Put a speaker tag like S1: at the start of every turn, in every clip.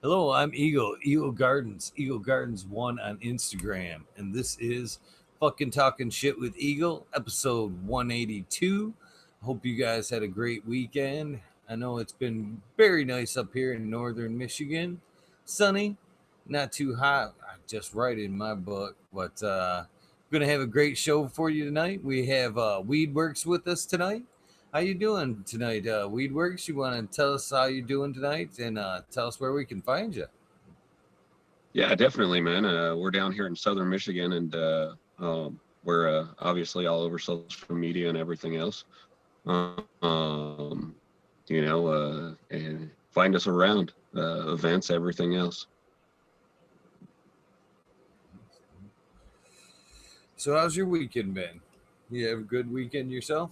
S1: Hello, I'm Eagle Gardens 1 on Instagram, and this is fucking talking shit with Eagle, episode 182. Hope you guys had a great weekend. I know it's been very nice up here in northern Michigan. Sunny, not too hot, just right in my book, but gonna have a great show for you tonight. We have Weedworxs with us tonight. How you doing tonight, Weedworks? You want to tell us how you're doing tonight and tell us where we can find you?
S2: Yeah, definitely, man. We're down here in southern Michigan, and we're obviously all over social media and everything else. Um, and find us around events, everything else.
S1: So, how's your weekend been? You have a good weekend yourself?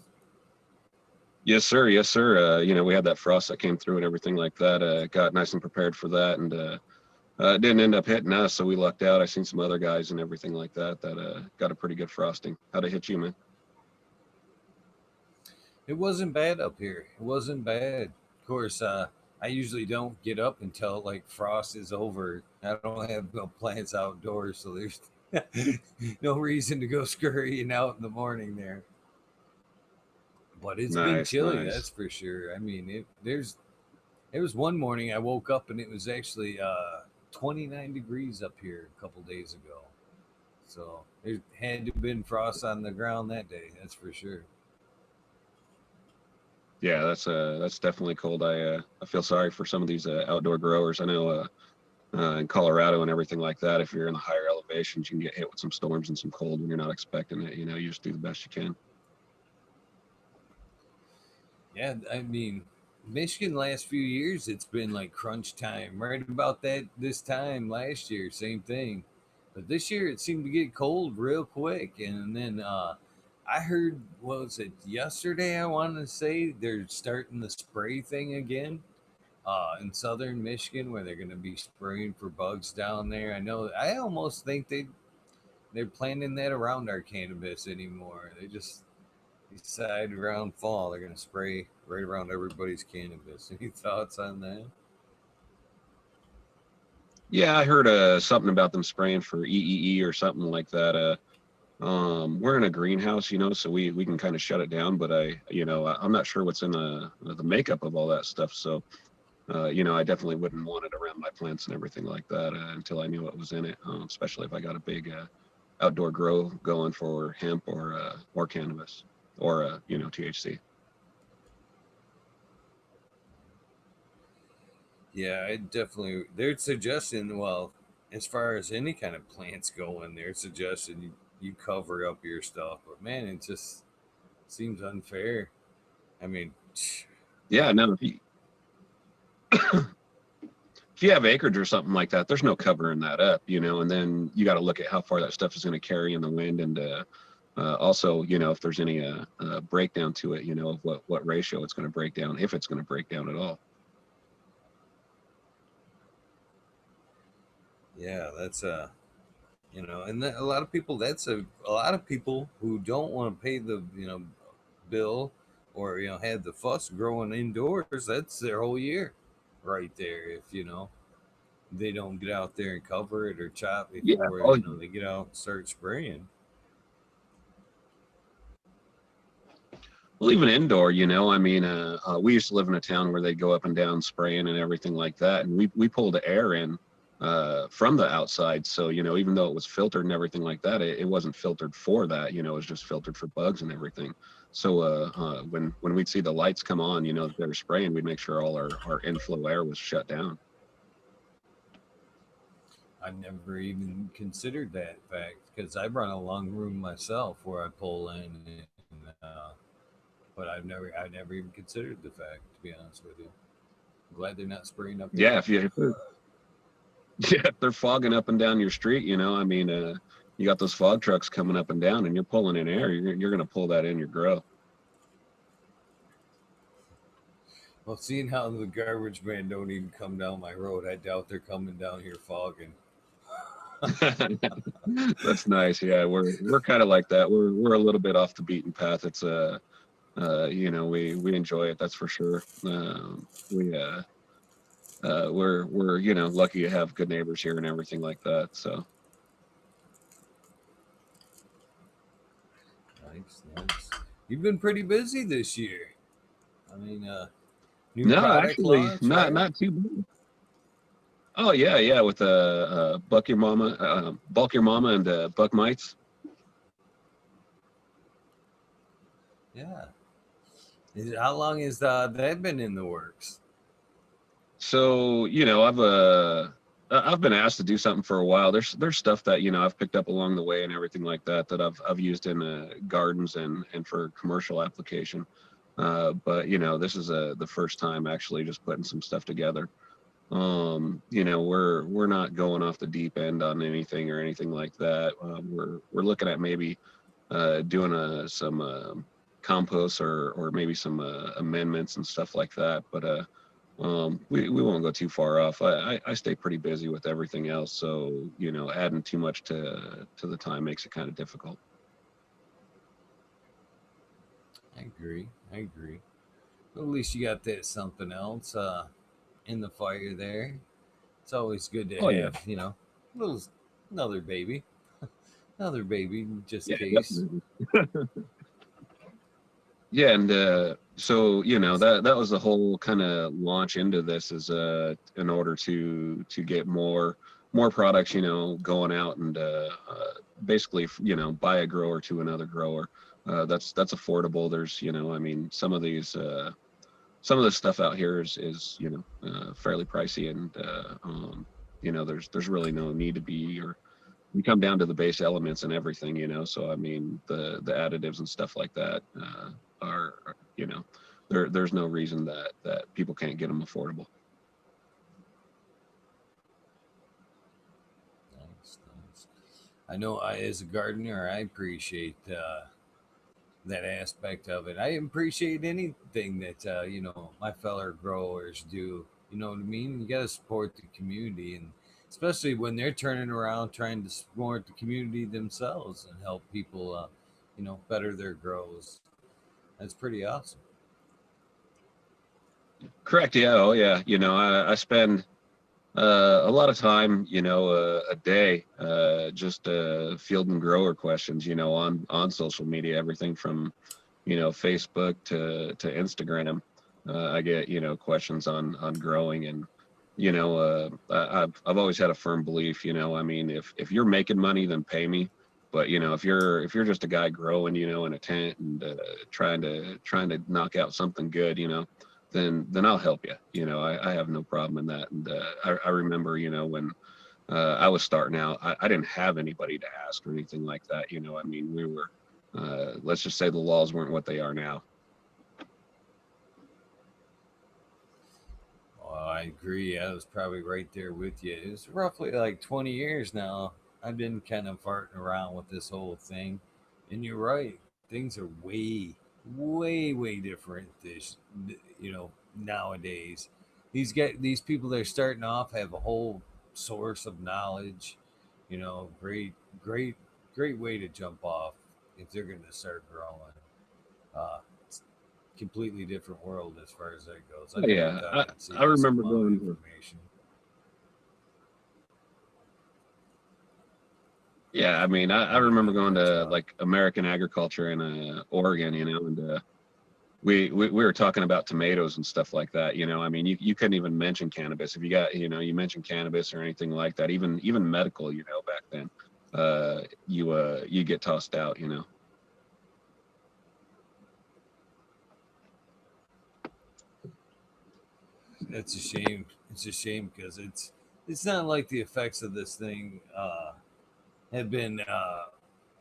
S2: Yes, sir. Yes, sir. We had that frost that came through and everything like that. Got nice and prepared for that, and it didn't end up hitting us, so we lucked out. I seen some other guys and everything like that that got a pretty good frosting. How'd it hit you, man?
S1: It wasn't bad up here. It wasn't bad. Of course, I usually don't get up until like frost is over. I don't have no plants outdoors, so there's no reason to go scurrying out in the morning there. But it's been
S2: Nice,
S1: chilly, that's
S2: nice.
S1: for sure. I mean, there was one morning I woke up and it was actually 29 degrees up here a couple days ago. So there had to have been frost on the ground that day, that's for sure.
S2: Yeah, that's definitely cold. I feel sorry for some of these outdoor growers. I know in Colorado and everything like that, if you're in the higher elevations, you can get hit with some storms and some cold when you're not expecting it. You just do the best you can.
S1: Yeah, I mean, Michigan last few years it's been like crunch time. Right about that this time last year, same thing. But this year it seemed to get cold real quick, and then I heard what was it yesterday? I want to say they're starting the spray thing again in southern Michigan, where they're going to be spraying for bugs down there. I know. I almost think they're planning that around our cannabis anymore. They just decide around fall they're going to spray right around everybody's cannabis. Any thoughts on that?
S2: Yeah, I heard something about them spraying for EEE or something like that. We're in a greenhouse, so we can kind of shut it down. But I'm not sure what's in the makeup of all that stuff. So I definitely wouldn't want it around my plants and everything like that until I knew what was in it. Especially if I got a big outdoor grow going for hemp or cannabis or THC.
S1: Yeah, I definitely. They're suggesting, well, as far as any kind of plants going, they're suggesting you cover up your stuff. But man, it just seems unfair. I mean,
S2: Yeah, no, if you have acreage or something like that, there's no covering that up, and then you got to look at how far that stuff is going to carry in the wind, and also, if there's any breakdown to it, of what ratio it's going to break down, if it's going to break down at all.
S1: yeah, that's and a lot of people. That's a lot of people who don't want to pay the bill or have the fuss growing indoors. That's their whole year, right there. If they don't get out there and cover it or chop
S2: Yeah.
S1: before
S2: Oh,
S1: they get out and start spraying.
S2: well, even indoor, I mean, we used to live in a town where they go up and down spraying and everything like that, and we pulled the air in from the outside. So, even though it was filtered and everything like that, it wasn't filtered for that. It was just filtered for bugs and everything. So, when we'd see the lights come on, that they were spraying, we'd make sure all our inflow air was shut down.
S1: I never even considered that fact because I run a long room myself where I pull in, and but I never even considered the fact, to be honest with you. I'm glad they're not spraying up here.
S2: Yeah, yeah, if they're fogging up and down your street, I mean, you got those fog trucks coming up and down, and you're pulling in air. You're going to pull that in your grow.
S1: Well, seeing how the garbage man don't even come down my road, I doubt they're coming down here fogging.
S2: That's nice. Yeah, we're kind of like that. We're a little bit off the beaten path. It's we enjoy it. That's for sure. We we're lucky to have good neighbors here and everything like that. So
S1: Nice, nice. You've been pretty busy this year. I mean, new
S2: no,
S1: product
S2: actually,
S1: launch,
S2: not
S1: right?
S2: not too bad. Oh yeah, yeah, with Bulk Your Mama and Buck Mites.
S1: Yeah. How long has that been in the works?
S2: So I've been asked to do something for a while. There's stuff that I've picked up along the way and everything like that that I've used in gardens and for commercial application. But this is the first time actually just putting some stuff together. We're not going off the deep end on anything or anything like that. We're looking at maybe doing some compost or maybe some amendments and stuff like that. But we won't go too far off. I stay pretty busy with everything else, so adding too much to the time makes it kind of difficult.
S1: I agree. I agree. Well, at least you got that something else in the fire there. It's always good to
S2: Oh yeah,
S1: have, little another baby, another baby, just
S2: yeah,
S1: case.
S2: definitely. Yeah, and so that was the whole kind of launch into this is in order to get more products going out and basically buy a grower to another grower. That's affordable. There's I mean some of the stuff out here is fairly pricey, and there's really no need to be, or you come down to the base elements and everything, so I mean the additives and stuff like that are there's no reason that people can't get them affordable.
S1: Nice, nice. I know as a gardener, I appreciate that aspect of it. I appreciate anything that my fellow growers do. You know what I mean? You got to support the community, and especially when they're turning around trying to support the community themselves and help people, better their grows. That's pretty awesome.
S2: Correct. Yeah. Oh yeah. I spend a lot of time, a day, just fielding grower questions, on social media, everything from, Facebook to Instagram. I get, questions on growing, and, I've always had a firm belief, I mean, if you're making money, then pay me. But, if you're just a guy growing, in a tent and trying to knock out something good, then I'll help you. I have no problem in that. And I remember, when I was starting out, I didn't have anybody to ask or anything like that. I mean, we were, let's just say the laws weren't what they are now.
S1: Oh, I agree. I was probably right there with you. It's roughly like 20 years now. I've been kind of farting around with this whole thing. And you're right. Things are way different nowadays. These people that are starting off have a whole source of knowledge. Great, great way to jump off if they're going to start growing. It's completely different world as far as that goes. I
S2: Oh,
S1: never
S2: yeah,
S1: thought
S2: I,
S1: I'd see
S2: I
S1: this
S2: remember
S1: amount of
S2: going to,
S1: information.
S2: yeah, I mean, I
S1: I didn't
S2: remember
S1: mean to
S2: going
S1: cut you
S2: to
S1: off.
S2: like American agriculture in Oregon, and we were talking about tomatoes and stuff like that. I mean, you couldn't even mention cannabis if you got you mentioned cannabis or anything like that. Even medical, back then, you get tossed out.
S1: It's a shame. It's a shame because it's not like the effects of this thing have been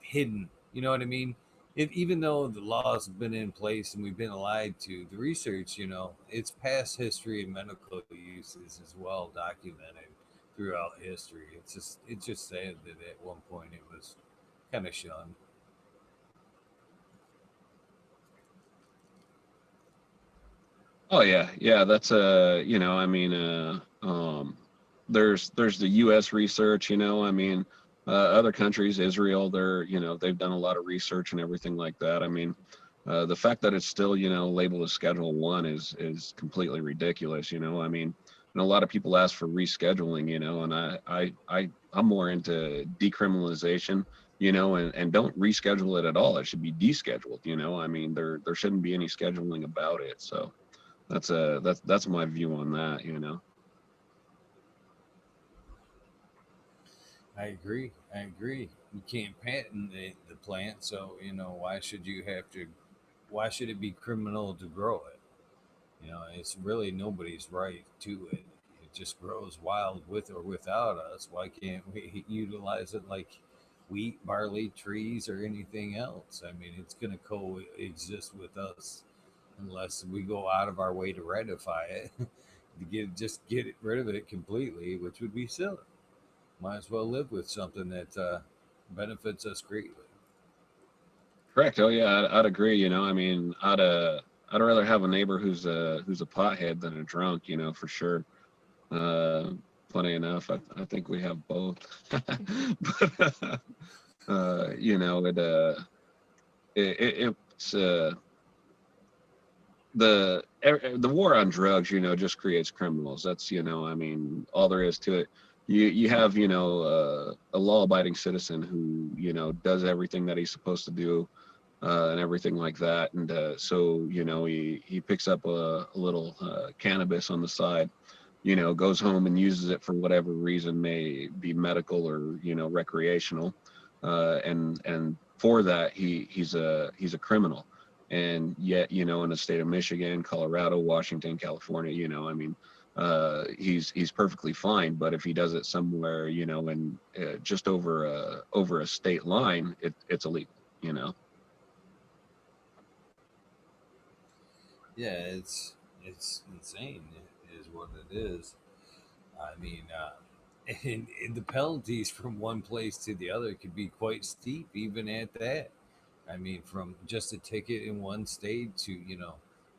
S1: hidden. You know what I mean? Even though the laws have been in place and we've been lied to, the research, it's past history and medical uses as well documented throughout history. It's just sad that at one point it was kind of shunned.
S2: Oh yeah, yeah. That's I mean, there's the U.S. research. I mean, other countries, Israel, they've done a lot of research and everything like that. I mean, the fact that it's still labeled as Schedule 1 is completely ridiculous. I mean, and a lot of people ask for rescheduling, and I'm more into decriminalization, and don't reschedule it at all. It should be descheduled. I mean, there shouldn't be any scheduling about it. So that's my view on that.
S1: I agree. I agree. You can't patent the plant, so why should you have to? Why should it be criminal to grow it? It's really nobody's right to it. It just grows wild with or without us. Why can't we utilize it like wheat, barley, trees, or anything else? I mean, it's going to coexist with us unless we go out of our way to ratify it to get rid of it completely, which would be silly. Might as well live with something that benefits us greatly.
S2: Correct. Oh yeah, I'd agree. I mean, I'd rather have a neighbor who's a pothead than a drunk. For sure. Uh, Funny enough, I think we have both. But it's the war on drugs, just creates criminals. That's, I mean, all there is to it. You have, a law-abiding citizen who, does everything that he's supposed to do, and everything like that. And so, he picks up a little cannabis on the side, goes home and uses it for whatever reason, may be medical or, recreational. And for that, he's a criminal. And yet, in the state of Michigan, Colorado, Washington, California, I mean, he's perfectly fine. But if he does it somewhere, and just over a state line, it's illegal.
S1: Yeah, it's insane. It is what it is. I mean, and the penalties from one place to the other could be quite steep, even at that. I mean, from just a ticket in one state to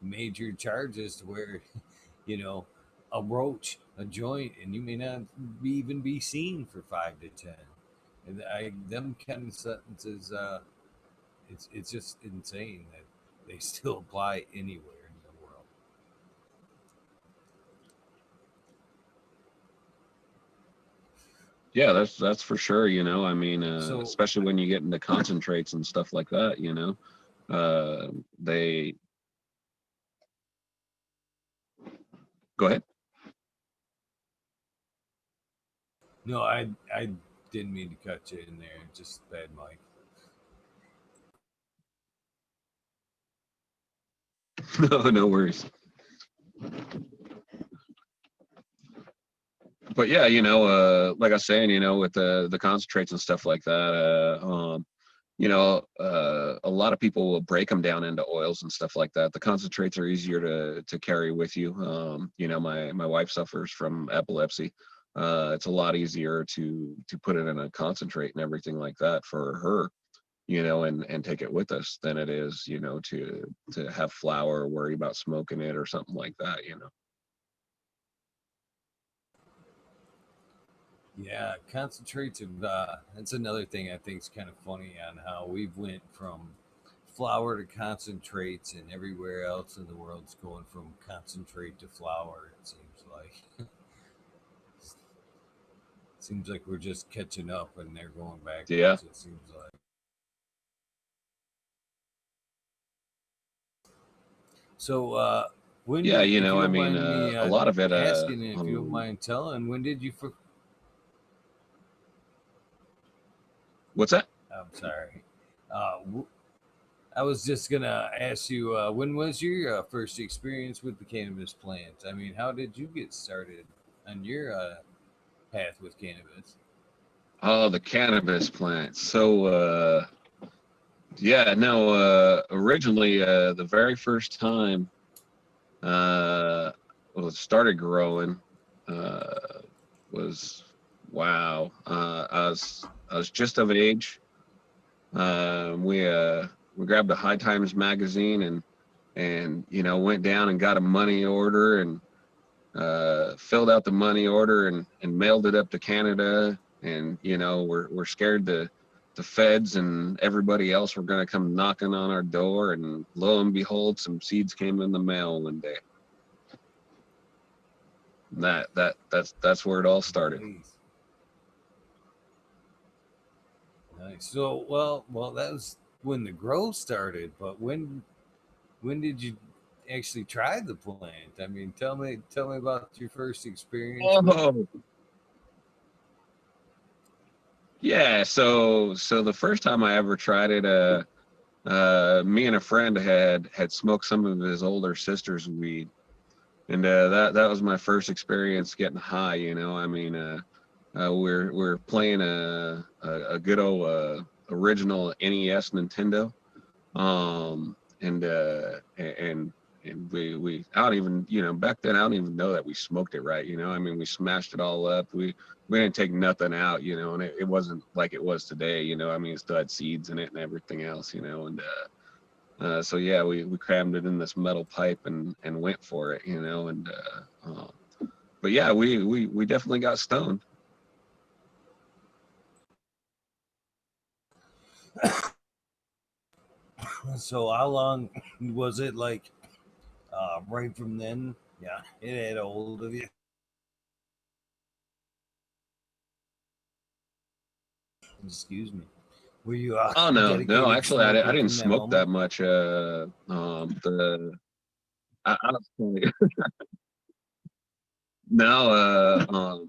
S1: major charges to where you know a roach, a joint, and you may not even be seen for 5 to 10. And them kind of sentences, it's just insane that they still apply anywhere in the world.
S2: Yeah, that's for sure. I mean,
S1: So
S2: especially when you get into concentrates and stuff like that. They go ahead.
S1: no, I didn't mean to cut you in there. Just bad mic.
S2: No, no worries. But yeah, like I was saying, with the concentrates and stuff like that, a lot of people will break them down into oils and stuff like that. The concentrates are easier to carry with you. My wife suffers from epilepsy. It's a lot easier to put it in a concentrate and everything like that for her, and take it with us than it is, to have flour or worry about smoking it or something like that.
S1: Yeah, concentrates of that's another thing I think is kind of funny on how we've went from flour to concentrates, and everywhere else in the world's going from concentrate to flour. It seems like we're just catching up, and they're going
S2: Yeah.
S1: backwards. It seems like. So,
S2: Yeah,
S1: if you
S2: I
S1: don't
S2: mean,
S1: mind me
S2: a lot of it,
S1: asking, if you don't mind telling, when did you?
S2: what's that?
S1: I'm sorry. Uh, I was just gonna ask you, when was your first experience with the cannabis plant? I mean, how did you get started on your path with cannabis?
S2: Oh, the cannabis plant. So, yeah, no, originally, the very first time, uh, well, it started growing, uh, was, wow. I was just of age. We grabbed a High Times magazine and, went down and got a money order and, filled out the money order and mailed it up to Canada. And we're scared the feds and everybody else were going to come knocking on our door. And lo and behold, some seeds came in the mail one day. That's where it all started.
S1: Nice. Nice. So, well, that was when the growth started. But when did you actually try the plant? I mean, tell me about your first experience with it.
S2: Oh, yeah. So the first time I ever tried it, me and a friend had smoked some of his older sister's weed, and that was my first experience getting high. I mean, we're playing a good old original NES Nintendo, and we I don't even back then I don't even know that we smoked it right. I mean, we smashed it all up. We didn't take nothing out, and it wasn't like it was today. I mean, it still had seeds in it and everything else, and so yeah, we crammed it in this metal pipe and went for it, but yeah, we definitely got stoned.
S1: So, how long was it like? Right from then, yeah, it had a hold of you. Excuse me. Were you
S2: Oh no,
S1: dedicated
S2: actually, I
S1: smoker
S2: didn't
S1: from that
S2: smoke
S1: moment?
S2: that much. The I don't no,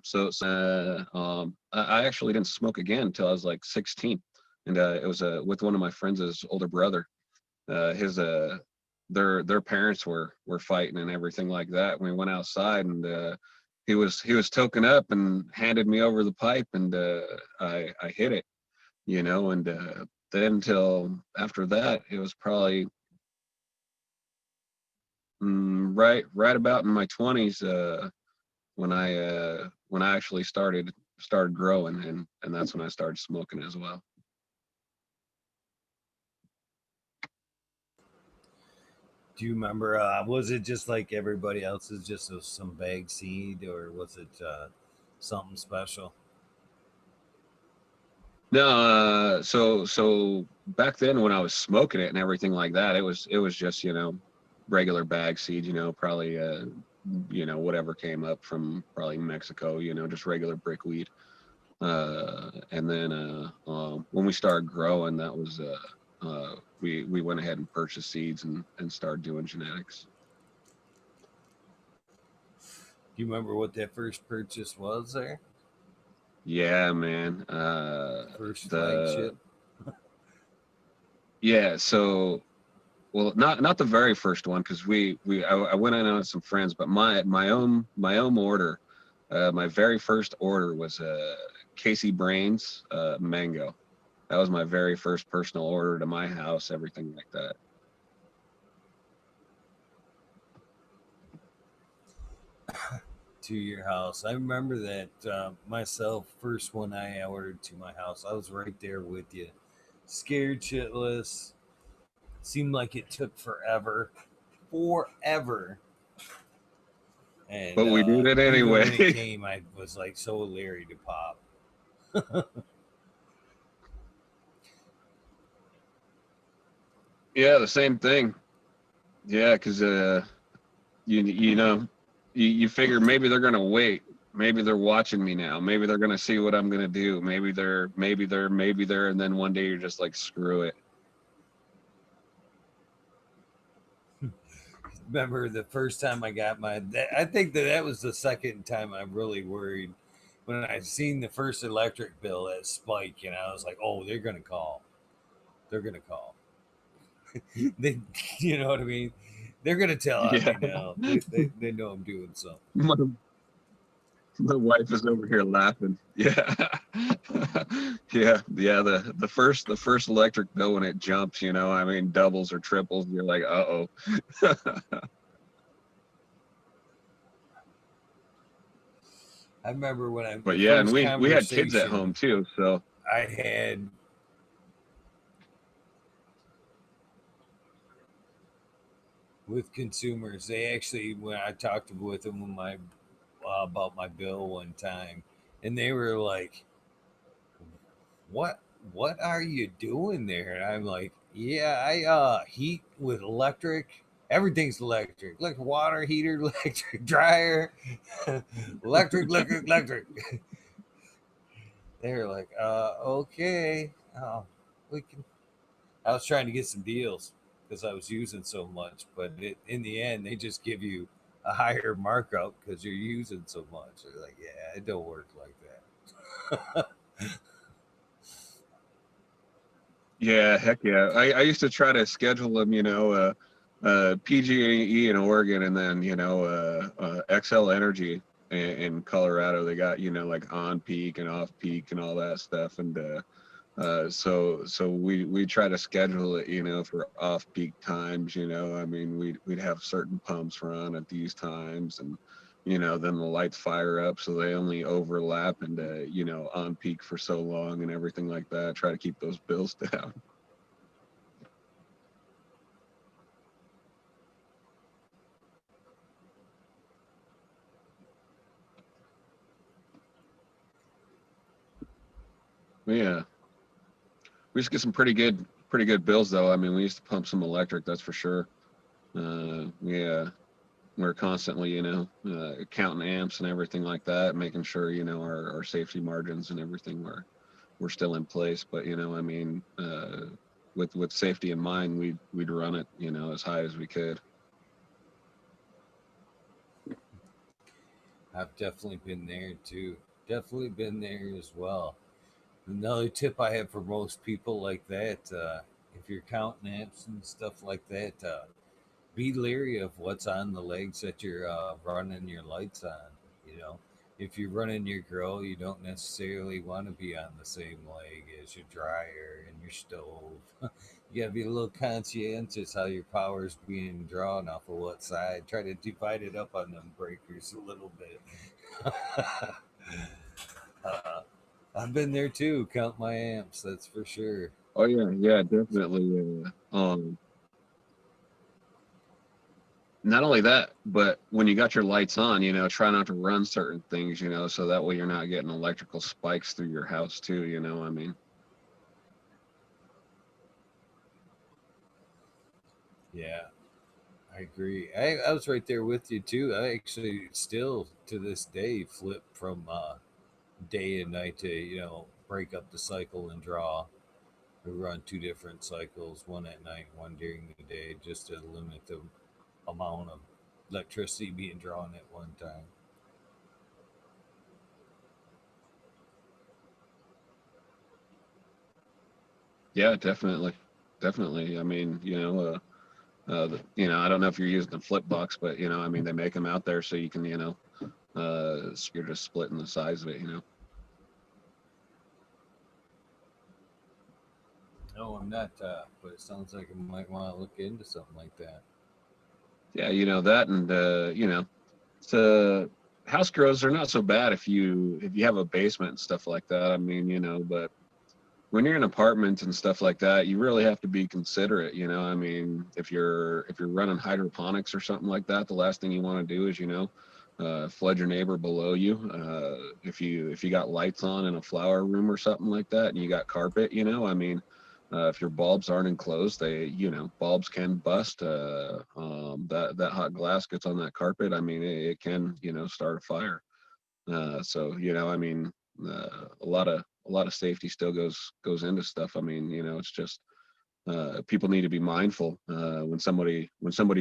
S2: I actually didn't smoke again until I was like 16, and it was with one of my friends' older brother. His their parents were fighting and everything like that. We went outside, and he was token up and handed me over the pipe, and I hit it, and then until after that, it was probably right about in my 20s. When I actually started growing, and that's when I started smoking as well.
S1: Do you remember? Was it just like everybody else's, just some bag seed, or was it something special?
S2: No, so back then when I was smoking it and everything like that, it was just regular bag seed, probably whatever came up from probably Mexico, just regular brickweed. And then when we started growing, that was we went ahead and purchased seeds and started doing genetics.
S1: Do you remember what that first purchase was there?
S2: Yeah, man.
S1: First
S2: The
S1: flagship?
S2: Yeah, so well, not the very first one because I went in on some friends, but my own order, my very first order was Casey Brains mango. That was my very first personal order to my house, everything like that.
S1: To your house. I remember that myself, first one I ordered to my house. I was right there with you. Scared shitless. Seemed like it took forever. Forever. And
S2: But we did it
S1: even
S2: anyway.
S1: when it came, I was like so leery to pop.
S2: Yeah, the same thing. Yeah, because you know you figure maybe they're gonna wait. Maybe they're watching me now. Maybe they're gonna see what I'm gonna do. Maybe they're, and then one day you're just like, screw it.
S1: Remember the first time I got I think that was the second time I really worried when I seen the first electric bill at spike, and I was like, oh, they're gonna call. They're gonna call. They, you know what I mean? They're gonna tell on
S2: Yeah,
S1: me now. They know I'm doing something.
S2: my, my wife is over here laughing. Yeah, yeah. The first electric bill when it jumps, I mean, doubles or triples. You're like, uh oh.
S1: I remember when
S2: But
S1: the
S2: yeah, and
S1: first
S2: we had kids at
S1: conversation
S2: home too, so
S1: I had with consumers. They actually, when I talked with them with my about my bill one time, and they were like, "What? What are you doing there?" And I'm like, "Yeah, I heat with electric Everything's electric. Like water heater, electric dryer, electric. They're like, okay. Oh, we can. I was trying to get some deals because I was using so much, but in the end, they just give you a higher markup because you're using so much. They're like, yeah, it don't work like that.
S2: Yeah, heck yeah. I used to try to schedule them, PG&E in Oregon, and then XL Energy in Colorado. They got like on peak and off peak and all that stuff, and so we try to schedule it, for off peak times. I mean, we'd have certain pumps run at these times, and then the lights fire up, so they only overlap and on peak for so long and everything like that. Try to keep those bills down. Yeah, we used to get some pretty good bills though. I mean, we used to pump some electric, that's for sure. Yeah, we're constantly, counting amps and everything like that, making sure our safety margins and everything were still in place. But I mean, with safety in mind, we'd run it, as high as we could.
S1: I've definitely been there too. Definitely been there as well. Another tip I have for most people like that, if you're counting amps and stuff like that, be leery of what's on the legs that you're running your lights on. You know, if you're running your grill, you don't necessarily want to be on the same leg as your dryer and your stove. You gotta be a little conscientious how your power is being drawn off of what side. Try to divide it up on them breakers a little bit. uh, I've been there too. Count my amps, that's for sure.
S2: Oh yeah, yeah, definitely. Not only that, but when you got your lights on, try not to run certain things, so that way you're not getting electrical spikes through your house too. I mean.
S1: Yeah, I agree. I was right there with you too. I actually still to this day flip from day and night to break up the cycle and draw. We run two different cycles, one at night, one during the day, just to limit the amount of electricity being drawn at one time.
S2: Yeah, definitely. I mean, I don't know if you're using the flip box, but I mean, they make them out there so you can, you're just splitting the size of it.
S1: No, I'm not, but it sounds like I might want to look into something like that.
S2: Yeah, that, and so house grows are not so bad if you have a basement and stuff like that. I mean, but when you're in apartments and stuff like that, you really have to be considerate. I mean, if you're running hydroponics or something like that, the last thing you want to do is flood your neighbor below you. If you got lights on in a flower room or something like that, and you got carpet, I mean, if your bulbs aren't enclosed, bulbs can bust. That hot glass gets on that carpet. I mean, it can start a fire. So I mean, a lot of safety still goes into stuff. I mean, it's just people need to be mindful when somebody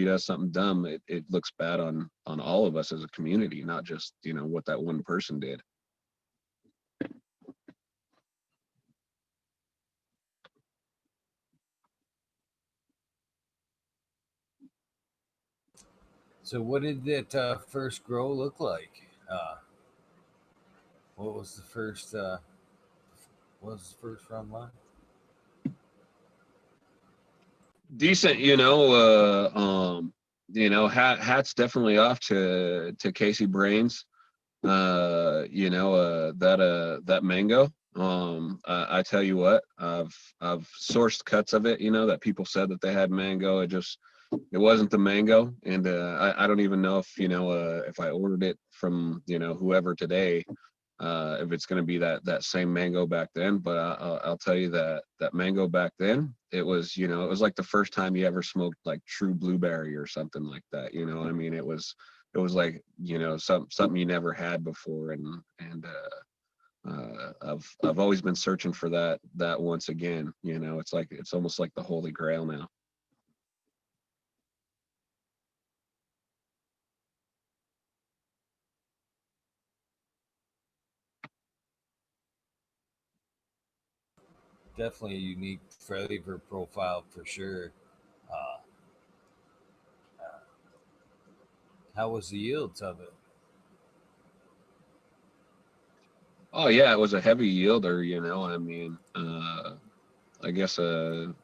S2: does something dumb. It looks bad on all of us as a community, not just what that one person did.
S1: So, what did that first grow look like? What was the first? What was the first run line?
S2: Decent, hats definitely off to Casey Brains. That mango. I tell you what, I've sourced cuts of it, that people said that they had mango. It wasn't the mango, and I don't even know if if I ordered it from whoever today. if it's going to be that same mango back then. But I'll tell you that that mango back then, it was, you know, it was like the first time you ever smoked like true blueberry or something like that. You know, I mean, it was like, you know, something you never had before, I've always been searching for that once again. You know, it's like it's almost like the holy grail now.
S1: Definitely a unique flavor profile for sure. Uh, how was the yields of it?
S2: Oh yeah, it was a heavy yielder. You know, I mean, I guess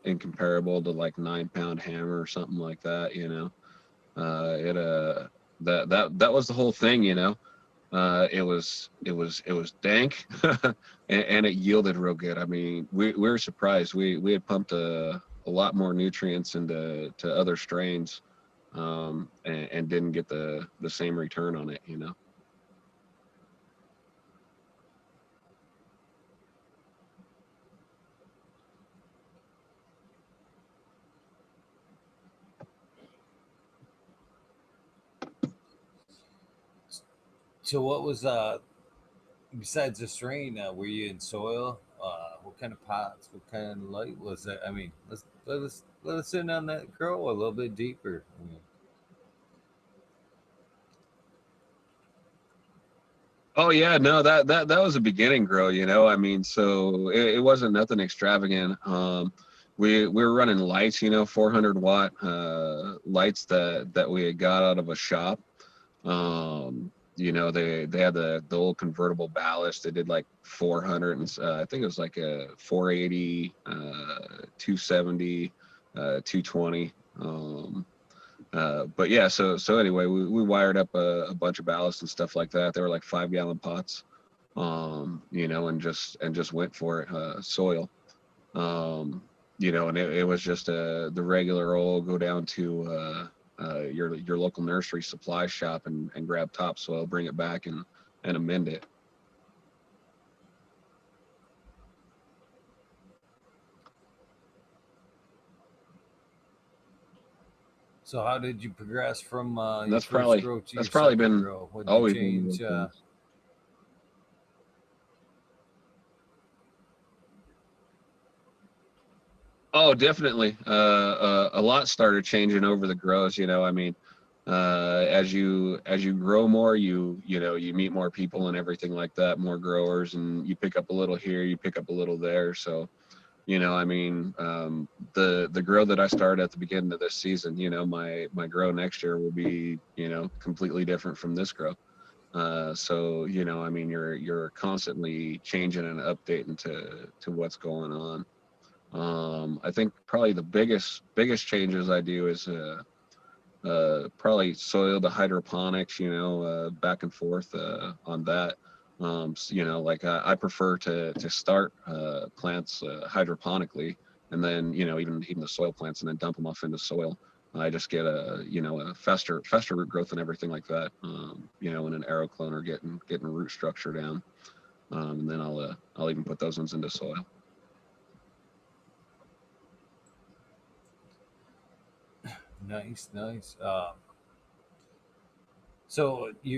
S2: incomparable to like 9 pound hammer or something like that. You know, it that was the whole thing. You know, it was dank, and it yielded real good. I mean, we were surprised. We had pumped a lot more nutrients into to other strains, and didn't get the same return on it. You know.
S1: So what was besides the strain? Were you in soil? What kind of pots? What kind of light was that? I mean, let us in on that grow a little bit deeper. I mean,
S2: Oh yeah, no, that was a beginning grow, you know. I mean, so it wasn't nothing extravagant. We were running lights, you know, 400 watt lights that we had got out of a shop. You know, they had the old convertible ballast. They did like 400 and I think it was like a 480, 270, 220. But yeah, so anyway, we wired up a bunch of ballasts and stuff like that. They were like 5 gallon pots, you know, and just went for it, soil. You know, and it was just the regular old go down to your local nursery supply shop and grab topsoil, bring it back and amend it.
S1: so how did you progress from
S2: And
S1: your first grow to
S2: that's
S1: your
S2: probably
S1: second
S2: been
S1: grow? What did you
S2: always one of
S1: change?
S2: those things. Oh, definitely. A lot started changing over the grows. You know, I mean, as you grow more, you know you meet more people and everything like that, more growers, and you pick up a little here, you pick up a little there. So, you know, I mean, the grow that I started at the beginning of this season, you know, my grow next year will be, you know, completely different from this grow. So, you know, I mean, you're constantly changing and updating to what's going on. I think probably the biggest changes I do is probably soil to hydroponics. You know, back and forth on that. You know, like I prefer to start plants hydroponically, and then you know even the soil plants, and then dump them off into soil. I just get a you know a faster root growth and everything like that. You know, in an arrow cloner, getting root structure down, and then I'll even put those ones into soil.
S1: Nice, nice. So do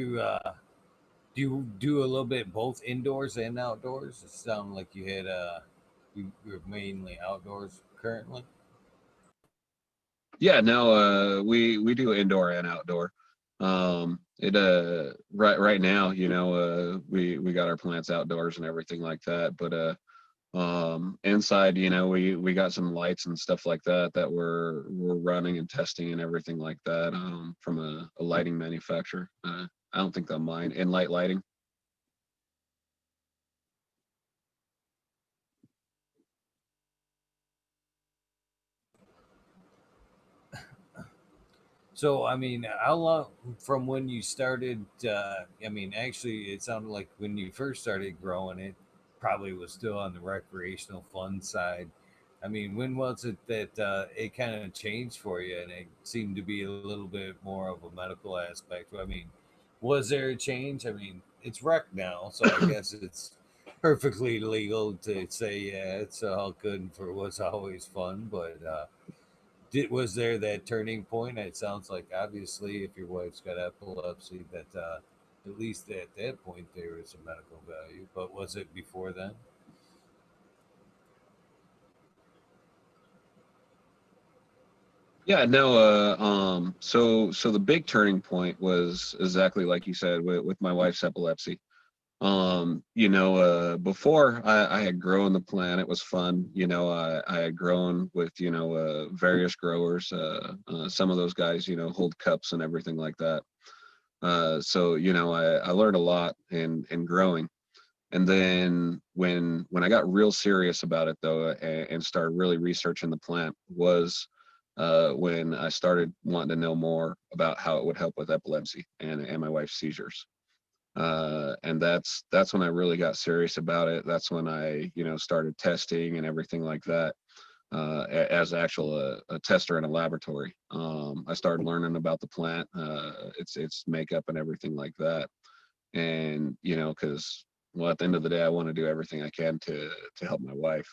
S1: you do a little bit both indoors and outdoors? It sounded like you had you're mainly outdoors currently.
S2: Yeah, no, we do indoor and outdoor. It right now, you know, we got our plants outdoors and everything like that, but inside, you know, we got some lights and stuff like that that we're running and testing and everything like that, from a lighting manufacturer. I don't think they'll mind in light lighting.
S1: So I mean, how long from when you started? I mean, actually, it sounded like when you first started growing it, probably was still on the recreational fun side. I mean, when was it that it kind of changed for you, and it seemed to be a little bit more of a medical aspect? I mean, was there a change? I mean, it's wrecked now, so I guess it's perfectly legal to say, yeah, it's all good for was always fun. But was there that turning point? It sounds like obviously, if your wife's got epilepsy, that at least at that point there is a medical value. But was it before then?
S2: Yeah, no, so the big turning point was exactly like you said with my wife's epilepsy. Before I had grown the plant, it was fun. I had grown with, various growers. Some of those guys, hold cups and everything like that. So, I learned a lot in growing. And then when I got real serious about it though, and started really researching the plant was when I started wanting to know more about how it would help with epilepsy and my wife's seizures. And that's when I really got serious about it. That's when I, started testing and everything like that. As actual a tester in a laboratory, I started learning about the plant, its makeup and everything like that. And because well, at the end of the day, I want to do everything I can to help my wife.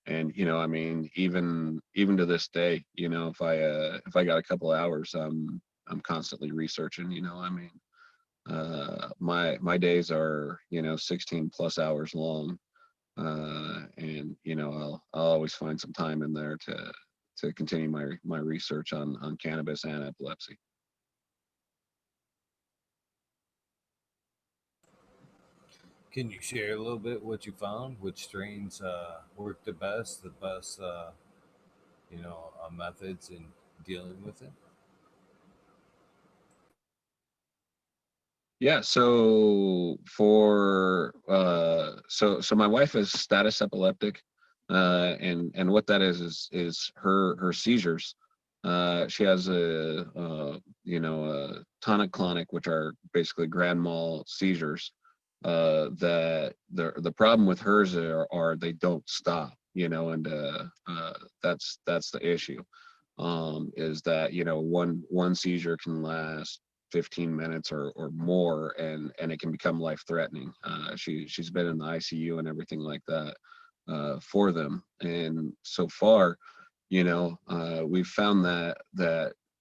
S2: And I mean, even to this day, if I got a couple hours, I'm constantly researching. I mean, my days are 16 plus hours long, and I'll always find some time in there to continue my research on cannabis and epilepsy.
S1: Can you share a little bit what you found? Which strains work the best, methods in dealing with it?
S2: Yeah, so for so my wife is status epileptic, and what that is her seizures. She has a tonic clonic, which are basically grand mal seizures. That the problem with hers are they don't stop, and that's the issue. Is that one seizure can last 15 minutes or more, and it can become life threatening. She's been in the ICU and everything like that for them, and so far, we've found that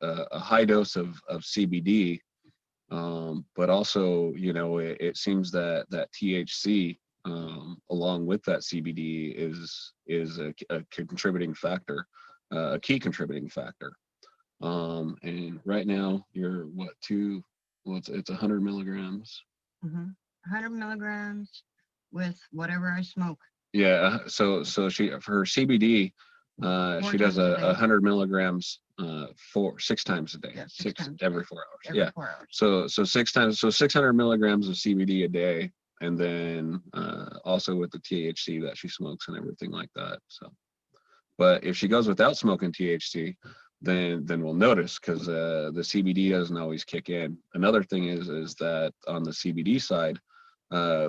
S2: a high dose of CBD, but also it seems that THC, along with that CBD, is a contributing factor, a key contributing factor. And right now you're what two? Well, it's 100 milligrams.
S3: 100 milligrams with whatever I smoke.
S2: Yeah. So she for her CBD,
S3: Four
S2: she does
S3: times a
S2: a
S3: day.
S2: 100 milligrams for 6 times a day,
S3: Yeah,
S2: six
S3: times a
S2: every
S3: day.
S2: 4 hours.
S3: Every
S2: Yeah.
S3: 4 hours.
S2: So 6 times, so 600 milligrams of CBD a day, and then also with the THC that she smokes and everything like that. So, but if she goes without smoking THC, then we'll notice because the CBD doesn't always kick in. Another thing is that on the CBD side,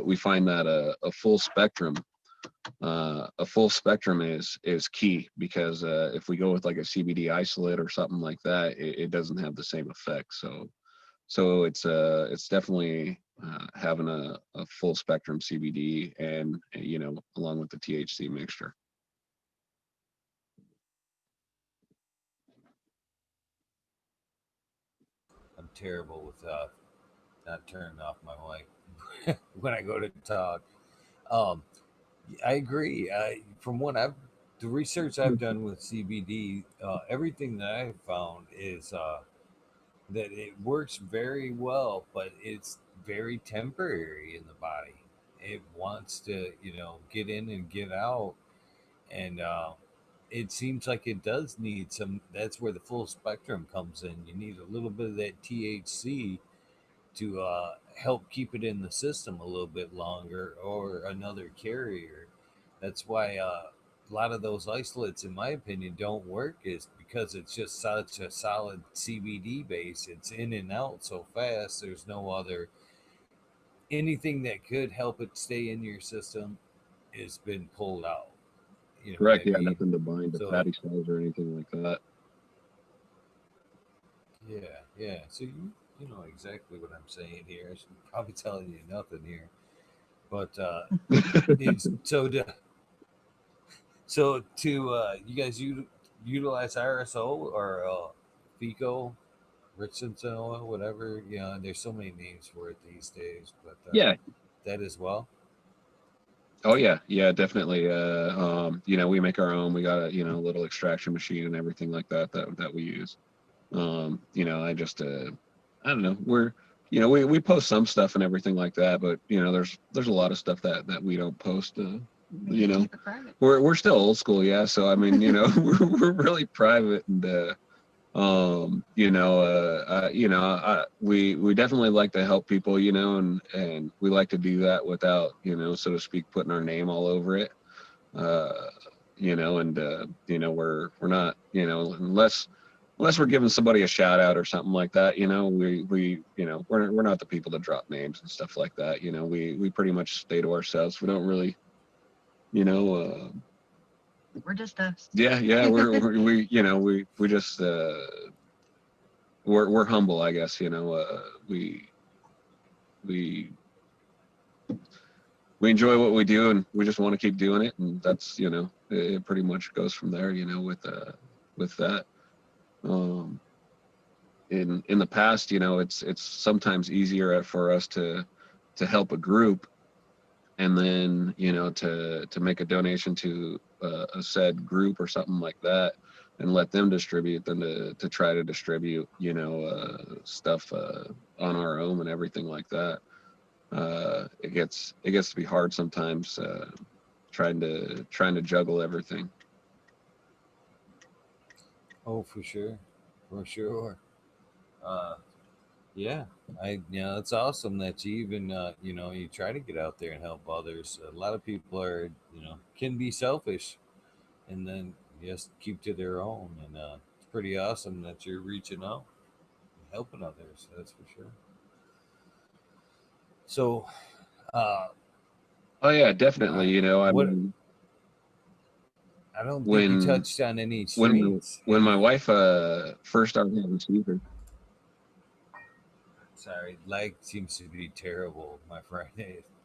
S2: we find that a full spectrum is key because if we go with like a CBD isolate or something like that, it doesn't have the same effect. So it's definitely having a full spectrum CBD and along with the THC mixture.
S1: I'm terrible with not turning off my mic when I go to talk. Um, I agree. From what the research I've done with CBD, everything that I've found is that it works very well, but it's very temporary in the body. It wants to, get in and get out, and it seems like it does need some. That's where the full spectrum comes in. You need a little bit of that THC to help keep it in the system a little bit longer, or another carrier. That's why a lot of those isolates, in my opinion, don't work, is because it's just such a solid CBD base. It's in and out so fast. There's no other anything that could help it stay in your system has been pulled out. You know what
S2: Correct.
S1: I
S2: Yeah,
S1: mean?
S2: nothing to bind to
S1: So
S2: fatty cells or anything like that.
S1: yeah, yeah. So you know exactly what I'm saying here. I should probably telling you nothing here, but it's so to you guys utilize RSO or FICO, Richardson oil, whatever. You know, there's so many names for it these days, but
S2: Yeah.
S1: that as well.
S2: Oh yeah, yeah, definitely. You know, we make our own. We got a, you know, little extraction machine and everything like that that we use. You know, I don't know. You know, we post some stuff and everything like that, but you know, there's a lot of stuff that we don't post.
S3: We
S2: You
S3: just
S2: know,
S3: keep it private.
S2: we're still old school, yeah. So I mean, you know, we're really private and we definitely like to help people, you know, and we like to do that without, you know, so to speak, putting our name all over it. uh you know, and you know, we're not, you know, unless we're giving somebody a shout out or something like that, you know, we you know, we're not the people to drop names and stuff like that, you know. We pretty much stay to ourselves. We don't really, you know,
S3: We're just us.
S2: yeah, we you know, we just we're humble, I guess, you know. We we enjoy what we do, and we just want to keep doing it, and that's, you know, it pretty much goes from there, you know, with that. um in the past, you know, it's sometimes easier for us to help a group, and then, you know, to make a donation to a said group or something like that, and let them distribute than to try to distribute, you know, stuff on our own and everything like that. It gets to be hard sometimes, trying to juggle everything.
S1: Oh, for sure. Uh, yeah, you know, it's awesome that you even you know, you try to get out there and help others. A lot of people are, you know, can be selfish and then just keep to their own, and it's pretty awesome that you're reaching out and helping others. That's for sure. So, uh,
S2: Oh yeah, definitely. You know, I
S1: what
S2: mean,
S1: I don't think you
S2: when
S1: touched on any
S2: when
S1: strains.
S2: when my wife first started having seizures.
S1: Sorry, lag seems to be terrible, my friend.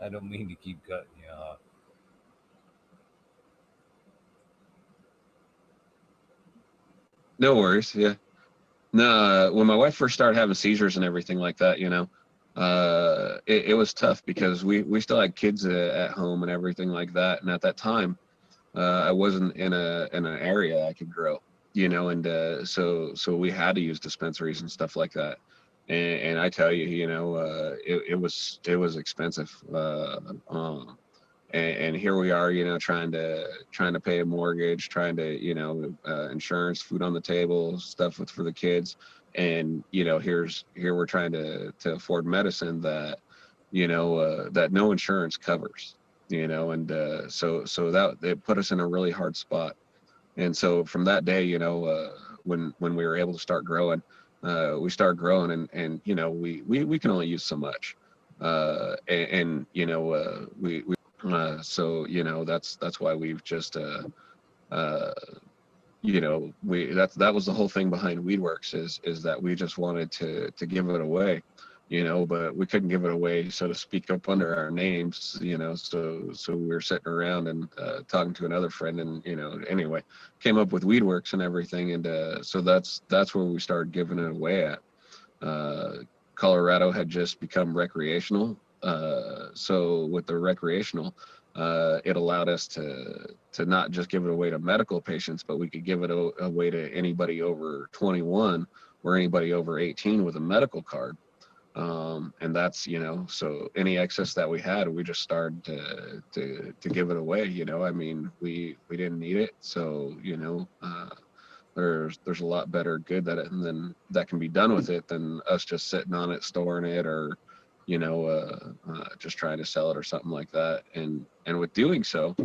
S1: I don't mean to keep cutting you off.
S2: No worries. Yeah. No, when my wife first started having seizures and everything like that, you know, it was tough because we still had kids at home and everything like that, and at that time, I wasn't in an area I could grow, you know, and so we had to use dispensaries and stuff like that. And I tell you, you know, it was expensive. And here we are, you know, trying to pay a mortgage, trying to, you know, insurance, food on the table, stuff for the kids, and you know, here we're trying to afford medicine that, you know, that no insurance covers, you know, and so that it put us in a really hard spot. And so from that day, you know, when we were able to start growing, we started growing, and you know, we can only use so much, and you know, we so you know, that's why we've just uh, you know, that was the whole thing behind Weedworxs, is that we just wanted to give it away, you know, but we couldn't give it away, so to speak, up under our names, you know. So we were sitting around and talking to another friend, and you know, anyway, came up with Weedworxs and everything, and so that's where we started giving it away at. uh, Colorado had just become recreational. So with the recreational, it allowed us to not just give it away to medical patients, but we could give it away to anybody over 21 or anybody over 18 with a medical card. And that's, you know, so any excess that we had, we just started to give it away. You know, I mean, we didn't need it, so you know, there's a lot better good that can be done with it than us just sitting on it, storing it, or you know, just trying to sell it or something like that. And with doing so,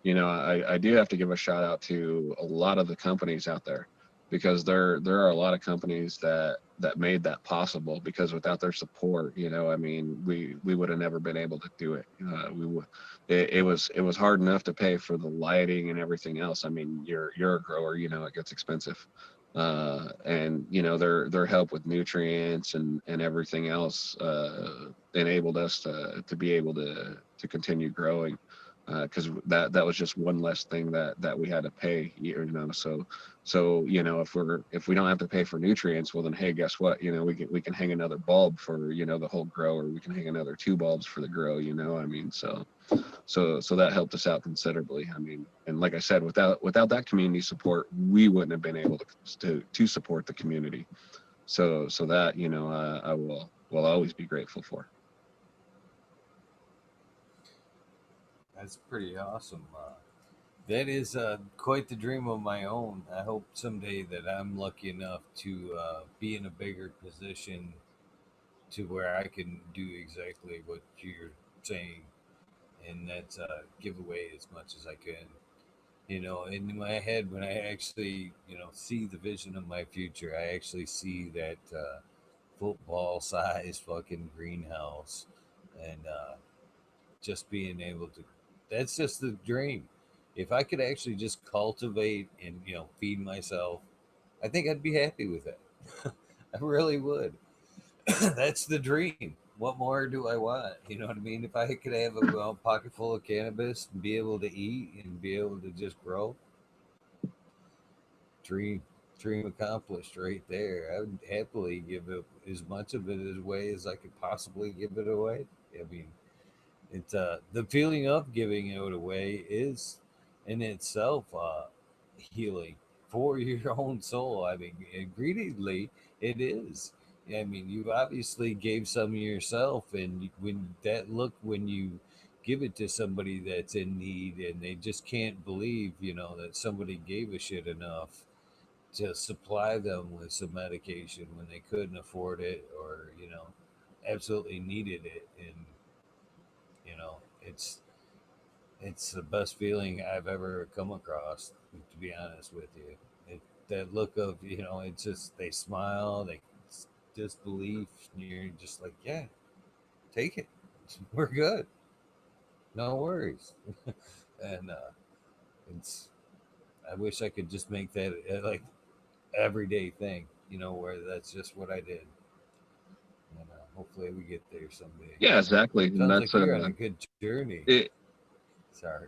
S2: you know, I do have to give a shout out to a lot of the companies out there, because there are a lot of companies that made that possible, because without their support, you know, I mean, we would have never been able to do it. We would it was hard enough to pay for the lighting and everything else. I mean, you're a grower, you know, it gets expensive. And their help with nutrients and everything else enabled us to be able to continue growing, because that was just one less thing that we had to pay, so if we don't have to pay for nutrients, well then, hey, guess what, we can hang another bulb for the whole grow, or we can hang another two bulbs for the grow, so that helped us out considerably. I mean, and like I said, without that community support, we wouldn't have been able to support the community. So that I will always be grateful for.
S1: That's pretty awesome. That is quite the dream of my own. I hope someday that I'm lucky enough to be in a bigger position to where I can do exactly what you're saying, and that's give away as much as I can. In my head, when I actually, see the vision of my future, I actually see that football size fucking greenhouse, and just being able to, that's just the dream. If I could actually just cultivate and, feed myself, I think I'd be happy with it. I really would. That's the dream. What more do I want? You know what I mean? If I could have a pocket full of cannabis and be able to eat and be able to just grow, dream dream accomplished right there. I would happily give it as much of it away as I could possibly give it away. I mean, it's the feeling of giving it away is in itself healing for your own soul. I mean, greedily it is. I mean, you obviously gave some of yourself, and when you give it to somebody that's in need, and they just can't believe, that somebody gave a shit enough to supply them with some medication when they couldn't afford it, or absolutely needed it. And it's the best feeling I've ever come across, to be honest with you. That look of, it's just, they smile, they disbelief, and you're just like, yeah, take it. We're good. No worries. And it's, I wish I could just make that like everyday thing, where that's just what I did. And hopefully we get there someday.
S2: Yeah, exactly. And
S1: Sounds
S2: that's
S1: like you're on a good journey.
S2: it.
S1: Sorry.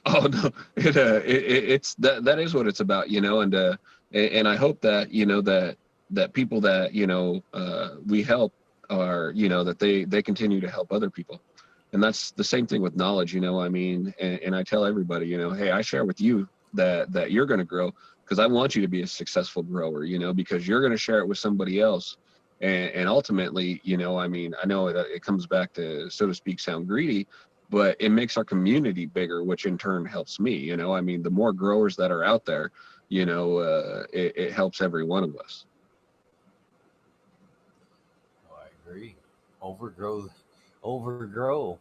S2: Oh no, it's that is what it's about, and I hope that that people that we help are, that they continue to help other people, and that's the same thing with knowledge, I mean, and I tell everybody, hey, I share with you that you're going to grow, because I want you to be a successful grower, because you're going to share it with somebody else, and ultimately, I mean, I know it comes back to, so to speak, sound greedy, but it makes our community bigger, which in turn helps me. I mean, the more growers that are out there, it helps every one of us.
S1: Oh, I agree. Overgrow, overgrow.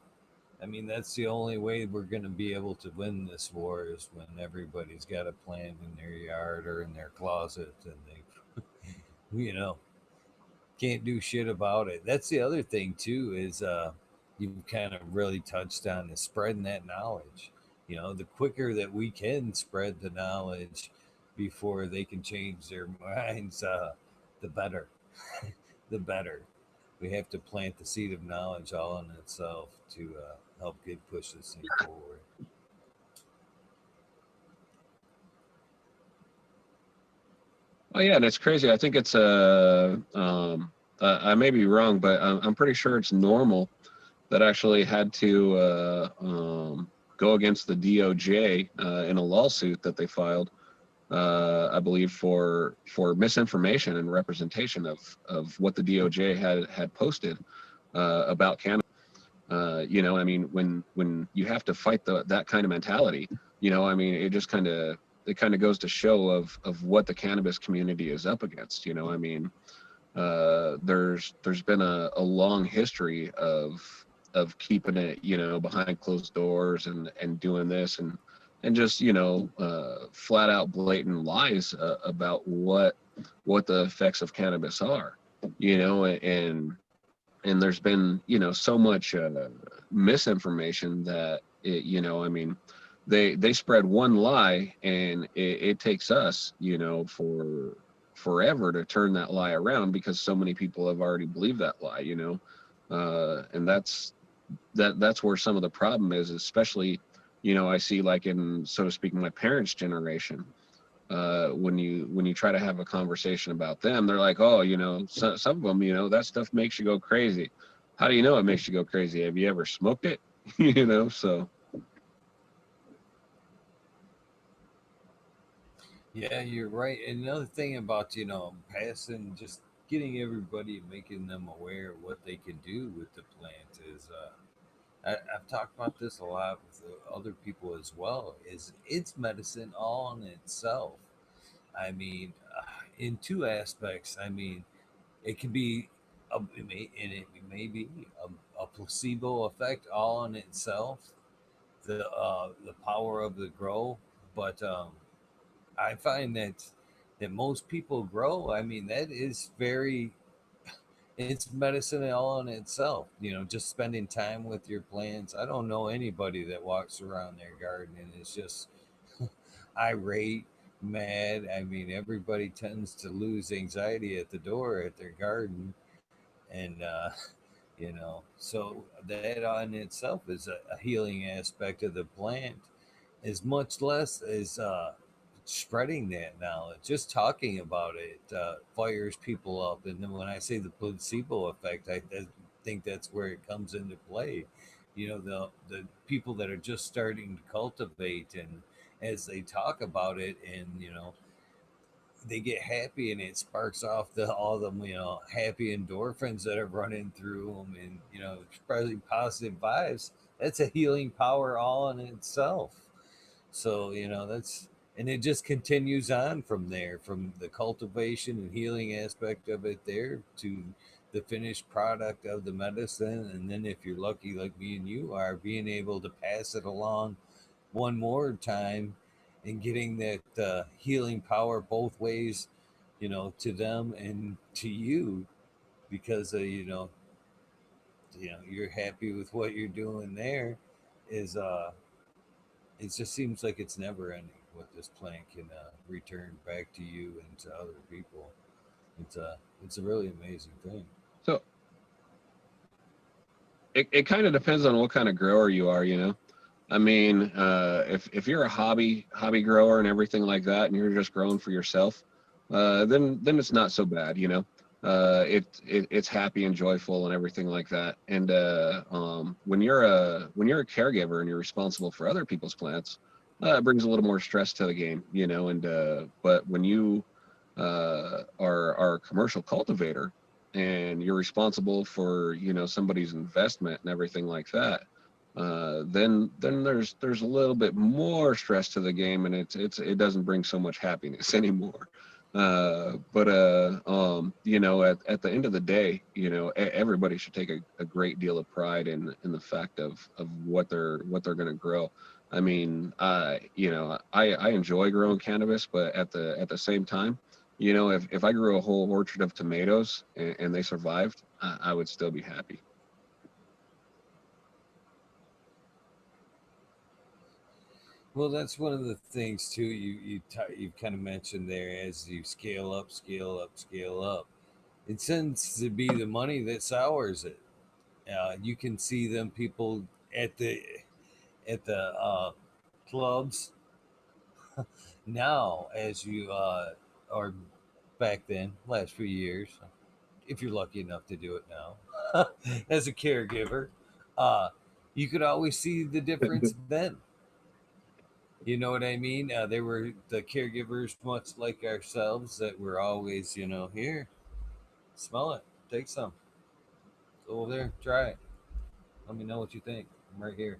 S1: I mean, that's the only way we're going to be able to win this war, is when everybody's got a plant in their yard or in their closet, and they, you know, can't do shit about it. That's the other thing too, is you've kind of really touched on, is spreading that knowledge. The quicker that we can spread the knowledge before they can change their minds, the better. The better. We have to plant the seed of knowledge all in itself to help get push this thing forward.
S2: Oh yeah, and it's crazy. I think it's I may be wrong, but I'm pretty sure it's normal that actually had to go against the DOJ in a lawsuit that they filed, I believe, for misinformation and representation of what the DOJ had posted about cannabis. I mean, when you have to fight that kind of mentality, I mean, it kind of goes to show of what the cannabis community is up against. I mean, there's been a long history of keeping it, behind closed doors and doing this and just flat out blatant lies about what the effects of cannabis are, and there's been so much misinformation that I mean, they spread one lie, and it takes us, for forever to turn that lie around, because so many people have already believed that lie, and that's where some of the problem is, especially, I see, like, in, so to speak, my parents' generation. When you try to have a conversation about them, they're like, oh, some of them, that stuff makes you go crazy. How do you know it makes you go crazy? Have you ever smoked it? So
S1: Yeah, you're right. And another thing about, passing, just getting everybody, making them aware of what they can do with the plant is, I've talked about this a lot with other people as well, is it's medicine all in itself. I mean, in two aspects. I mean, it can be, it may be a placebo effect all in itself, the power of the grow, but I find that most people grow. I mean, that is very, it's medicine all in itself. Just spending time with your plants. I don't know anybody that walks around their garden and is just irate, mad. I mean, everybody tends to lose anxiety at the door at their garden, and so that on itself is a healing aspect of the plant, as much less as spreading that knowledge. Just talking about it fires people up. And then when I say the placebo effect, I think that's where it comes into play. The people that are just starting to cultivate, and as they talk about it, and they get happy, and it sparks off all the happy endorphins that are running through them, and spreading positive vibes. That's a healing power all in itself. So that's, and it just continues on from there, from the cultivation and healing aspect of it there to the finished product of the medicine. And then if you're lucky like me and you are, being able to pass it along one more time and getting that healing power both ways, to them and to you, because you're happy with what you're doing there, is it just seems like it's never ending what this plant can return back to you and to other people. It's a really amazing thing.
S2: so it kind of depends on what kind of grower you are, I mean, if you're a hobby grower and everything like that, and you're just growing for yourself, then it's not so bad, it's happy and joyful and everything like that. And when you're a caregiver and you're responsible for other people's plants, it brings a little more stress to the game, And but when you are a commercial cultivator and you're responsible for somebody's investment and everything like that, then there's a little bit more stress to the game, and it doesn't bring so much happiness anymore. But at the end of the day, everybody should take a great deal of pride in the fact of what they're going to grow. I mean, I enjoy growing cannabis, but at the same time, if I grew a whole orchard of tomatoes and they survived, I would still be happy.
S1: Well, that's one of the things too. You've kind of mentioned there, as you scale up, scale up, scale up. It tends to be the money that sours it. You can see them people at the clubs now, as you or back then, last few years, if you're lucky enough to do it now, as a caregiver, uh, you could always see the difference then. You know what I mean? They were the caregivers, much like ourselves, that were always, here, smell it, take some, it's over there, try it. Let me know what you think. I'm right here.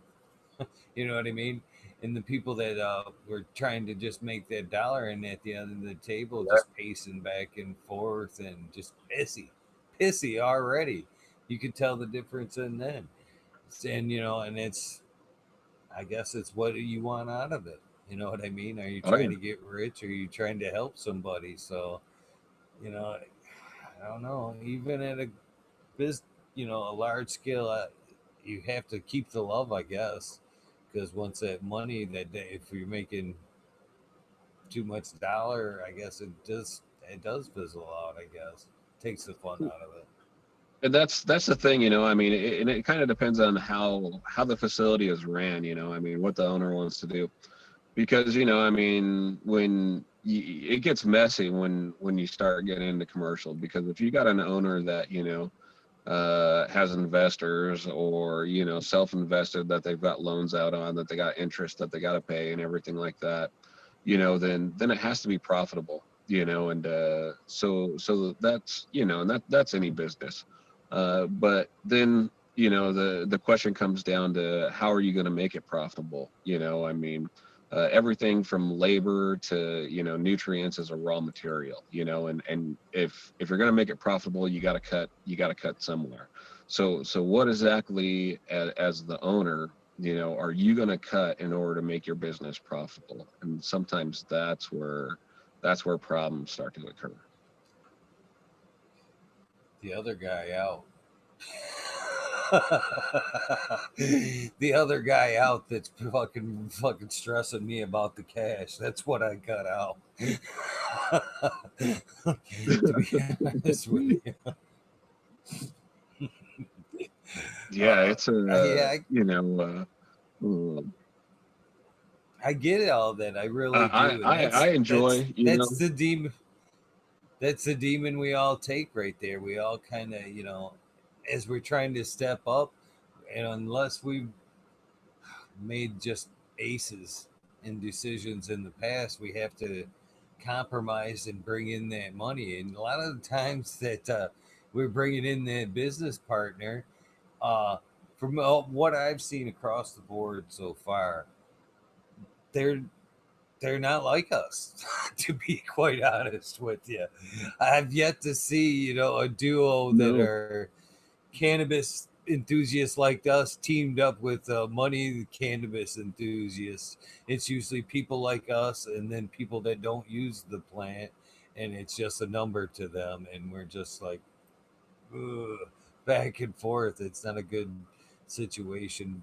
S1: You know what I mean? And the people that were trying to just make that dollar, and at the end of the table, just pacing back and forth and just pissy already. You could tell the difference in then. And, and I guess it's what do you want out of it? You know what I mean? Are you
S2: Oh
S1: trying
S2: yeah.
S1: to get rich? Or are you trying to help somebody? So, I don't know. Even at a biz, a large scale, you have to keep the love, I guess, because once that money that day, if you're making too much dollar, I guess it does fizzle out. I guess takes the fun out of it.
S2: And that's the thing, you know. I mean, and it kind of depends on how the facility is ran, you know. I mean, what the owner wants to do, because you know, I mean, it gets messy when you start getting into commercial, because if you got an owner that you know has investors, or you know, self-invested, that they've got loans out on, that they got interest that they got to pay and everything like that, you know, then it has to be profitable, you know. And so that's, you know, and that's any business. But then, you know, the question comes down to how are you going to make it profitable, you know. I mean, everything from labor to, you know, nutrients as a raw material, you know. And if you're going to make it profitable, you got to cut somewhere. So what exactly, as the owner, you know, are you going to cut in order to make your business profitable? And sometimes that's where problems start to occur.
S1: The other guy out. The other guy out that's fucking stressing me about the cash. That's what I got out. To be honest with you.
S2: Yeah, it's
S1: Yeah,
S2: you know, mm,
S1: I get all that. I really
S2: I,
S1: do, and
S2: I I
S1: that's that's
S2: enjoy, you
S1: that's
S2: know.
S1: the demon. That's the demon we all take right there. We all kind of, as we're trying to step up, and unless we've made just aces in decisions in the past, we have to compromise and bring in that money. And a lot of the times that we're bringing in that business partner, uh, from what I've seen across the board so far, they're they're not like us, to be quite honest with you. I've yet to see, a duo that
S2: No.
S1: are cannabis enthusiasts like us teamed up with money cannabis enthusiasts. It's usually people like us and then people that don't use the plant, and it's just a number to them, and we're just like, ugh, back and forth. It's not a good situation.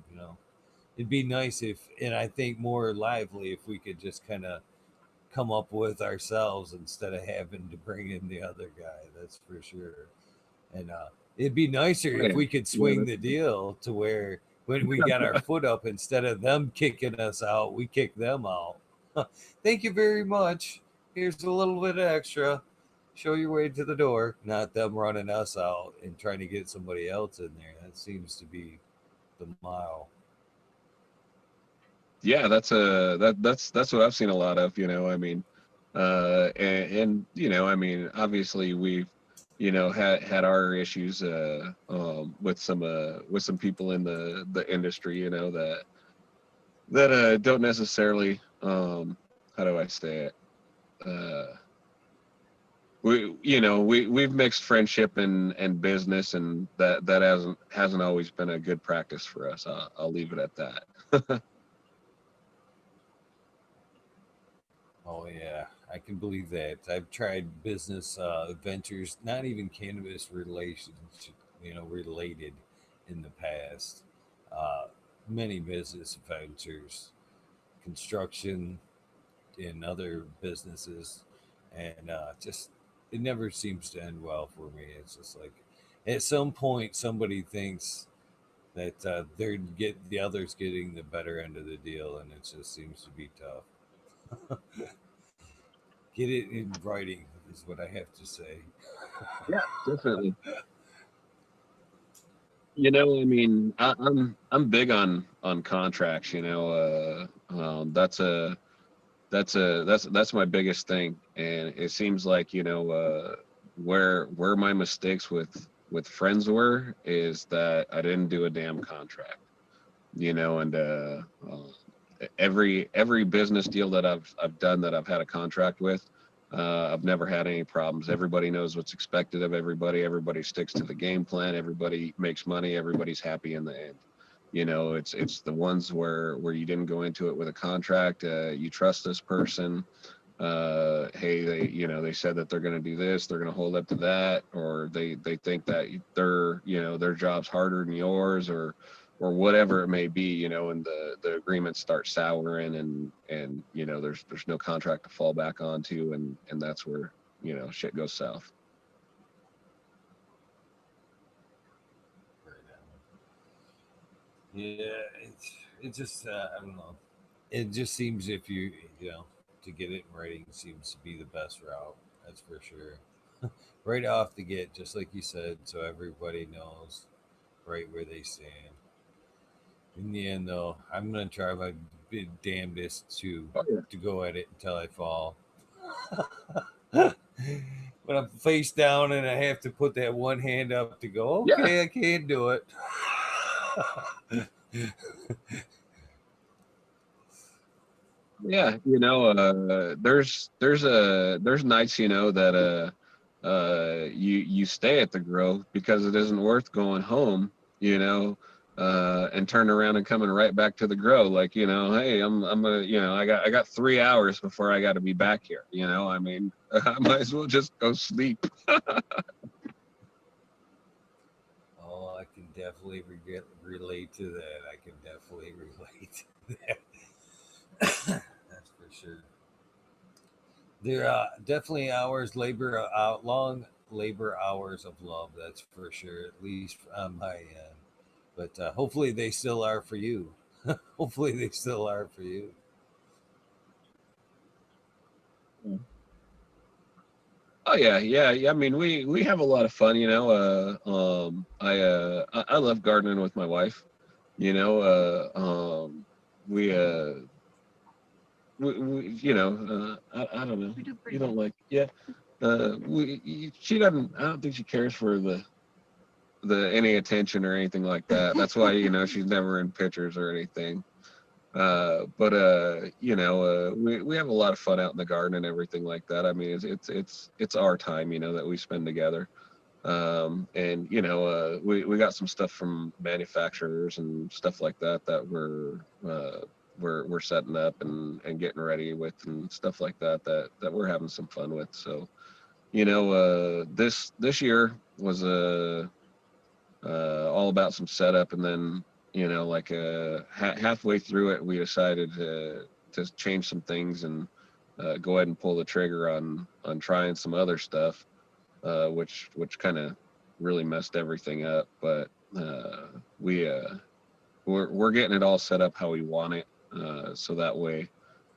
S1: It'd be nice if, and I think more lively if we could just kind of come up with ourselves instead of having to bring in the other guy. That's for sure. And it'd be nicer
S2: Oh,
S1: if
S2: yeah,
S1: we could
S2: yeah,
S1: swing the deal to where when we got our foot up, instead of them kicking us out, we kick them out. Thank you very much. Here's a little bit extra. Show your way to the door. Not them running us out and trying to get somebody else in there. That seems to be the mile.
S2: yeah. That's what I've seen a lot of. You know, I mean, and you know, I mean, obviously we've, you know, had our issues with some people in the industry, you know, that don't necessarily, how do I say it, uh we've mixed friendship and business, and that hasn't always been a good practice for us. I'll leave it at that.
S1: Oh yeah, I can believe that. I've tried business ventures, not even cannabis related, in the past. Uh, Many business ventures, construction, and other businesses, and just it never seems to end well for me. It's just like at some point somebody thinks that the others getting the better end of the deal, and it just seems to be tough. Get it in writing is what I have to say.
S2: Yeah, definitely. You know, I mean, I'm big on contracts. You know, that's my biggest thing, and it seems like, you know, where my mistakes with friends were is that I didn't do a damn contract. You know, and every business deal that I've done, that I've had a contract with, I've never had any problems. Everybody knows what's expected of everybody. Everybody sticks to the game plan. Everybody makes money. Everybody's happy in the end. You know, it's the ones where you didn't go into it with a contract. You trust this person. Hey, they said that they're going to do this. They're going to hold up to that, or they think that their job's harder than yours, or whatever it may be, and the agreements start souring, and there's no contract to fall back onto, and that's where shit goes south.
S1: Right on. Yeah, it just I don't know. It just seems if to get it in writing seems to be the best route. That's for sure. Right off the get, just like you said, so everybody knows right where they stand. In the end, though, I'm gonna try my damnedest
S2: Oh yeah.
S1: to go at it until I fall. When I'm face down and I have to put that one hand up to go,
S2: Yeah.
S1: okay, I can't do it.
S2: Yeah, there's nights that you stay at the Grove because it isn't worth going home, and turn around and coming right back to the Grove, like, hey, I'm gonna, I got 3 hours before I got to be back here, I mean, I might as well just go sleep.
S1: Oh, I can definitely relate to that. I can definitely relate to that. That's for sure. There are definitely hours labor out long labor hours of love. That's for sure. At least on my end. But hopefully they still are for you. Hopefully they still are for you.
S2: Oh yeah, yeah, yeah. I mean, we have a lot of fun, I love gardening with my wife, you know. We I don't know.
S3: We do
S2: You
S3: pretty
S2: don't
S3: good.
S2: like, yeah. She doesn't. I don't think she cares for the any attention or anything like that. That's why she's never in pictures or anything. But we have a lot of fun out in the garden and everything like that. I mean, it's our time, that we spend together. And we got some stuff from manufacturers and stuff like that that we're setting up and getting ready with and stuff like that we're having some fun with. So this year was all about some setup, and then like halfway through it we decided to change some things and go ahead and pull the trigger on trying some other stuff, which kind of really messed everything up. But we we're getting it all set up how we want it, so that way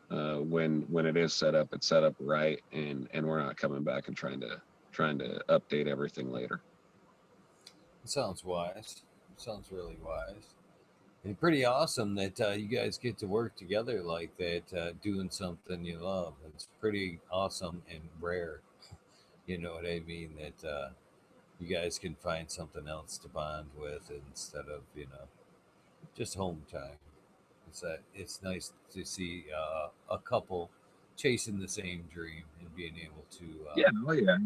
S2: when it is set up, it's set up right, and we're not coming back and trying to update everything later.
S1: It sounds wise. It sounds really wise. And pretty awesome that you guys get to work together like that, doing something you love. It's pretty awesome and rare. You know what I mean? That you guys can find something else to bond with instead of just home time. It's nice to see a couple chasing the same dream and being able to
S2: Yeah, oh yeah.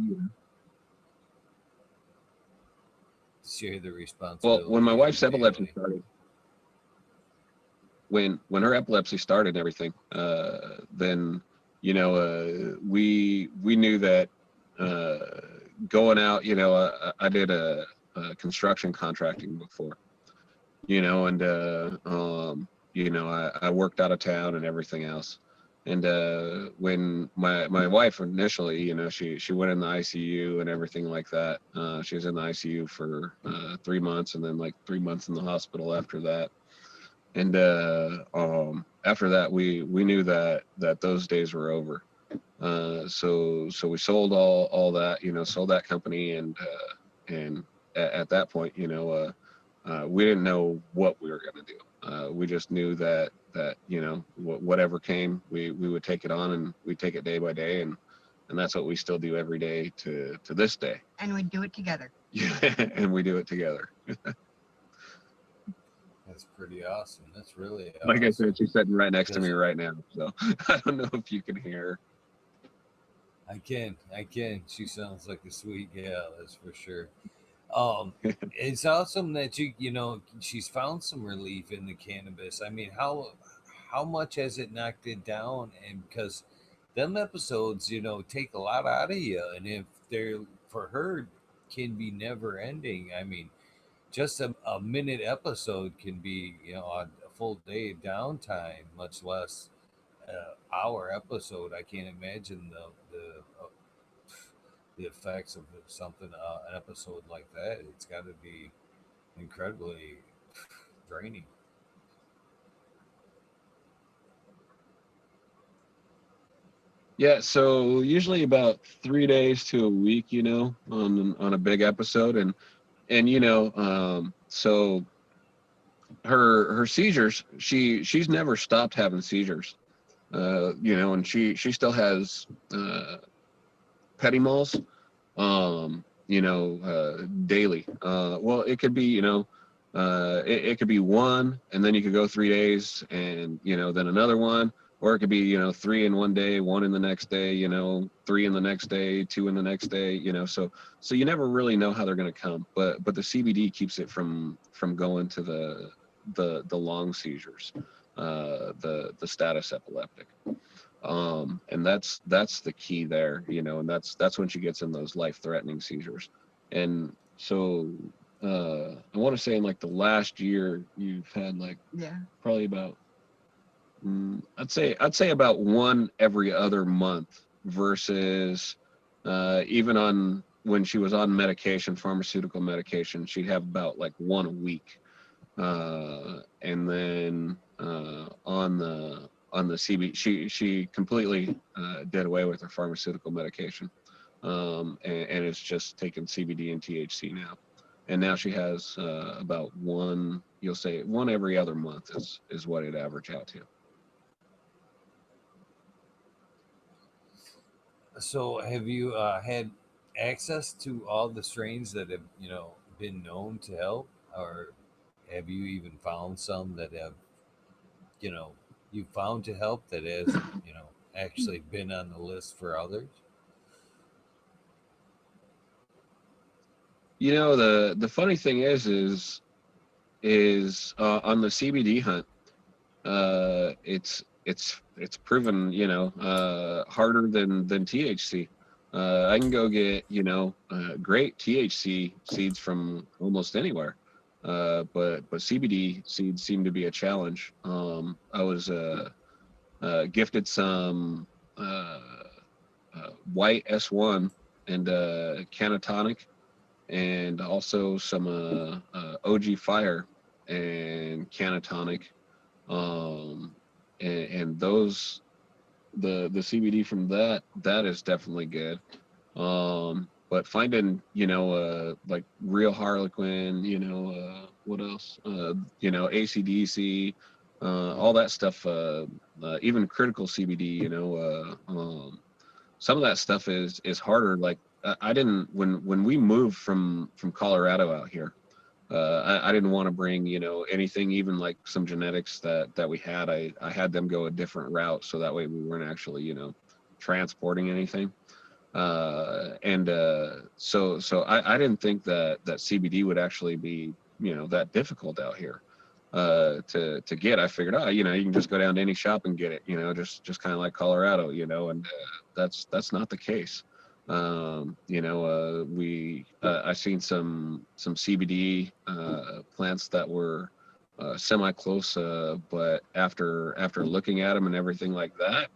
S1: share the
S2: Well, when my
S1: responsibility of the
S2: wife's epilepsy
S1: family.
S2: started, when her epilepsy started and everything, then we knew that uh, going out. I did a construction contracting before, and I worked out of town and everything else. And when my wife initially, she went in the ICU and everything like that. She was in the ICU for 3 months, and then like 3 months in the hospital after that. And after that, we knew that those days were over. So we sold all that, sold that company, and at that point, we didn't know what we were going to do. We just knew that whatever came, we would take it on, and we take it day by day, and that's what we still do every day to this day.
S3: And we do it together.
S2: And we do it together.
S1: That's pretty awesome. That's really
S2: Like I
S1: awesome.
S2: said, she's sitting right next to
S1: Because
S2: me right now, so I don't know if you can hear her.
S1: I can. She sounds like a sweet gal, that's for sure. It's awesome that she's found some relief in the cannabis. I mean, how much has it knocked it down? And because them episodes, take a lot out of you, and if they're for her can be never ending. I mean, a minute episode can be, a full day of downtime, much less hour episode. I can't imagine the effects of something an episode like that. It's got to be incredibly draining.
S2: Yeah, so usually about 3 days to a week, on a big episode, and so her seizures, she's never stopped having seizures, and she still has petty malls, daily. Well, it could be, it could be one, and then you could go 3 days, and then another one, or it could be, three in one day, one in the next day, three in the next day, two in the next day, so you never really know how they're going to come, but the CBD keeps it from going to the long seizures, the status epileptic. And that's the key there, and that's when she gets in those life-threatening seizures. And so I want to say in like the last year you've had like
S3: Yeah.
S2: probably about I'd say about one every other month versus even on when she was on medication, pharmaceutical medication, she'd have about like one a week. And then on the CB, she completely did away with her pharmaceutical medication, and it's just taking CBD and THC now. And now she has about one. You'll say one every other month is what it average out to.
S1: So, have you had access to all the strains that have been known to help, or have you even found some that have you know you found to help that hasn't actually been on the list for others?
S2: The funny thing is on the CBD hunt. It's proven harder than THC. I can go get great THC seeds from almost anywhere, but CBD seeds seem to be a challenge. I was gifted some uh, white S1 and Canatonic, and also some OG Fire and Canatonic, um, and those the CBD from that is definitely good. But finding like real Harlequin, what else? ACDC, all that stuff. Even critical CBD, some of that stuff is harder. Like I didn't when we moved from Colorado out here. I didn't want to bring anything, even like some genetics that we had. I had them go a different route so that way we weren't actually transporting anything. And so I didn't think that CBD would actually be that difficult out here to get. I figured, you can just go down to any shop and get it, just kind of like Colorado, and that's not the case. We I seen some CBD plants that were semi close, but after looking at them and everything like that,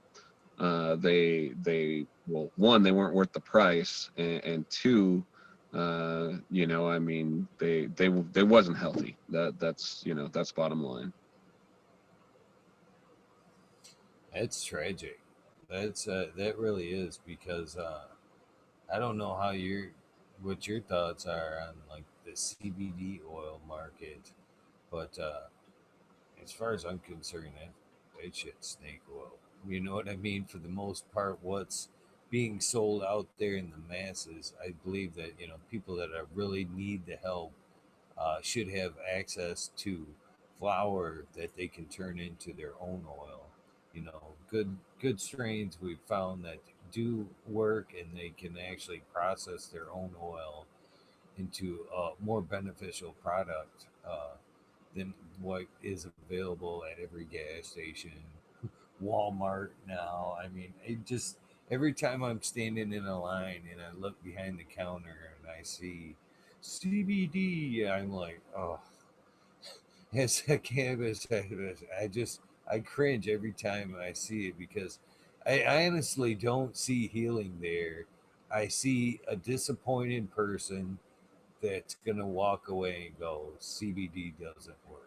S2: they well, one, they weren't worth the price, and two, I mean, they wasn't healthy. That's bottom line.
S1: It's tragic. That really is because I don't know what your thoughts are on like the CBD oil market, but as far as I'm concerned, that shit's snake oil. You know what I mean? For the most part, what's being sold out there in the masses, I believe that people that really need the help should have access to flour that they can turn into their own oil. Good strains we've found that do work and they can actually process their own oil into a more beneficial product than what is available at every gas station, Walmart now. I mean, it just every time I'm standing in a line and I look behind the counter and I see CBD. I'm like, oh, as a cannabis activist, I cringe every time I see it because I honestly don't see healing there. I see a disappointed person that's gonna walk away and go, CBD doesn't work.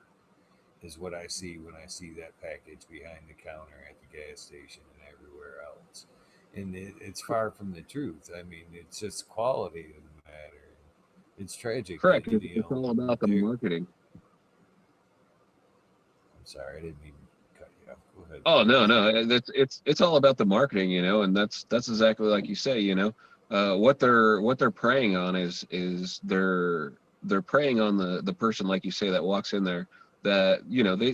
S1: Is what I see when I see that package behind the counter at the gas station and everywhere else. And it's far from the truth. I mean, it's just quality of the matter. It's tragic that,
S2: Correct. It's all about the
S1: they're.
S2: marketing.
S1: I'm sorry, I didn't mean to cut you off. Go ahead,
S2: Oh no,
S1: please.
S2: no, it's all about the marketing, and that's exactly like you say, what they're preying on is they're preying on the person, like you say, that walks in there, that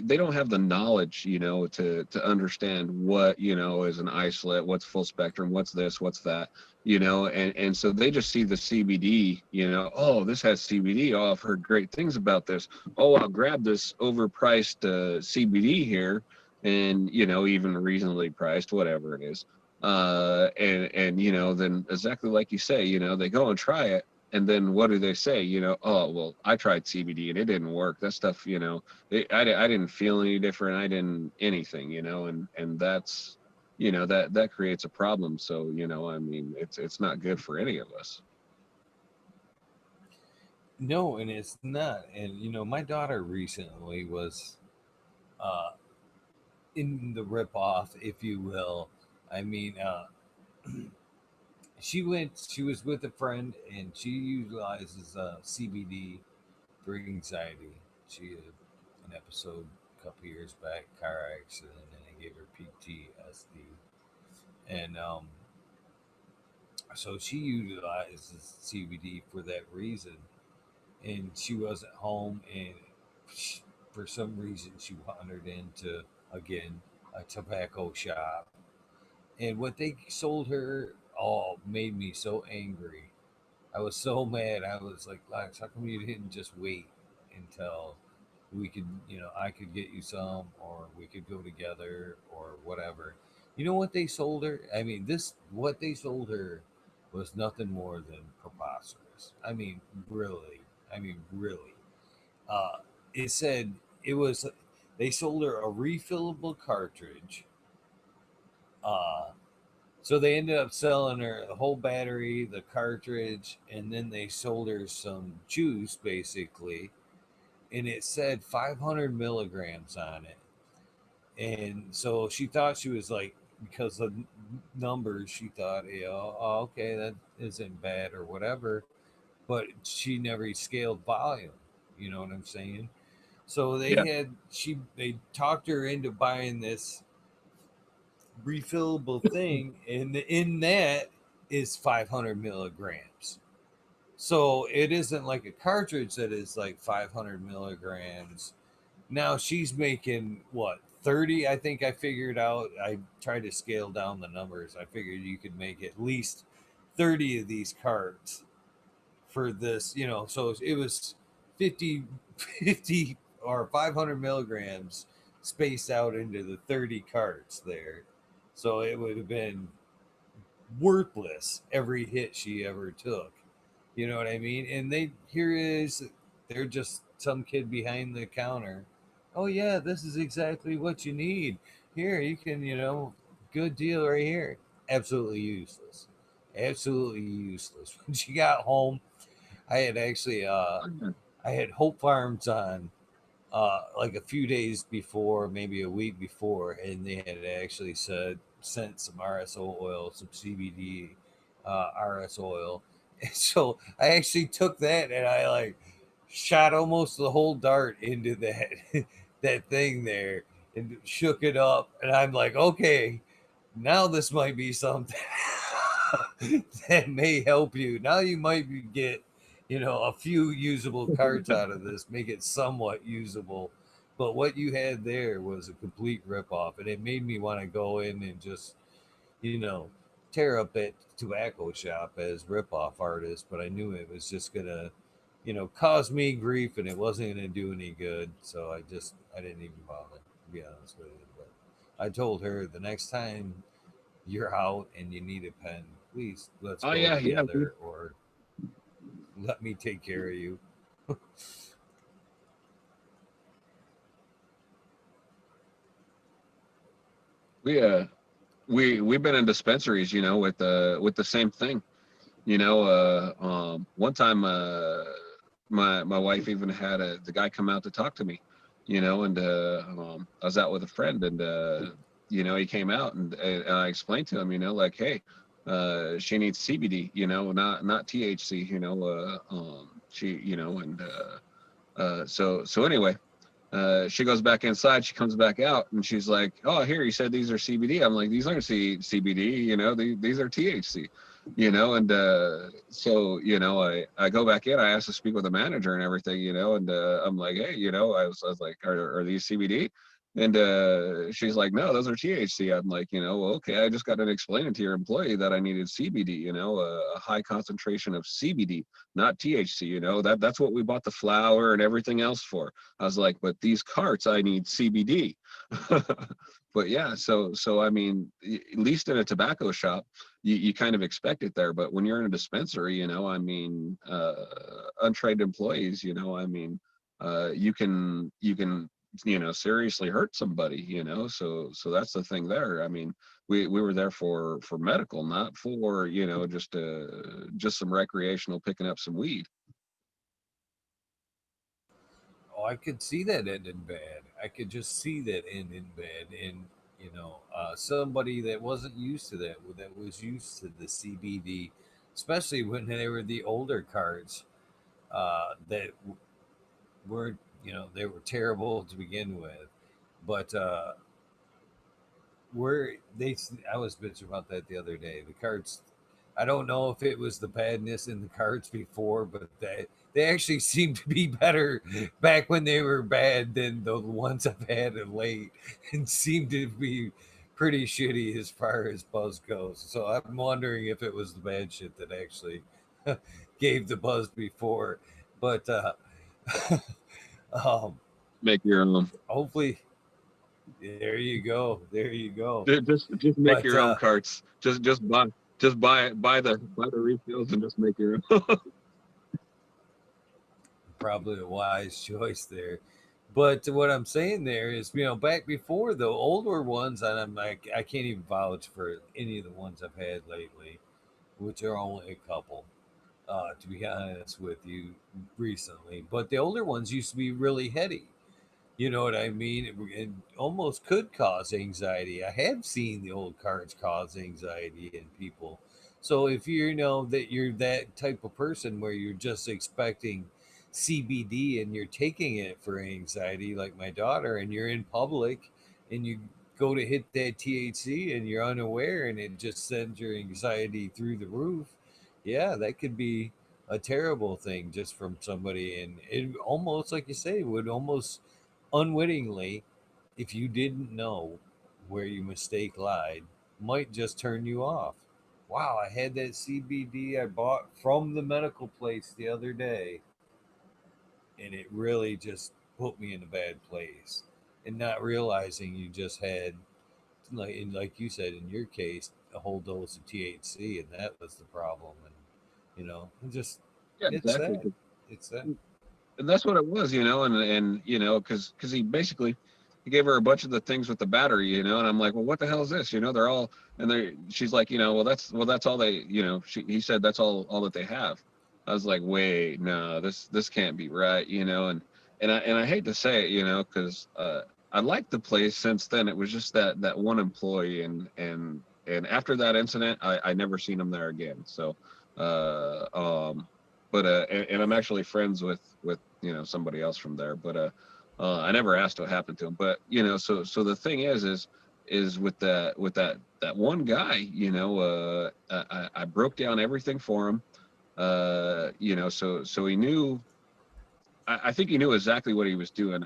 S2: they don't have the knowledge, to understand what is an isolate, what's full spectrum, what's this, what's that, and so they just see the CBD, oh, this has CBD, oh, I've heard great things about this, oh, I'll grab this overpriced CBD here, and even reasonably priced, whatever it is, and then exactly like you say, they go and try it, and then what do they say? Oh, well, I tried CBD and it didn't work, that stuff, I didn't feel any different, I didn't anything, and that creates a problem. So I mean, it's not good for any of us.
S1: No, and it's not. And my daughter recently was uh, in the ripoff, if you will. I mean, she went. She was with a friend, and she utilizes CBD for anxiety. She had an episode a couple years back, car accident, and they gave her PTSD, and so she utilizes CBD for that reason. And she wasn't home, and for some reason she wandered into, again, a tobacco shop, and what they sold her all made me so angry. I was so mad. I was like, Lex, how come you didn't just wait until we could, I could get you some, or we could go together, or whatever. You know what they sold her? I mean, what they sold her was nothing more than preposterous. I mean, really. I mean, really. Uh, it said it was, they sold her a refillable cartridge. Uh, so they ended up selling her the whole battery, the cartridge, and then they sold her some juice basically, and it said 500 milligrams on it. And so she thought she was like, because of numbers, she thought, oh, okay, that isn't bad or whatever. But she never scaled volume. You know what I'm saying? So
S2: Yeah.
S1: they talked her into buying this refillable thing, and in that is 500 milligrams. So it isn't like a cartridge that is like 500 milligrams. Now she's making what, 30? I think I figured out. I tried to scale down the numbers. I figured you could make at least 30 of these carts for this, so it was 50, 50 or 500 milligrams spaced out into the 30 carts there. So it would have been worthless every hit she ever took. You know what I mean? And here is, they're just some kid behind the counter. Oh yeah, this is exactly what you need. Here, you can, good deal right here. Absolutely useless. Absolutely useless. When she got home, I had actually I had Hope Farms on like a few days before, maybe a week before, and they had actually sent some RSO oil, some CBD RS oil. And so I actually took that and I like shot almost the whole dart into that that thing there and shook it up. And I'm like, okay, now this might be something that may help you. Now you might get, a few usable cards out of this, make it somewhat usable. But what you had there was a complete ripoff, and it made me want to go in and just, you know, tear up that tobacco shop as ripoff artist. But I knew it was just gonna, cause me grief, and it wasn't gonna do any good. So I didn't even bother, to be honest with you. But I told her, the next time you're out and you need a pen, please let's
S2: Oh
S1: go
S2: yeah, yeah.
S1: together, or let me take care of you.
S2: We we've been in dispensaries, with the same thing. One time, my wife even had the guy come out to talk to me, and I was out with a friend, and he came out, and I explained to him, like, hey, she needs CBD, not THC, she, and so anyway, she goes back inside. She comes back out, and she's like, "Oh, here, you said these are CBD." I'm like, "These aren't CBD. These are THC." And I go back in. I asked to speak with the manager and everything. And I'm like, "Hey, I was like, are these CBD?" And she's like, "No, those are THC." I'm like, "Well, okay, I just got to explain it to your employee that I needed CBD. A high concentration of CBD, not THC. That's what we bought the flour and everything else for." I was like, but these carts, I need CBD. But yeah, so I mean, at least in a tobacco shop, you kind of expect it there. But when you're in a dispensary, I mean, untrained employees, I mean, you can seriously hurt somebody, so that's the thing there. I mean, we were there for medical, not for just some recreational picking up some weed.
S1: Oh, I could see that ending bad. I could just see that ending bad. And, somebody that wasn't used to that was used to the CBD, especially when they were the older cards, that were, they were terrible to begin with. But where they I was bitching about that the other day. The cards, I don't know if it was the badness in the cards before, but they actually seemed to be better back when they were bad than the ones I've had of late, and seemed to be pretty shitty as far as buzz goes. So I'm wondering if it was the bad shit that actually gave the buzz before. But um,
S2: Make your own.
S1: hopefully, there you go, there you go.
S2: Just make
S1: But
S2: your own carts. Just buy the refills and just make your own.
S1: probably a wise choice there. But what I'm saying there is, back before the older ones, and I'm like, I can't even vouch for any of the ones I've had lately, which are only a couple, to be honest with you, recently. But the older ones used to be really heady. You know what I mean? It almost could cause anxiety. I have seen the old cards cause anxiety in people. So if you know that you're that type of person where you're just expecting CBD and you're taking it for anxiety, like my daughter, and you're in public and you go to hit that THC and you're unaware and it just sends your anxiety through the roof, yeah, that could be a terrible thing just from somebody. And it almost, like you say, would almost unwittingly, if you didn't know where your mistake lied, might just turn you off. Wow, I had that CBD I bought from the medical place the other day, and it really just put me in a bad place. And not realizing you just had, like you said in your case, a whole dose of THC, and that was the problem. And it just,
S2: Yeah,
S1: it's
S2: exactly.
S1: sad. It's sad.
S2: And that's what it was, and because he gave her a bunch of the things with the battery, and I'm like, well, what the hell is this? They're all, and they she's like, well that's all they, he said that's all that they have. I was like, wait, no, this can't be right, and I hate to say it, because I liked the place since then. It was just that one employee, and after that incident, I never seen him there again. So uh um but and I'm actually friends with somebody else from there, but I never asked what happened to him. But so the thing is with that one guy, I broke down everything for him. So he knew. I think he knew exactly what he was doing.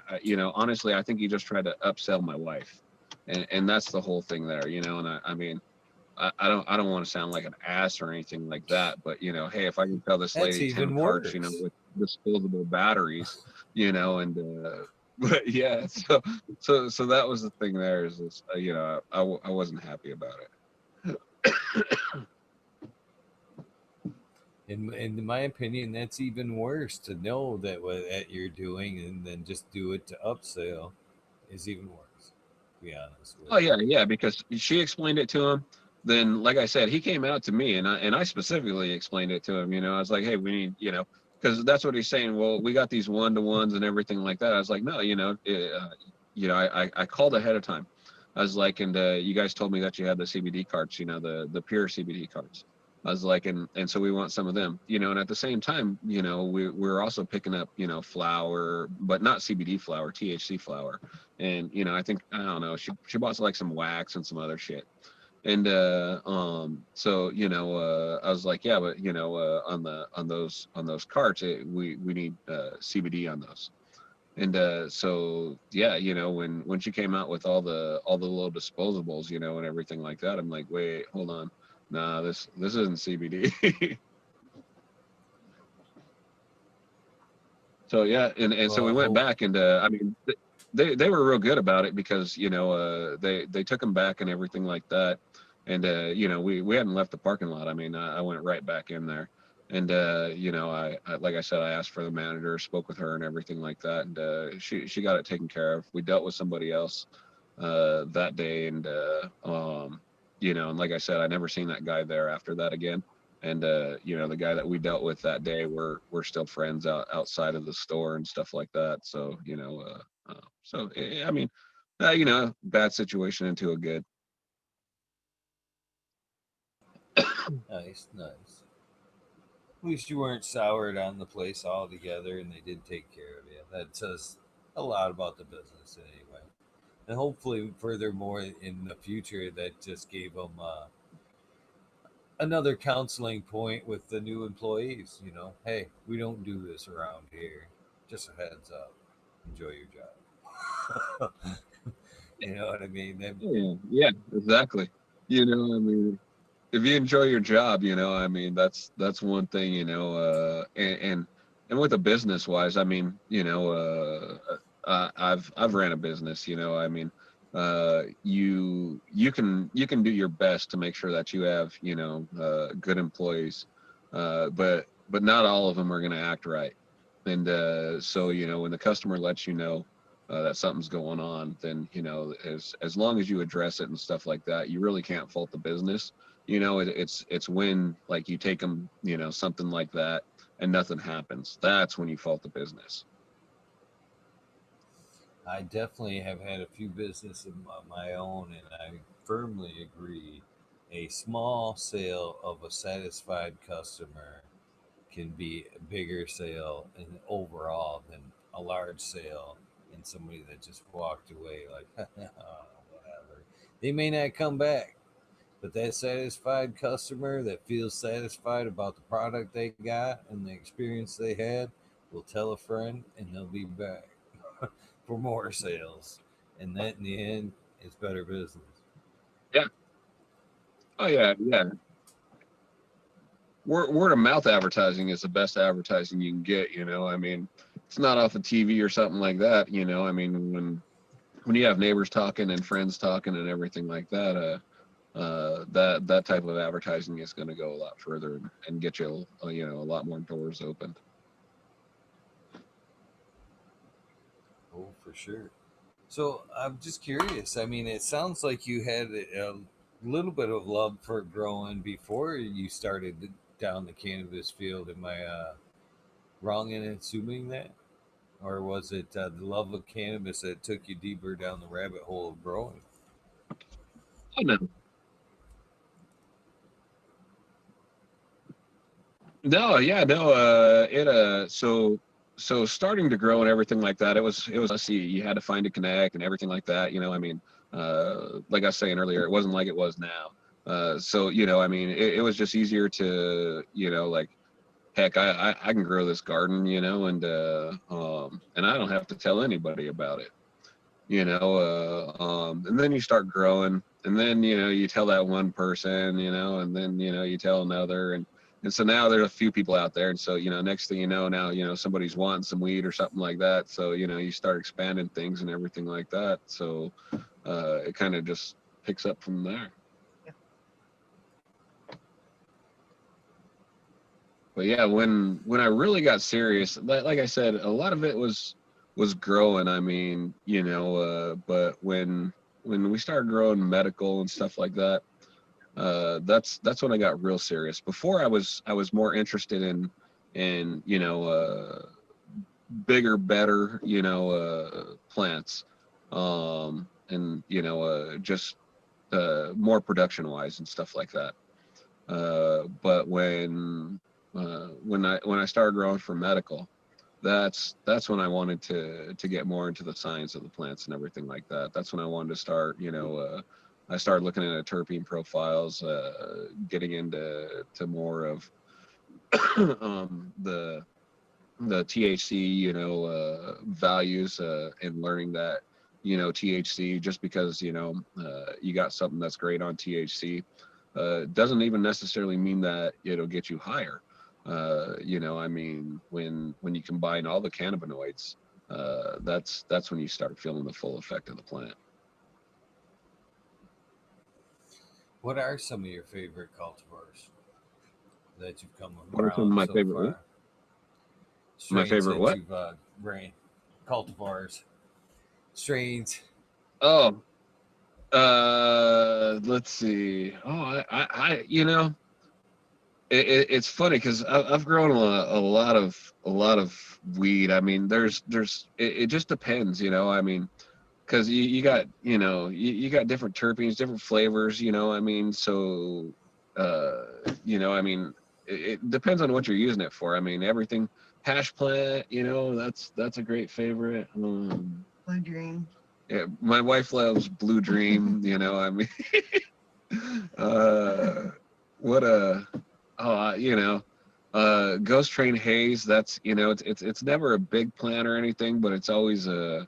S2: Honestly, I think he just tried to upsell my wife, and that's the whole thing there. And I mean, I don't want to sound like an ass or anything like that, but hey, if I can tell this
S1: That's
S2: lady 10
S1: even
S2: carts,
S1: worse.
S2: with disposable batteries, and but yeah, so that was the thing there is I wasn't happy about it.
S1: In my opinion, that's even worse to know that what that you're doing and then just do it to upsell is even worse. To be honest with
S2: Oh
S1: you.
S2: yeah, yeah, because she explained it to him. Then, like I said, he came out to me, and I specifically explained it to him. I was like, hey, we need, because that's what he's saying. Well, we got these 1-to-1s and everything like that. I was like, no, I called ahead of time. I was like, and you guys told me that you had the CBD cards, the pure CBD cards. I was like, and so we want some of them, and at the same time, we're also picking up, flour, but not CBD flour, THC flour. And I think, I don't know, she bought like some wax and some other shit. And so I was like, yeah, but on those carts, we need CBD on those. And so yeah, when she came out with all the little disposables, and everything like that, I'm like, wait, hold on, nah, this isn't CBD. So yeah, and so
S1: Well,
S2: we
S1: I
S2: went
S1: hope.
S2: back, and I mean, they were real good about it, because they took them back and everything like that. And we hadn't left the parking lot. I mean, I went right back in there. And I like I said, I asked for the manager, spoke with her and everything like that, and she got it taken care of. We dealt with somebody else that day. And and like I said, I never seen that guy there after that again. And the guy that we dealt with that day, we're still friends outside of the store and stuff like that. So I mean, bad situation into a good.
S1: Nice, nice. At least you weren't soured on the place altogether, and they did take care of you. That says a lot about the business, anyway. And hopefully, furthermore, in the future, that just gave them another counseling point with the new employees. Hey, we don't do this around here. Just a heads up. Enjoy your job. You know what I mean?
S2: Yeah, yeah, exactly. I mean, if you enjoy your job, I mean, that's one thing. And with a business wise, I mean, I've ran a business. I mean, you can do your best to make sure that you have good employees, but not all of them are going to act right. And so when the customer lets you know that something's going on, then as long as you address it and stuff like that, you really can't fault the business. It's when, like, you take them, something like that, and nothing happens. That's when you fault the business.
S1: I definitely have had a few businesses of my own, and I firmly agree. A small sale of a satisfied customer can be a bigger sale and overall than a large sale and somebody that just walked away like whatever. They may not come back, but that satisfied customer that feels satisfied about the product they got and the experience they had will tell a friend and they'll be back for more sales. And that in the end is better business.
S2: Yeah. Oh yeah, yeah. Word of mouth advertising is the best advertising you can get. I mean, it's not off of TV or something like that. I mean, when you have neighbors talking and friends talking and everything like that, that type of advertising is going to go a lot further, and get you a lot more doors open.
S1: Oh, for sure. So I'm just curious. I mean, it sounds like you had a little bit of love for growing before you started down the cannabis field. Am I wrong in assuming that? Or was it the love of cannabis that took you deeper down the rabbit hole of growing?
S2: Oh no, no, yeah, no. It so starting to grow and everything like that. It was you had to find a connect and everything like that. I mean, like I was saying earlier, it wasn't like it was now. So I mean, it was just easier to like, heck, I can grow this garden, and I don't have to tell anybody about it. And then you start growing, and then you tell that one person, and then you tell another, and so now there's a few people out there, and so next thing you know, now somebody's wanting some weed or something like that, so you start expanding things and everything like that. So it kind of just picks up from there. but yeah, when I really got serious, like I said, a lot of it was growing. I mean, but when we started growing medical and stuff like that, that's when I got real serious. Before I was more interested in bigger, better, plants, and just more production wise and stuff like that. But when I started growing for medical, that's when I wanted to get more into the science of the plants and everything like that. That's when I wanted to start. I started looking at terpene profiles, getting into more of the THC, values, and learning that, THC, just because, you got something that's great on THC, doesn't even necessarily mean that it'll get you higher. I mean, when you combine all the cannabinoids, that's when you start feeling the full effect of the plant.
S1: What are some of your favorite cultivars that you've come
S2: What are some of
S1: around
S2: my
S1: so
S2: favorite what?
S1: far?
S2: My
S1: Strains
S2: favorite
S1: that
S2: what?
S1: you've ran, cultivars, strains.
S2: Oh, let's see. Oh, it's funny because I've grown a lot of weed. I mean, it just depends, I mean, because you got you got different terpenes, different flavors, I mean, so uh, I mean, it depends on what you're using it for. I mean, everything hash plant, that's a great favorite.
S3: Blue Dream.
S2: Yeah, my wife loves Blue Dream. I mean, uh, what a oh, Ghost Train Haze. That's it's never a big plant or anything, but it's always a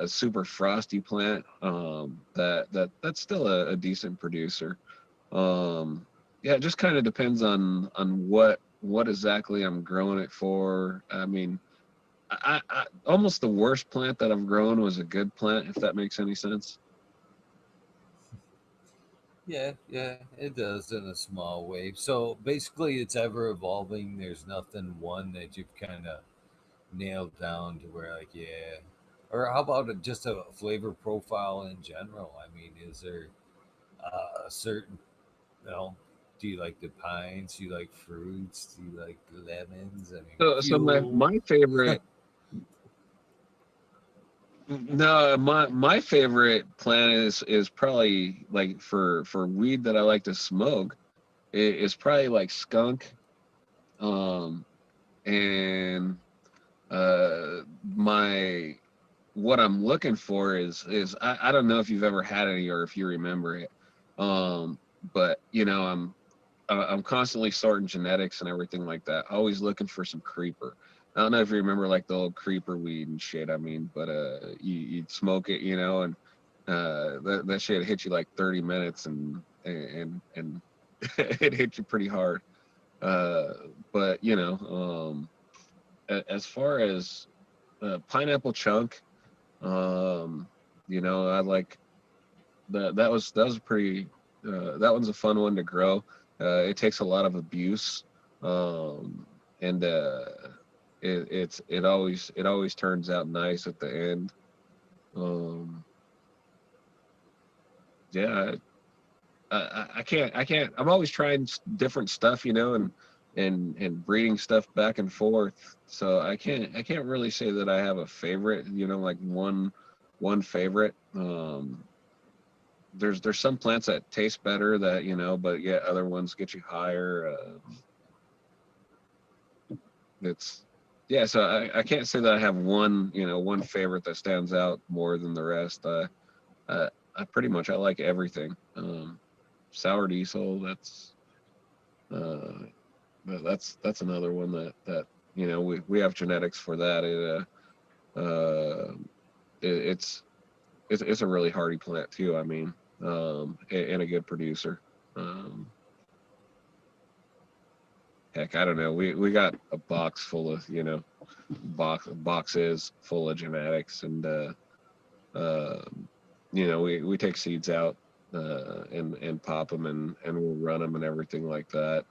S2: super frosty plant. That's still a decent producer. Yeah, it just kind of depends on what exactly I'm growing it for. I mean, I almost the worst plant that I've grown was a good plant, if that makes any sense.
S1: Yeah, yeah, it does in a small way. So basically, it's ever evolving. There's nothing one that you've kind of nailed down to where, like, yeah. Or how about just a flavor profile in general? I mean, is there a certain, you know, do you like the pines? Do you like fruits? Do you like lemons? I mean,
S2: So my
S1: fuel.
S2: my favorite No, my favorite plant is probably like for weed that I like to smoke. Is probably like skunk. Um, and my what I'm looking for is I don't know if you've ever had any or if you remember it. But I'm constantly sorting genetics and everything like that. Always looking for some creeper. I don't know if you remember like the old creeper weed and shit. I mean, but you'd smoke it, and that shit hit you like 30 minutes and it hit you pretty hard. Uh, but as far as pineapple chunk, um, I like that was pretty that one's a fun one to grow. It takes a lot of abuse, um, and it always turns out nice at the end. Um, yeah, I can't. I'm always trying different stuff, and breeding stuff back and forth. So I can't really say that I have a favorite, like one favorite. There's some plants that taste better that but yet other ones get you higher. It's Yeah, so I can't say that I have one favorite that stands out more than the rest. I pretty much I like everything. Sour diesel, uh that's another one that we have genetics for that. It's it's a really hardy plant too. I mean, and a good producer. Um, Heck, I don't know. We got a box full of boxes full of genetics, and uh, we take seeds out and pop them and we'll run them and everything like that.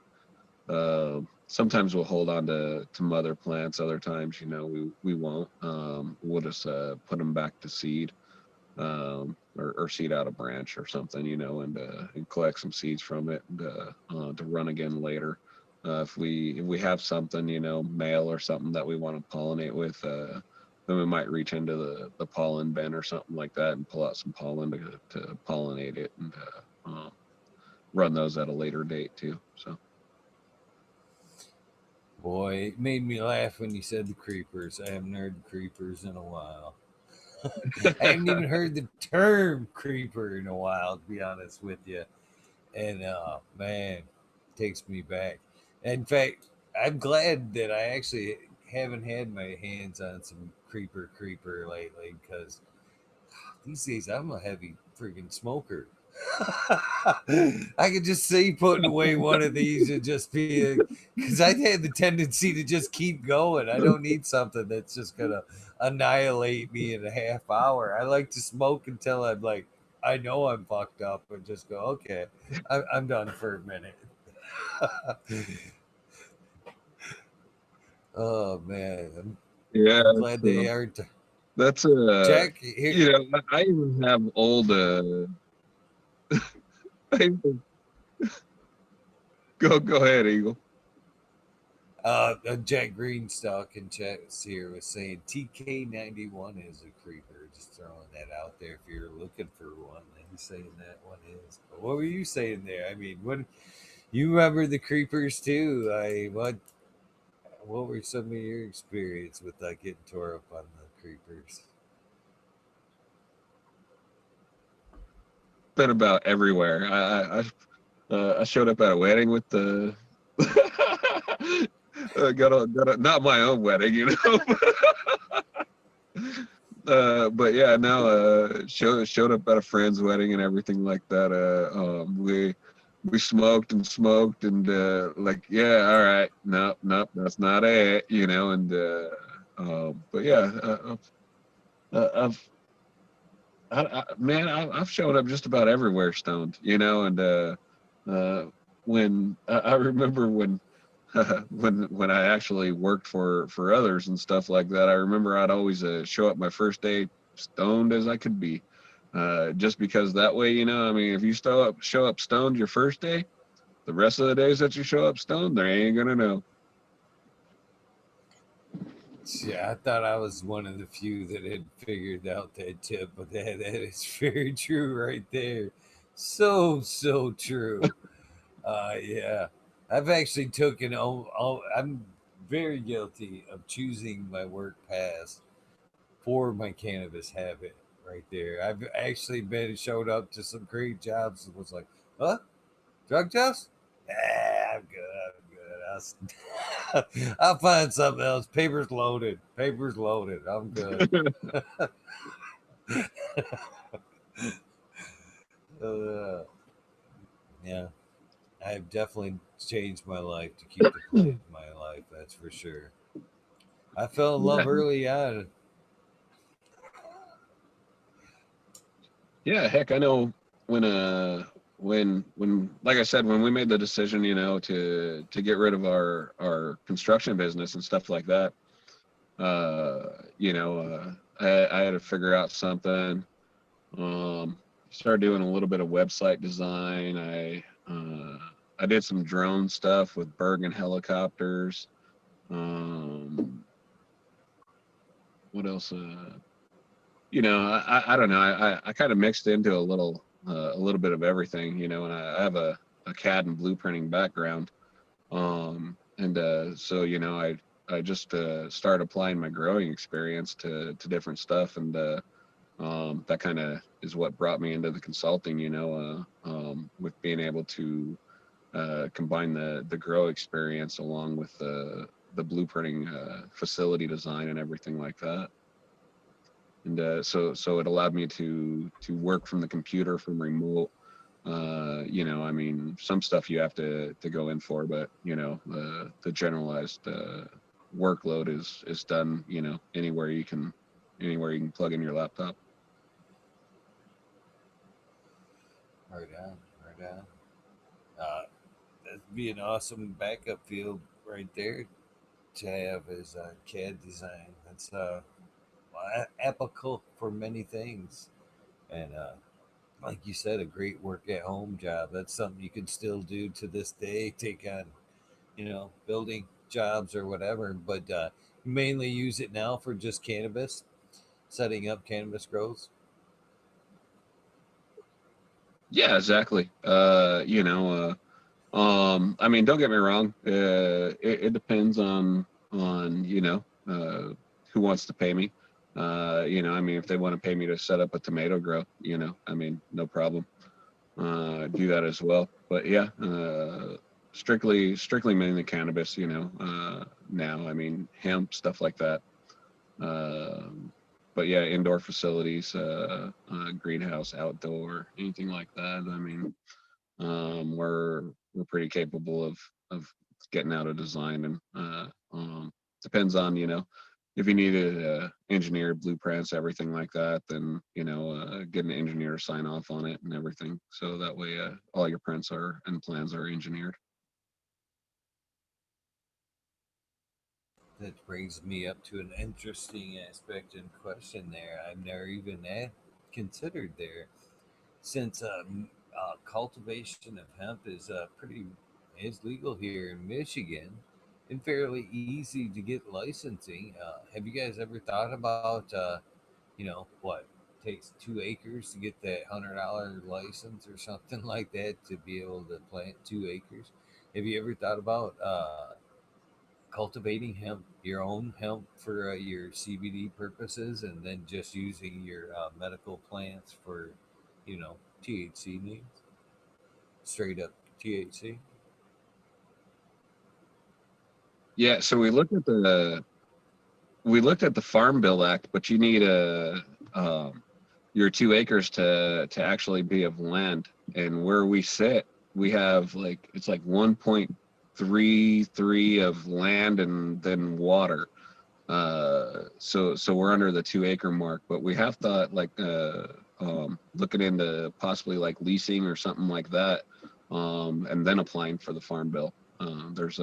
S2: sometimes we'll hold on to mother plants. Other times, we won't. We'll just put them back to seed, or seed out a branch or something, and collect some seeds from it to run again later. If we have something, male or something that we want to pollinate with, then we might reach into the pollen bin or something like that and pull out some pollen to pollinate it and run those at a later date too. So.
S1: Boy, it made me laugh when you said the creepers. I haven't heard the creepers in a while. I haven't even heard the term creeper in a while, to be honest with you. And man, takes me back. In fact, I'm glad that I actually haven't had my hands on some creeper lately because these days I'm a heavy freaking smoker. I could just see putting away one of these and just be because I had the tendency to just keep going. I don't need something that's just gonna annihilate me in a half hour. I like to smoke until I'm like, I know I'm fucked up, and just go, okay, I'm done for a minute. Oh man,
S2: Yeah,
S1: I'm glad they aren't.
S2: that's
S1: Jack, here,
S2: I even have old go ahead, Eagle.
S1: Jack Greenstock in chat here was saying TK91 is a creeper. Just throwing that out there if you're looking for one. He's saying that one is. But what were you saying there? I mean, what you remember the creepers too? What were some of your experience with getting tore up on the creepers?
S2: Been about everywhere. I showed up at a wedding with the not my own wedding, but yeah, now showed up at a friend's wedding and everything like that. We smoked and smoked and like, yeah, all right, nope, that's not it, and but yeah, I've shown up just about everywhere stoned, and uh, when I remember when when I actually worked for others and stuff like that, I remember I'd always show up my first day stoned as I could be, just because that way, I mean, if you show up stoned your first day, the rest of the days that you show up stoned, they ain't gonna know.
S1: Yeah, I thought I was one of the few that had figured out that tip, but that is very true right there. So true. Yeah, I've actually taken. I'm very guilty of choosing my work path for my cannabis habit. Right there, I've actually been showed up to some great jobs and was like, "Huh, drug test? I'm good. I'm good. I'll find something else. Paper's loaded. Paper's loaded. I'm good." uh, yeah, I've definitely changed my life to keep the plant in my life. That's for sure. I fell in
S2: Yeah,
S1: love early on.
S2: yeah, heck, I know when like I said, when we made the decision, to get rid of our construction business and stuff like that, I had to figure out something. Started doing a little bit of website design. I did some drone stuff with Bergen helicopters. Um, what else? I don't know. I kind of mixed into a little bit of everything, and I have a CAD and blueprinting background. And so I just started applying my growing experience to different stuff, and that kind of is what brought me into the consulting. With being able to combine the grow experience along with the blueprinting, facility design, and everything like that. And so it allowed me to work from the computer from remote. I mean, some stuff you have to go in for, but the generalized workload is done, anywhere you can plug in your laptop.
S1: Right on. Right on. That'd be an awesome backup field right there to have as a CAD design. That's applicable for many things, and like you said, a great work at home job. That's something you can still do to this day. Take on, building jobs or whatever, but mainly use it now for just cannabis, setting up cannabis grows.
S2: Yeah, exactly. I mean, don't get me wrong. It depends on who wants to pay me. I mean, if they want to pay me to set up a tomato grow, I mean, no problem. Do that as well. But yeah, strictly mainly cannabis. Now, I mean, hemp stuff like that. Um, but yeah, indoor facilities, greenhouse, outdoor, anything like that. I mean, we're pretty capable of getting out a design, and depends on if you needed engineered blueprints, everything like that, then get an engineer to sign off on it and everything, so that way all your prints are and plans are engineered.
S1: That brings me up to an interesting aspect and question there. I've never even considered there, since cultivation of hemp is legal here in Michigan and fairly easy to get licensing. Have you guys ever thought about what takes 2 acres to get that $100 license or something like that to be able to plant 2 acres? Have you ever thought about cultivating hemp, your own hemp for your CBD purposes, and then just using your medical plants for, THC needs, straight up THC?
S2: Yeah, so we looked at the Farm Bill Act, but you need your 2 acres to actually be of land. And where we sit, we have it's like 1.33 of land and then water. So we're under the 2 acre mark, but we have thought looking into possibly like leasing or something like that, and then applying for the Farm Bill. There's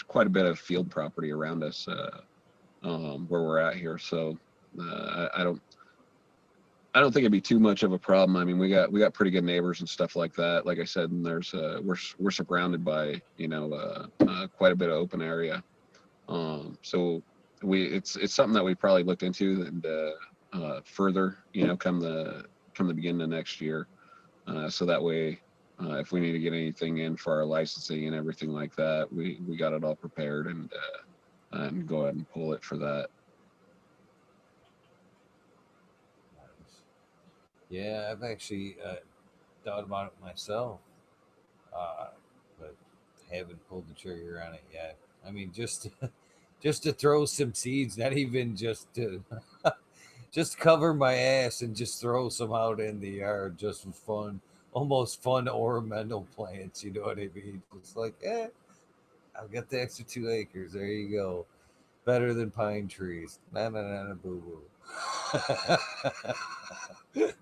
S2: quite a bit of field property around us, where we're at here. So I don't think it'd be too much of a problem. I mean, we got pretty good neighbors and stuff like that. Like I said, and we're surrounded by quite a bit of open area. So it's something that we probably looked into and further, come the beginning of next year. So that way, if we need to get anything in for our licensing and everything like that, we got it all prepared and go ahead and pull it for that.
S1: Nice. Yeah, I've actually thought about it myself, uh, but haven't pulled the trigger on it yet. I mean, just just to throw some seeds, not even just to just cover my ass and just throw some out in the yard just for fun, almost fun ornamental plants. You know what I mean? Just like, I've got the extra 2 acres. There you go. Better than pine trees. Na na na na boo boo.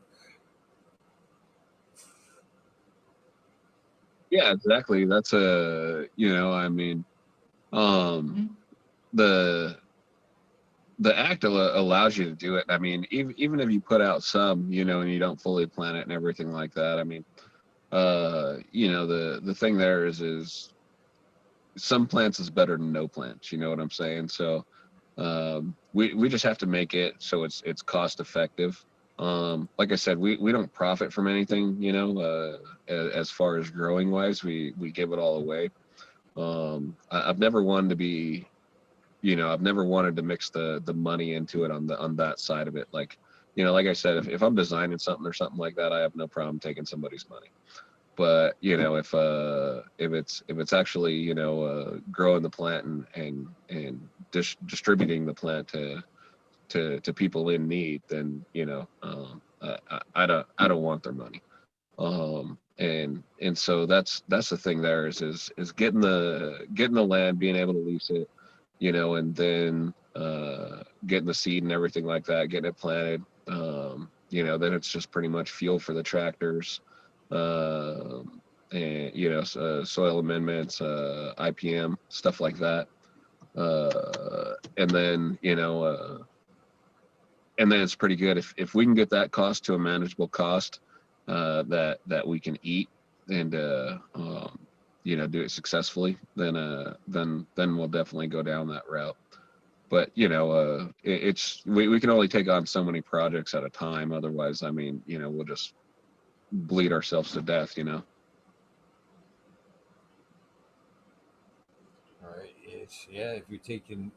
S2: Yeah, exactly. That's I mean, um,
S3: Mm.
S2: the the act allows you to do it. I mean, even if you put out some, and you don't fully plan it and everything like that. I mean, the thing there is some plants is better than no plants. You know what I'm saying? So we just have to make it so it's cost effective. Like I said, we don't profit from anything. As far as growing wise, we give it all away. I've never wanted to be, I've never wanted to mix the money into it on that side of it. Like I said, if I'm designing something or something like that, I have no problem taking somebody's money. But if it's actually growing the plant and distributing the plant to people in need, then I don't want their money. And so that's the thing there is getting the land, being able to lease it, and then getting the seed and everything like that, getting it planted. Then it's just pretty much fuel for the tractors, um, and soil amendments, IPM, stuff like that. And then and then it's pretty good if we can get that cost to a manageable cost, that we can eat and do it successfully, then we'll definitely go down that route. But we can only take on so many projects at a time. Otherwise, I mean, we'll just bleed ourselves to death.
S1: All right. Yeah, if you're taking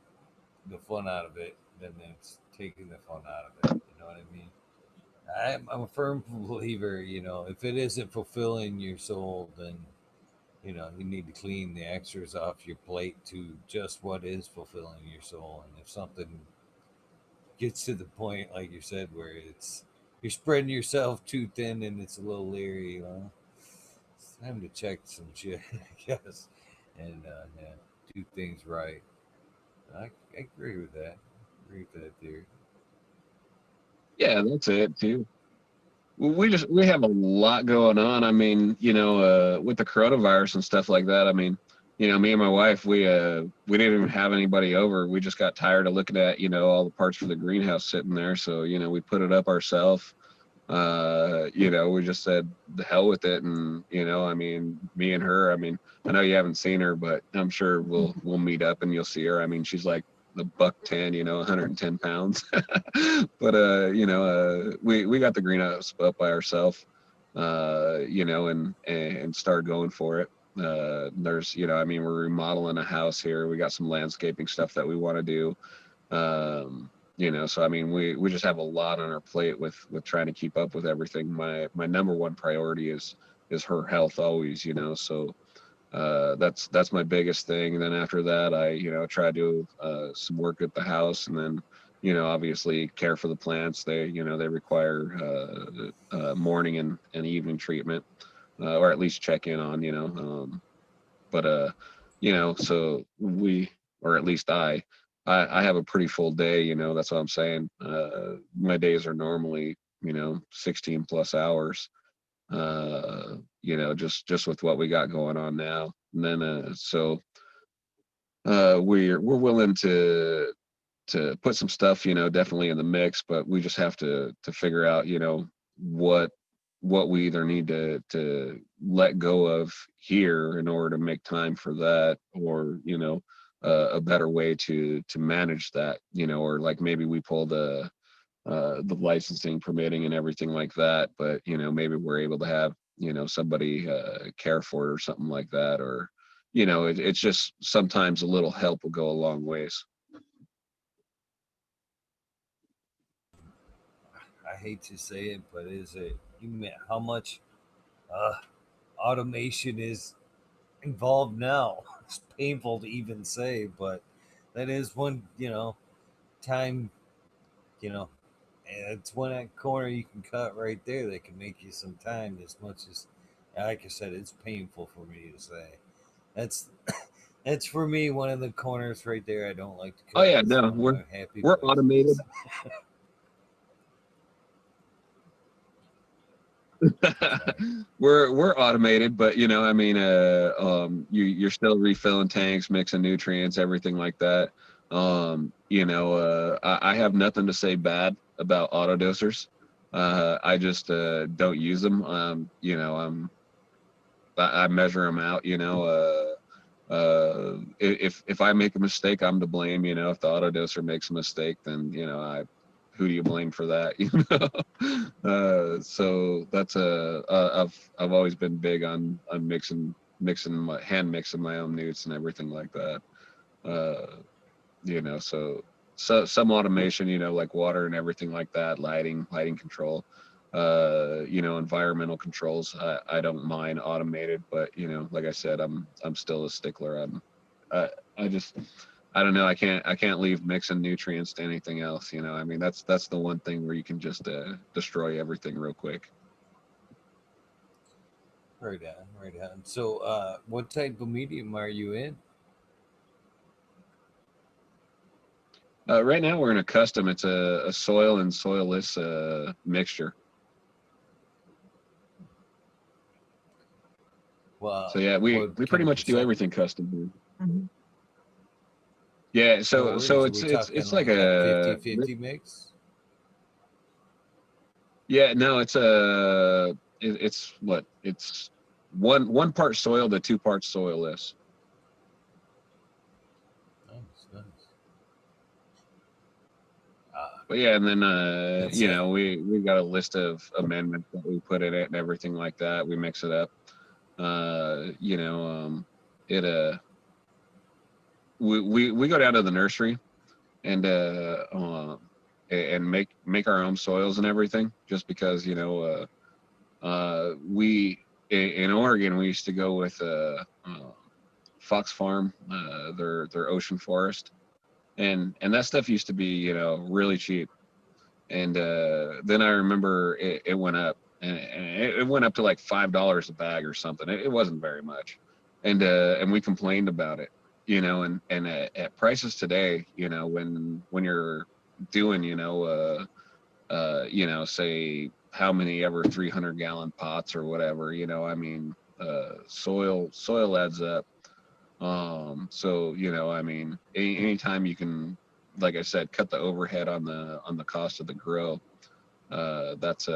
S1: the fun out of it, then it's taking the fun out of it. You know what I mean? I'm a firm believer, if it isn't fulfilling your soul, then, you need to clean the extras off your plate to just what is fulfilling your soul. And if something gets to the point, like you said, where you're spreading yourself too thin and it's a little leery, it's time to check some shit, I guess, and yeah, do things right. I agree with that. Agree with that theory.
S2: Yeah, that's it too. We have a lot going on. I mean, with the coronavirus and stuff like that. I mean, me and my wife, we didn't even have anybody over. We just got tired of looking at all the parts for the greenhouse sitting there. So we put it up ourselves. We just said the hell with it, and I mean, me and her. I mean, I know you haven't seen her, but I'm sure we'll meet up and you'll see her. I mean, she's like the buck 10, 110 pounds. But we got the greenhouse up by ourselves, and start going for it. There's I mean, we're remodeling a house here. We got some landscaping stuff that we want to do. So I mean, we just have a lot on our plate with trying to keep up with everything. My number one priority is her health always. So that's my biggest thing. And then after that, I try to do some work at the house, and then obviously care for the plants. They require morning and evening treatment, or at least check in on. But so or at least I have a pretty full day. That's what I'm saying. My days are normally 16 plus hours, just with what we got going on now. And then so we're willing to put some stuff, definitely in the mix, but we just have to figure out, what we either need to let go of here in order to make time for that, or a better way to manage that, or like maybe we pull the licensing, permitting, and everything like that, but maybe we're able to have somebody care for it or something like that, or it's just sometimes a little help will go a long ways.
S1: I hate to say it, but is it you mean how much uh, automation is involved now? It's painful to even say, but that is one time. You know, it's one that corner you can cut right there that can make you some time. As much as, like I said, it's painful for me to say. That's that's for me one of the corners right there I don't like to
S2: Oh
S1: cut.
S2: yeah,
S1: It's
S2: no,
S1: one of my happy
S2: we're automated.
S1: places. Right.
S2: We're automated, but I mean, you're still refilling tanks, mixing nutrients, everything like that. I have nothing to say bad about auto dosers. I just don't use them. I measure them out. If I make a mistake, I'm to blame. If the auto doser makes a mistake, then who do you blame for that? So that's I've always been big on mixing my hand mixing my own newts and everything like that. Uh, so some automation, like water and everything like that, lighting control, environmental controls. I don't mind automated, but like I said, I'm still a stickler on. Uh, I just I don't know. I can't leave mixing nutrients to anything else. I mean, that's the one thing where you can just destroy everything real quick.
S1: Right on, right on. So, what type of medium are you in?
S2: Right now we're in a custom. It's a soil and soilless mixture. So
S1: Well,
S2: yeah,
S1: what
S2: we
S1: kind
S2: pretty
S1: of
S2: much do
S1: percent?
S2: everything custom here.
S3: Mhm.
S2: Yeah,
S1: What
S2: so
S1: are we talking
S2: it's like
S1: like a 50-50 mix?
S2: yeah, no, it's what it's one part soil to two parts soilless.
S1: Nice, nice. Uh,
S2: But yeah, and then
S1: that's
S2: you
S1: it.
S2: know, we got a list of amendments that we put in it and everything like that. We mix it up. You know, it we go down to the nursery and and make our own soils and everything just because you know we in Oregon we used to go with Fox Farm, their ocean forest, and that stuff used to be you know really cheap. And then I remember it went up, and it went up to like $5 a bag or something. It wasn't very much, and we complained about it, you know. And at prices today, you know, when you're doing, you know, say how many ever 300-gallon pots or whatever, you know, I mean, soil adds up. So you know, I mean, anytime you can, like I said, cut the overhead on the cost of the grow, that's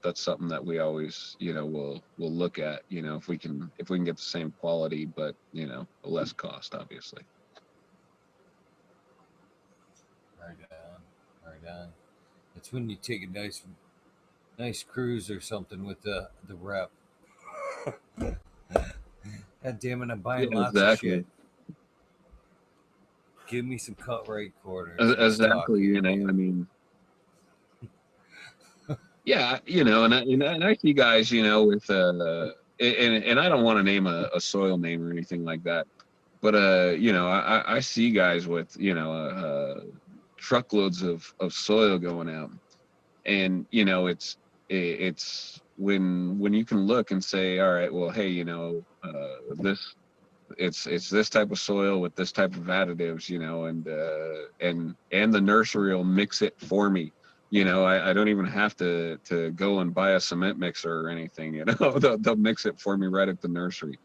S2: that's something that we always you know will look at, you know, if we can get the same quality but you know less cost obviously.
S1: Right on, right on. It's when you take a nice cruise or something with the rep. God damn it, I'm
S2: Yeah,
S1: buying lots of
S2: exactly.
S1: shit. Give me some cut rate corners. It's
S2: Exactly,
S1: talking
S2: you know, I
S1: again.
S2: mean, yeah, you know, and I see guys, you know, with and I don't want to name a soil name or anything like that, but you know, I see guys with you know truckloads of soil going out, and you know it's when you can look and say, all right, well, hey, you know, this it's this type of soil with this type of additives, you know, and the nursery will mix it for me. You know, I don't even have to go and buy a cement mixer or anything. You know, they'll mix it for me right at the nursery.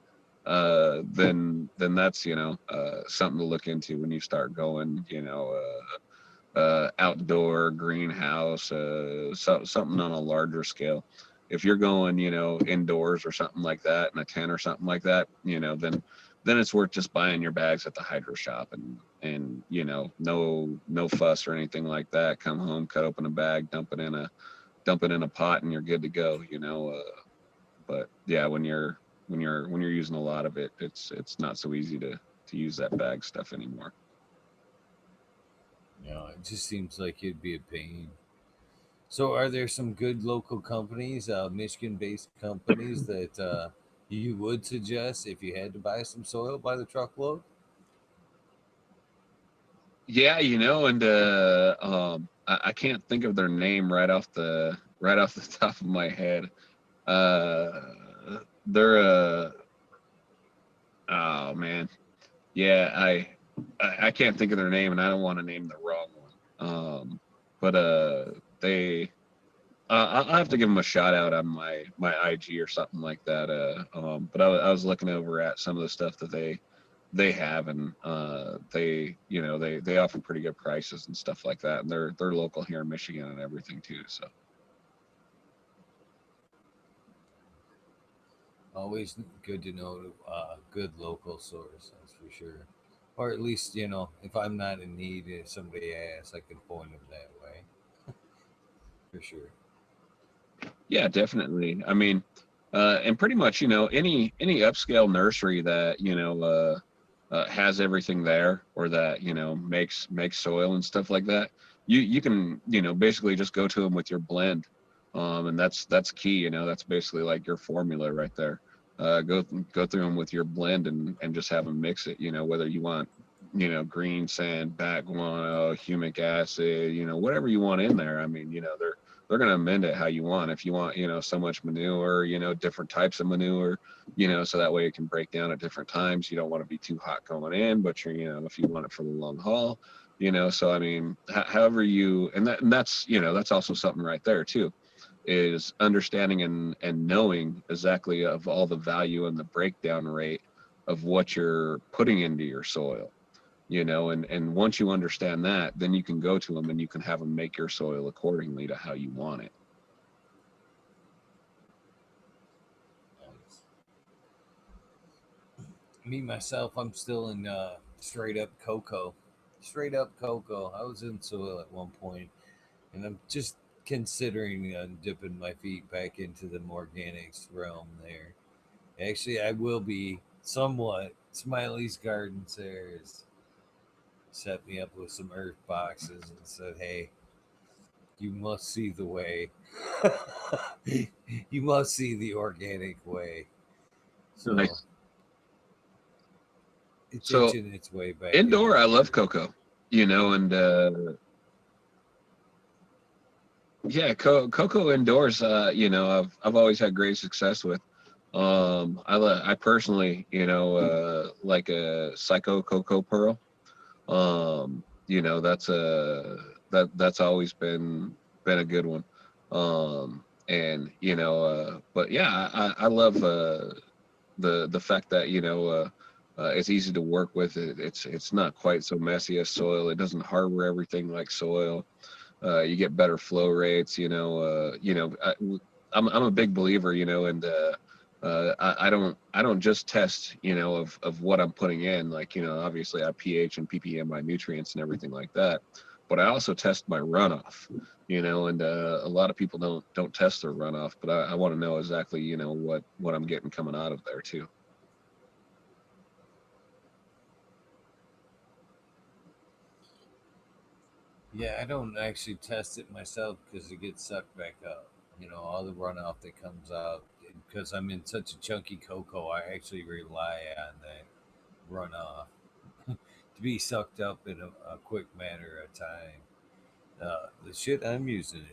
S2: Then that's you know something to look into when you start going. You know, outdoor greenhouse, something on a larger scale. If you're going, you know, indoors or something like that, in a tent or something like that, you know, then it's worth just buying your bags at the hydro shop and you know, no fuss or anything like that. Come home, cut open a bag, dump it in a pot, and you're good to go. You know, but yeah, when you're using a lot of it, it's not so easy to use that bag stuff anymore.
S1: You know, it just seems like it'd be a pain. So, are there some good local companies, Michigan-based companies that you would suggest if you had to buy some soil by the truckload?
S2: Yeah, you know, and I can't think of their name right off the top of my head. Uh, they're oh man, yeah, I can't think of their name, and I don't want to name the wrong one. But they I'll have to give them a shout out on my IG or something like that. But I was looking over at some of the stuff that they have, and they you know they offer pretty good prices and stuff like that, and they're local here in Michigan and everything too. So
S1: Always good to know good local source, that's for sure. Or at least, you know, if I'm not in need, if somebody asks, I can point them that way, for sure.
S2: yeah, definitely. I mean, and pretty much you know any upscale nursery that you know has everything there or that you know makes soil and stuff like that. You can you know basically just go to them with your blend, and that's key. You know that's basically like your formula right there. Go through them with your blend and just have them mix it. You know whether you want you know green sand, bat guano, humic acid, you know whatever you want in there. I mean you know they're going to amend it how you want. If you want you know so much manure, you know different types of manure, you know, so that way it can break down at different times. You don't want to be too hot going in, but you're, you know, if you want it for the long haul, you know, so I mean, however you, and that's, you know, that's also something right there too. is understanding and knowing exactly of all the value and the breakdown rate of what you're putting into your soil, and once you understand that, then you can go to them and you can have them make your soil accordingly to how you want it.
S1: Nice. Me myself, I'm still in straight up cocoa. Straight up cocoa. I was in soil at one point, and I'm just considering dipping my feet back into the organics realm there. Actually, I will be somewhat. Smiley's Gardens there has set me up with some earth boxes and said, "Hey, you must see the way. You must see the organic way." So
S2: Nice.
S1: it's
S2: So
S1: inching its way back into
S2: indoor, I
S1: the
S2: love
S1: dirt.
S2: cocoa, and yeah, cocoa indoors, I've always had great success with. I personally, like a Psycho Cocoa Pearl. That's always been a good one. And but yeah, I love the fact that it's easy to work with. It's not quite so messy as soil. It doesn't harbor everything like soil. You get better flow rates. I'm a big believer, and I don't just test, of what I'm putting in. Like, obviously I pH and ppm my nutrients and everything like that, but I also test my runoff. And a lot of people don't test their runoff, but I want to know exactly, what I'm getting coming out of there too.
S1: Yeah, I don't actually test it myself because it gets sucked back up. All the runoff that comes out. Because I'm in such a chunky cocoa, I actually rely on that runoff to be sucked up in a quick matter of time. The shit I'm using,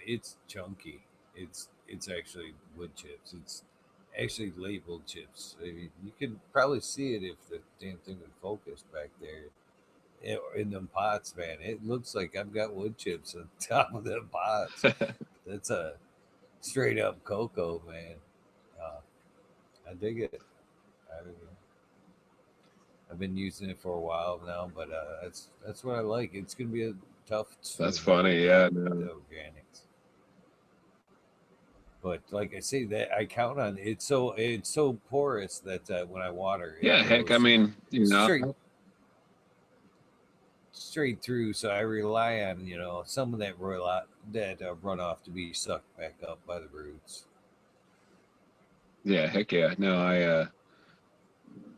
S1: it's chunky. It's actually wood chips. It's actually labeled chips. I mean, you can probably see it if the damn thing would focus back there. In them pots, man. It looks like I've got wood chips on top of the pots. That's a straight up cocoa, man. Uh, I dig it. I've been using it for a while now, but that's what I like. It's gonna be a tough
S2: That's
S1: swim every
S2: funny.
S1: day
S2: Yeah,
S1: with
S2: no.
S1: the organics. But like I say, that I count on it's so porous that when I water, it
S2: Yeah, heck, I
S1: goes
S2: mean,
S1: straight straight through. So I rely on some of that runoff to be sucked back up by the roots.
S2: yeah, heck yeah. No,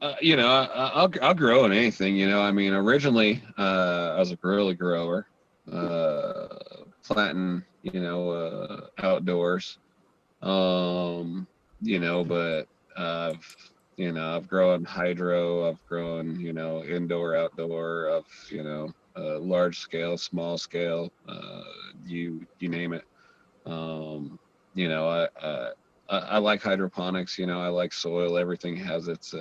S2: I'll grow in anything. I mean, originally, I was a early grower, planting, outdoors. Um, but I've, I've grown hydro, I've grown, indoor, outdoor, of, large scale, small scale, you name it. Um, you know, I like hydroponics. I like soil. Everything has its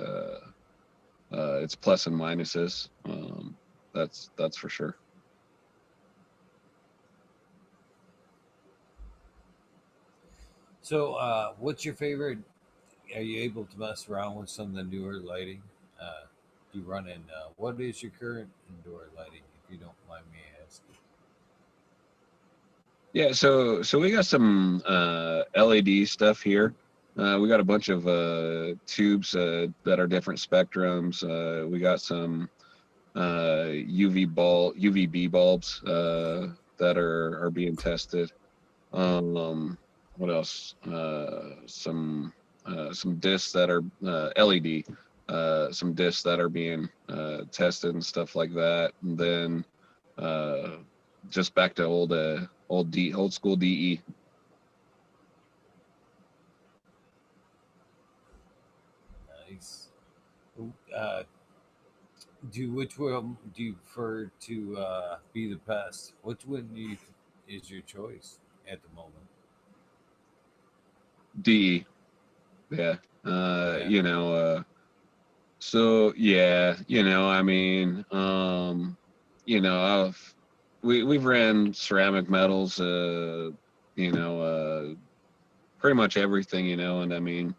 S2: plus and minuses. That's for sure.
S1: So, what's your favorite? Are you able to mess around with some of the newer lighting? You run in. What is your current indoor lighting, if you don't mind me asking?
S2: Yeah, so we got some LED stuff here. We got a bunch of tubes that are different spectrums. We got some UVB bulbs that are being tested. What else? Some discs that are LED. Some discs that are being tested and stuff like that. And then uh, just back to old school DE.
S1: Nice. Uh, which one do you prefer to be the best? Which one is your choice at the moment?
S2: DE. Yeah.
S1: Yeah.
S2: So yeah, I mean, I've we've ran ceramic metals, you know, pretty much everything, you know. And I mean,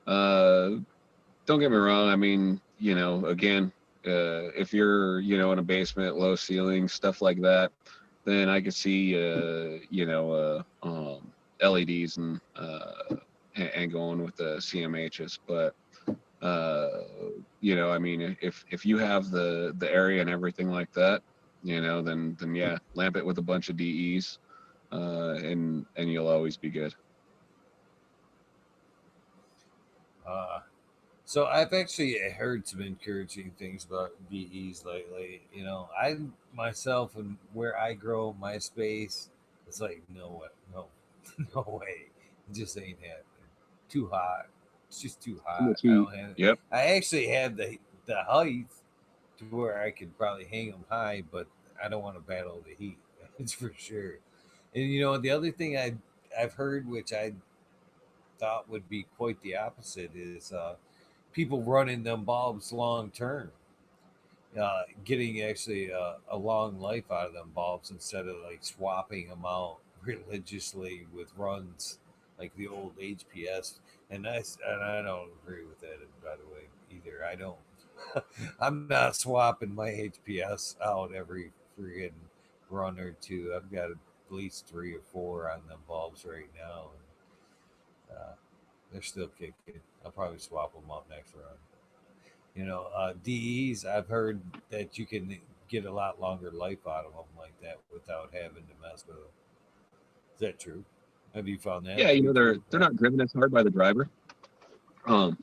S2: uh, don't get me wrong. I mean, you know, again, if you're, you know, in a basement, low ceiling, stuff like that, then I could see, LEDs and going with the CMHs. But uh, you know, I mean, if you have the area and everything like that, you know, then yeah, lamp it with a bunch of DEs, and you'll always be good.
S1: Uh, so I've actually heard some encouraging things about DEs lately. You know, I myself and where I grow my space, it's like no way, no, no way, it just ain't happening. Too hot. It's just too
S2: Too
S1: hot.
S2: much
S1: I
S2: heat.
S1: don't have.
S2: Yep.
S1: I actually have the height to where I could probably hang them high, but I don't want to battle the heat. It's for sure. And you know, the other thing I've heard, which I thought would be quite the opposite, is people running them bulbs long term, getting actually a long life out of them bulbs instead of like swapping them out religiously with runs like the old HPS. And I don't agree with that, by the way, either. I don't. I'm not swapping my HPS out every friggin' run or two. I've got at least 3 or 4 on them bulbs right now. And, they're still kicking. I'll probably swap them up next run. You know, DEs, I've heard that you can get a lot longer life out of them like that without having to mess with them. Is that true? Have you found that
S2: Yeah,
S1: to
S2: you
S1: be
S2: know,
S1: true?
S2: they're not driven as hard by the driver. Um,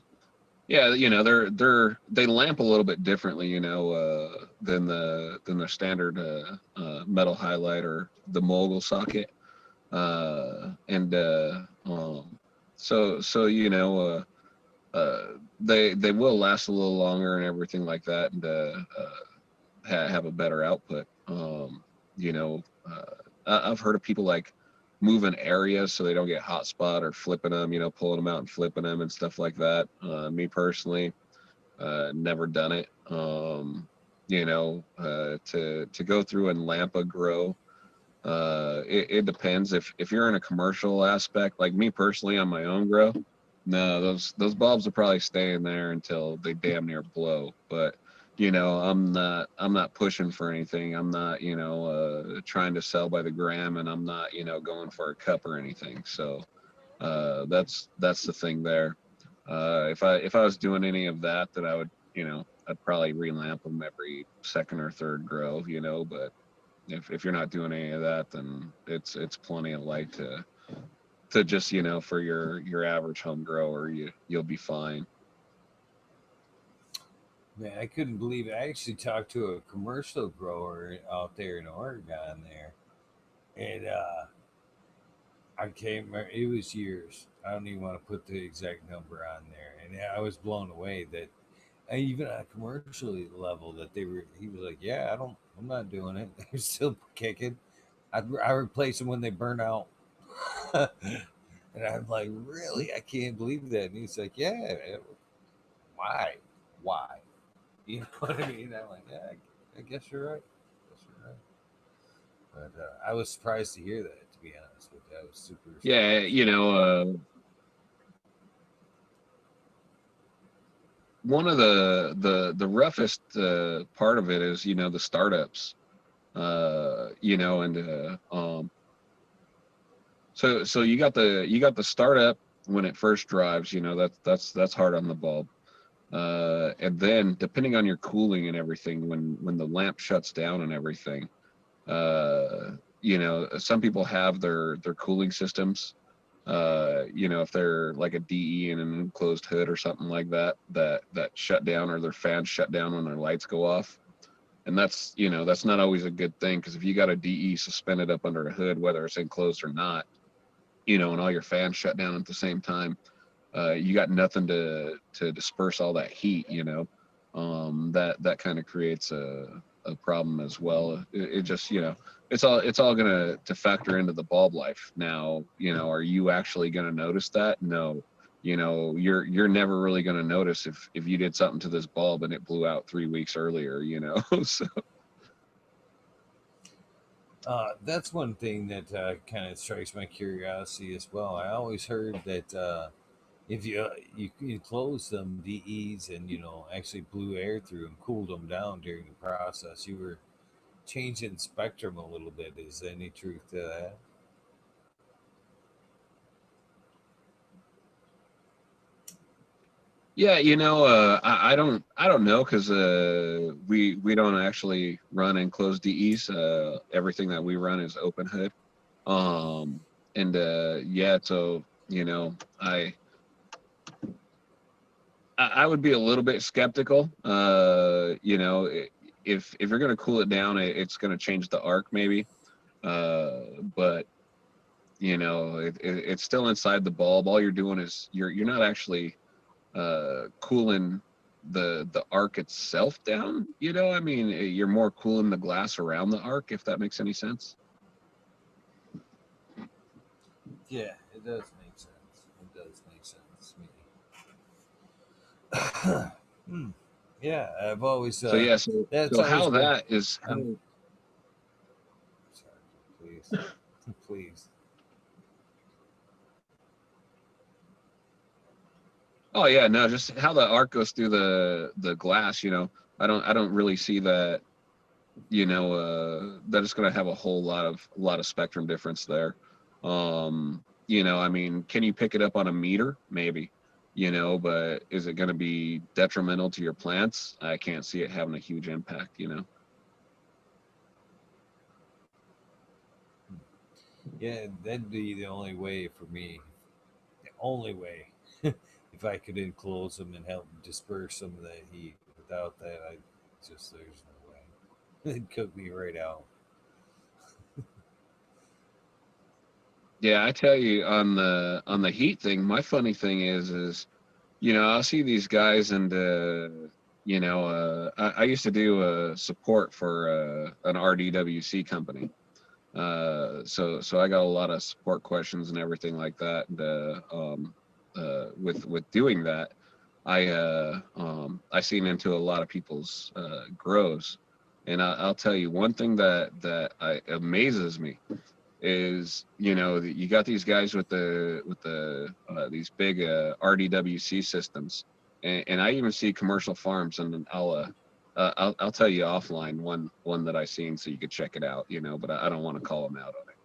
S2: yeah, you know, they lamp a little bit differently, you know, than the standard metal highlight or the mogul socket. And so you know, they will last a little longer and everything like that, and have a better output. You know, I've heard of people like moving areas so they don't get hot spot or flipping them, you know, pulling them out and flipping them and stuff like that. Me personally, never done it. You know, to go through and lamp a grow, it depends. If you're in a commercial aspect, like me personally on my own grow, no, those bulbs will probably stay in there until they damn near blow. But you know, I'm not pushing for anything. I'm not, you know, trying to sell by the gram, and I'm not, you know, going for a cup or anything. So that's the thing there. If I was doing any of that, then I would, you know, I'd probably relamp them every second or third grow, you know. But if you're not doing any of that, then it's plenty of light to just, you know, for your average home grower, you'll be fine.
S1: Man, I couldn't believe it. I actually talked to a commercial grower out there in Oregon there. And I can't remember. It was years. I don't even want to put the exact number on there. And I was blown away that even on a commercial level that they were. He was like, "Yeah, I'm not doing it. They're still kicking. I replace them when they burn out." And I'm like, "Really? I can't believe that." And he's like, "Yeah, why, why?" You know what I mean? I'm like, "Yeah, I guess you're right. I guess you're right." But I was surprised to hear that. To be honest with you, I was super
S2: Yeah,
S1: surprised.
S2: you know, one of the roughest part of it is, you know, the startups. You know, and so you got the startup when it first drives. You know, that's hard on the bulb. And then depending on your cooling and everything, when the lamp shuts down and everything, you know, some people have their cooling systems. You know, if they're like a DE in an enclosed hood or something like that shut down, or their fans shut down when their lights go off. And that's, you know, that's not always a good thing, because if you got a DE suspended up under a hood, whether it's enclosed or not, you know, and all your fans shut down at the same time, you got nothing to disperse all that heat, you know. That kind of creates a problem as well. It just, you know, it's all gonna to factor into the bulb life. Now, you know, are you actually gonna notice that? No. You know, you're never really gonna notice if you did something to this bulb and it blew out 3 weeks earlier, you know. So
S1: That's one thing that kind of strikes my curiosity as well. I always heard that if you close them DEs and actually blew air through and cooled them down during the process, you were changing spectrum a little bit. Is there any truth to that?
S2: Yeah, I don't know because we don't actually run enclosed DEs. Everything that we run is open hood. Um, and yeah, so I I would be a little bit skeptical. If you're gonna cool it down, it's gonna change the arc maybe. But it's still inside the bulb. All you're doing is you're not actually cooling the arc itself down. I mean, you're more cooling the glass around the arc, if that makes any sense.
S1: Yeah, it does make sense. It does make sense to me. Hmm. Yeah, I've always
S2: So yeah, so
S1: that's
S2: so
S1: always
S2: how
S1: been.
S2: that is how.
S1: I'm sorry, please, please.
S2: Oh yeah, no, just how the arc goes through the glass. I don't really see that. That it's going to have a whole lot of spectrum difference there. I mean, can you pick it up on a meter? Maybe. But is it going to be detrimental to your plants? I can't see it having a huge impact.
S1: Yeah, that'd be the only way for me. The only way. If I could enclose them and help disperse some of that heat. Without that, I just there's no way. It'd cook me right out.
S2: Yeah, I tell you, on the heat thing, my funny thing is I'll see these guys, and I used to do support for an RDWC company. So I got a lot of support questions and everything like that. And with doing that, I seen into a lot of people's grows, and I'll tell you one thing that amazes me is you got these guys with the these big RDWC systems, and I even see commercial farms, and I'll tell you offline one that I seen so you could check it out, but I don't want to call them out on it.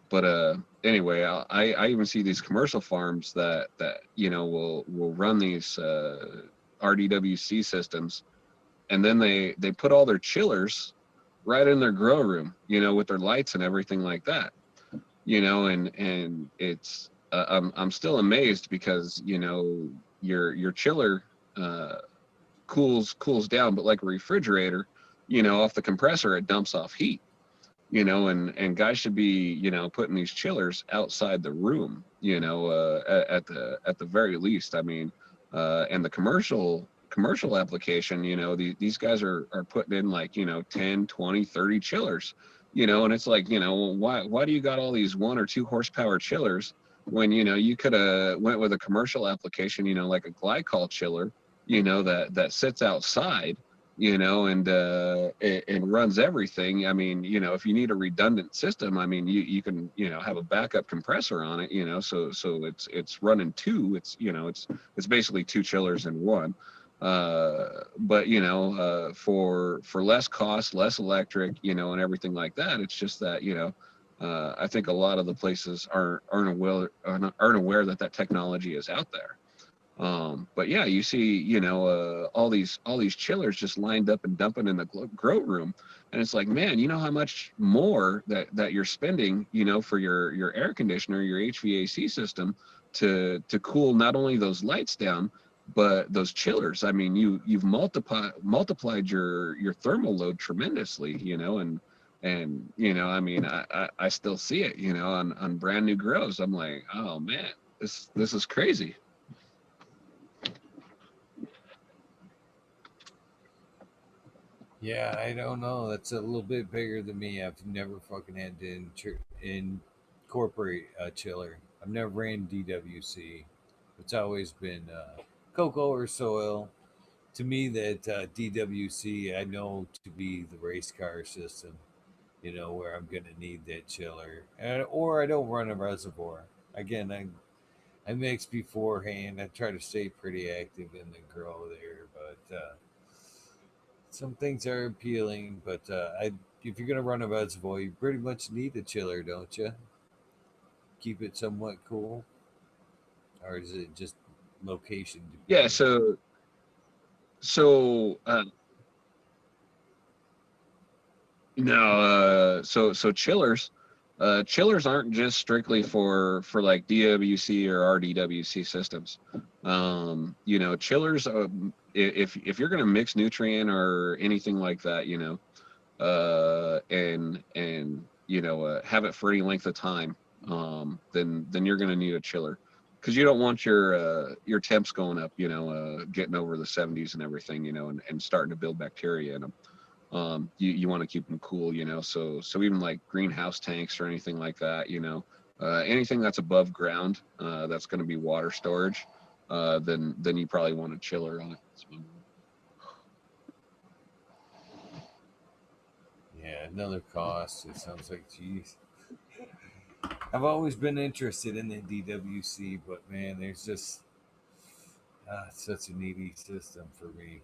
S2: But anyway, I even see these commercial farms that will run these RDWC systems, and then they put all their chillers right in their grow room, with their lights and everything like that, and it's I'm still amazed because your chiller uh, cools down, but like a refrigerator, off the compressor it dumps off heat, and guys should be putting these chillers outside the room, at the very least. I mean, and the commercial application, these guys are putting in like 10, 20, 30 chillers, and it's like, why do you got all these 1 or 2 horsepower chillers when you could have went with a commercial application, like a glycol chiller, that sits outside, and runs everything. I mean, if you need a redundant system, I mean, you can have a backup compressor on it, so it's running two. It's basically two chillers in one. But for less cost, less electric, and everything like that. It's just that I think a lot of the places aren't aware that technology is out there. But yeah, you see, all these chillers just lined up and dumping in the grow room, and it's like, man, you know how much more that you're spending, for your air conditioner, your HVAC system, to cool not only those lights down, but those chillers. I mean, you've multiplied your thermal load tremendously, and I mean, I still see it, on brand new grows. I'm like, oh man, this is crazy.
S1: Yeah, I don't know. That's a little bit bigger than me. I've never fucking had to incorporate a chiller. I've never ran DWC. It's always been cocoa or soil. To me, that DWC I know to be the race car system. where I'm gonna need that chiller, or I don't run a reservoir. Again, I mix beforehand. I try to stay pretty active in the grow there, but some things are appealing. But if you're gonna run a reservoir, you pretty much need a chiller, don't you? Keep it somewhat cool, or is it just location
S2: Yeah.
S1: dependent?
S2: So no, so chillers aren't just strictly for like DWC or RDWC systems. Chillers, if you're gonna mix nutrient or anything like that, and have it for any length of time, then you're gonna need a chiller because you don't want your temps going up, getting over the 70s and everything, and starting to build bacteria in them. You want to keep them cool, so even like greenhouse tanks or anything like that, anything that's above ground, that's going to be water storage, then you probably want a chiller on it.
S1: Yeah, another cost. It sounds like, geez. I've always been interested in the DWC, but man, there's just it's such a needy system for me.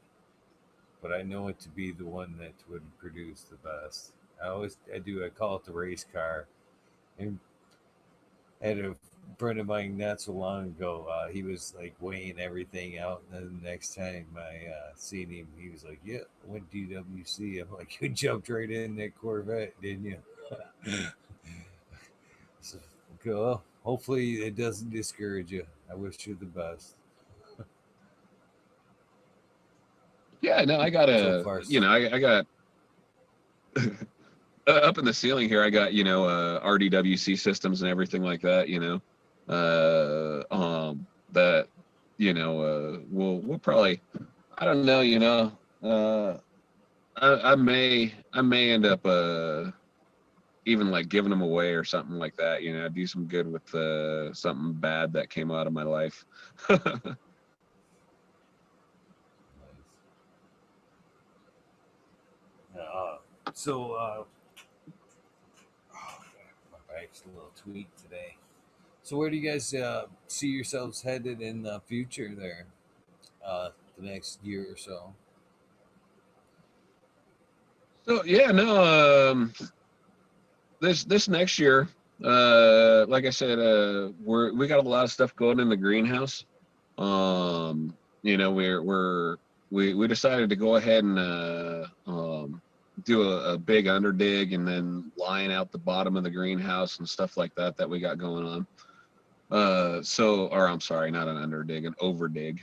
S1: But I know it to be the one that would produce the best. I call it the race car. And I had a friend of mine not so long ago. He was like weighing everything out, and then the next time I seen him, he was like, "Yeah, I went DWC." I'm like, "You jumped right in that Corvette, didn't you?" So, well, hopefully it doesn't discourage you. I wish you the best.
S2: Yeah, no, I got
S1: So
S2: a,
S1: far,
S2: I got up in the ceiling here. I got RDWC systems and everything like that. That we'll probably, I don't know, I may end up even like giving them away or something like that. Do some good with something bad that came out of my life.
S1: so oh, my back's a little tweaked today. So where do you guys see yourselves headed in the future there? The next year or so?
S2: So yeah, no, this next year, like I said, we got a lot of stuff going in the greenhouse. Um, we decided to go ahead and do a big underdig and then line out the bottom of the greenhouse and stuff like that we got going on. Or I'm sorry, not an underdig, an overdig.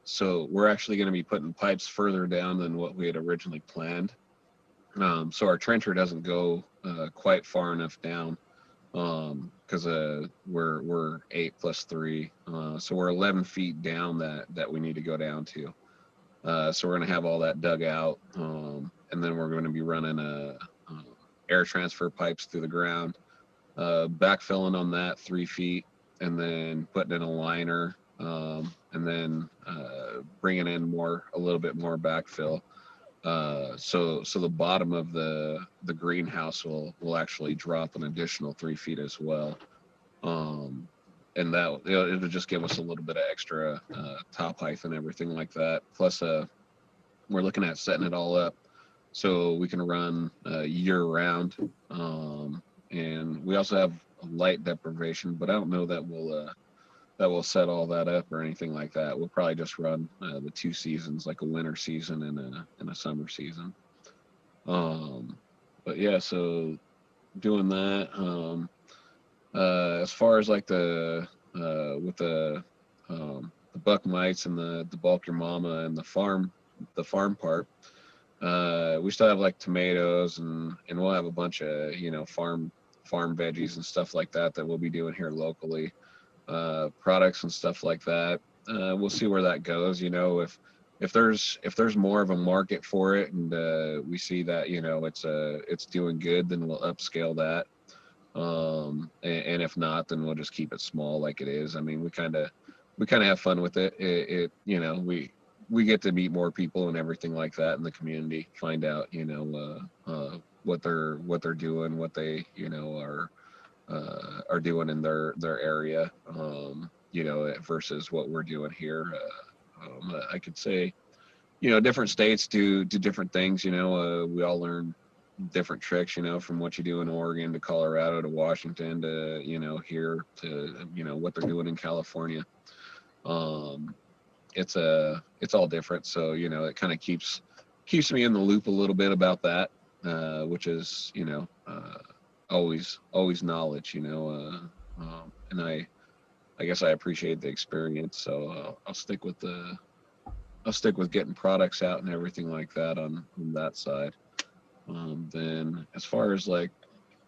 S2: So we're actually going to be putting pipes further down than what we had originally planned. So our trencher doesn't go quite far enough down, because we're 8 plus 3, so we're 11 feet down that we need to go down to. So we're gonna have all that dug out, and then we're going to be running air transfer pipes through the ground, backfilling on that 3 feet, and then putting in a liner, and then bringing in a little bit more backfill. So the bottom of the greenhouse will actually drop an additional 3 feet as well. Um, and that it'll just give us a little bit of extra top height and everything like that. Plus, we're looking at setting it all up so we can run year round. And we also have light deprivation, but I don't know that will set all that up or anything like that. We'll probably just run the 2 seasons, like a winter season and a summer season. Um, but yeah, so doing that. As far as like with the buck mites and the bulk your mama and the farm part, we still have like tomatoes and we'll have a bunch of farm veggies and stuff like that we'll be doing here locally, products and stuff like that. We'll see where that goes. If there's more of a market for it and we see that it's doing good, then we'll upscale that. And if not, then we'll just keep it small like it is. I mean, we kind of have fun with it. We get to meet more people and everything like that in the community. Find out what they're doing, what they are doing in their area, versus what we're doing here. I could say, different states do different things. We all learn different tricks, from what you do in Oregon to Colorado to Washington to here to what they're doing in California. Um, it's all different, so it kind of keeps me in the loop a little bit about that, which is always knowledge, and I guess I appreciate the experience, so I'll stick with getting products out and everything like that on that side. Then as far as like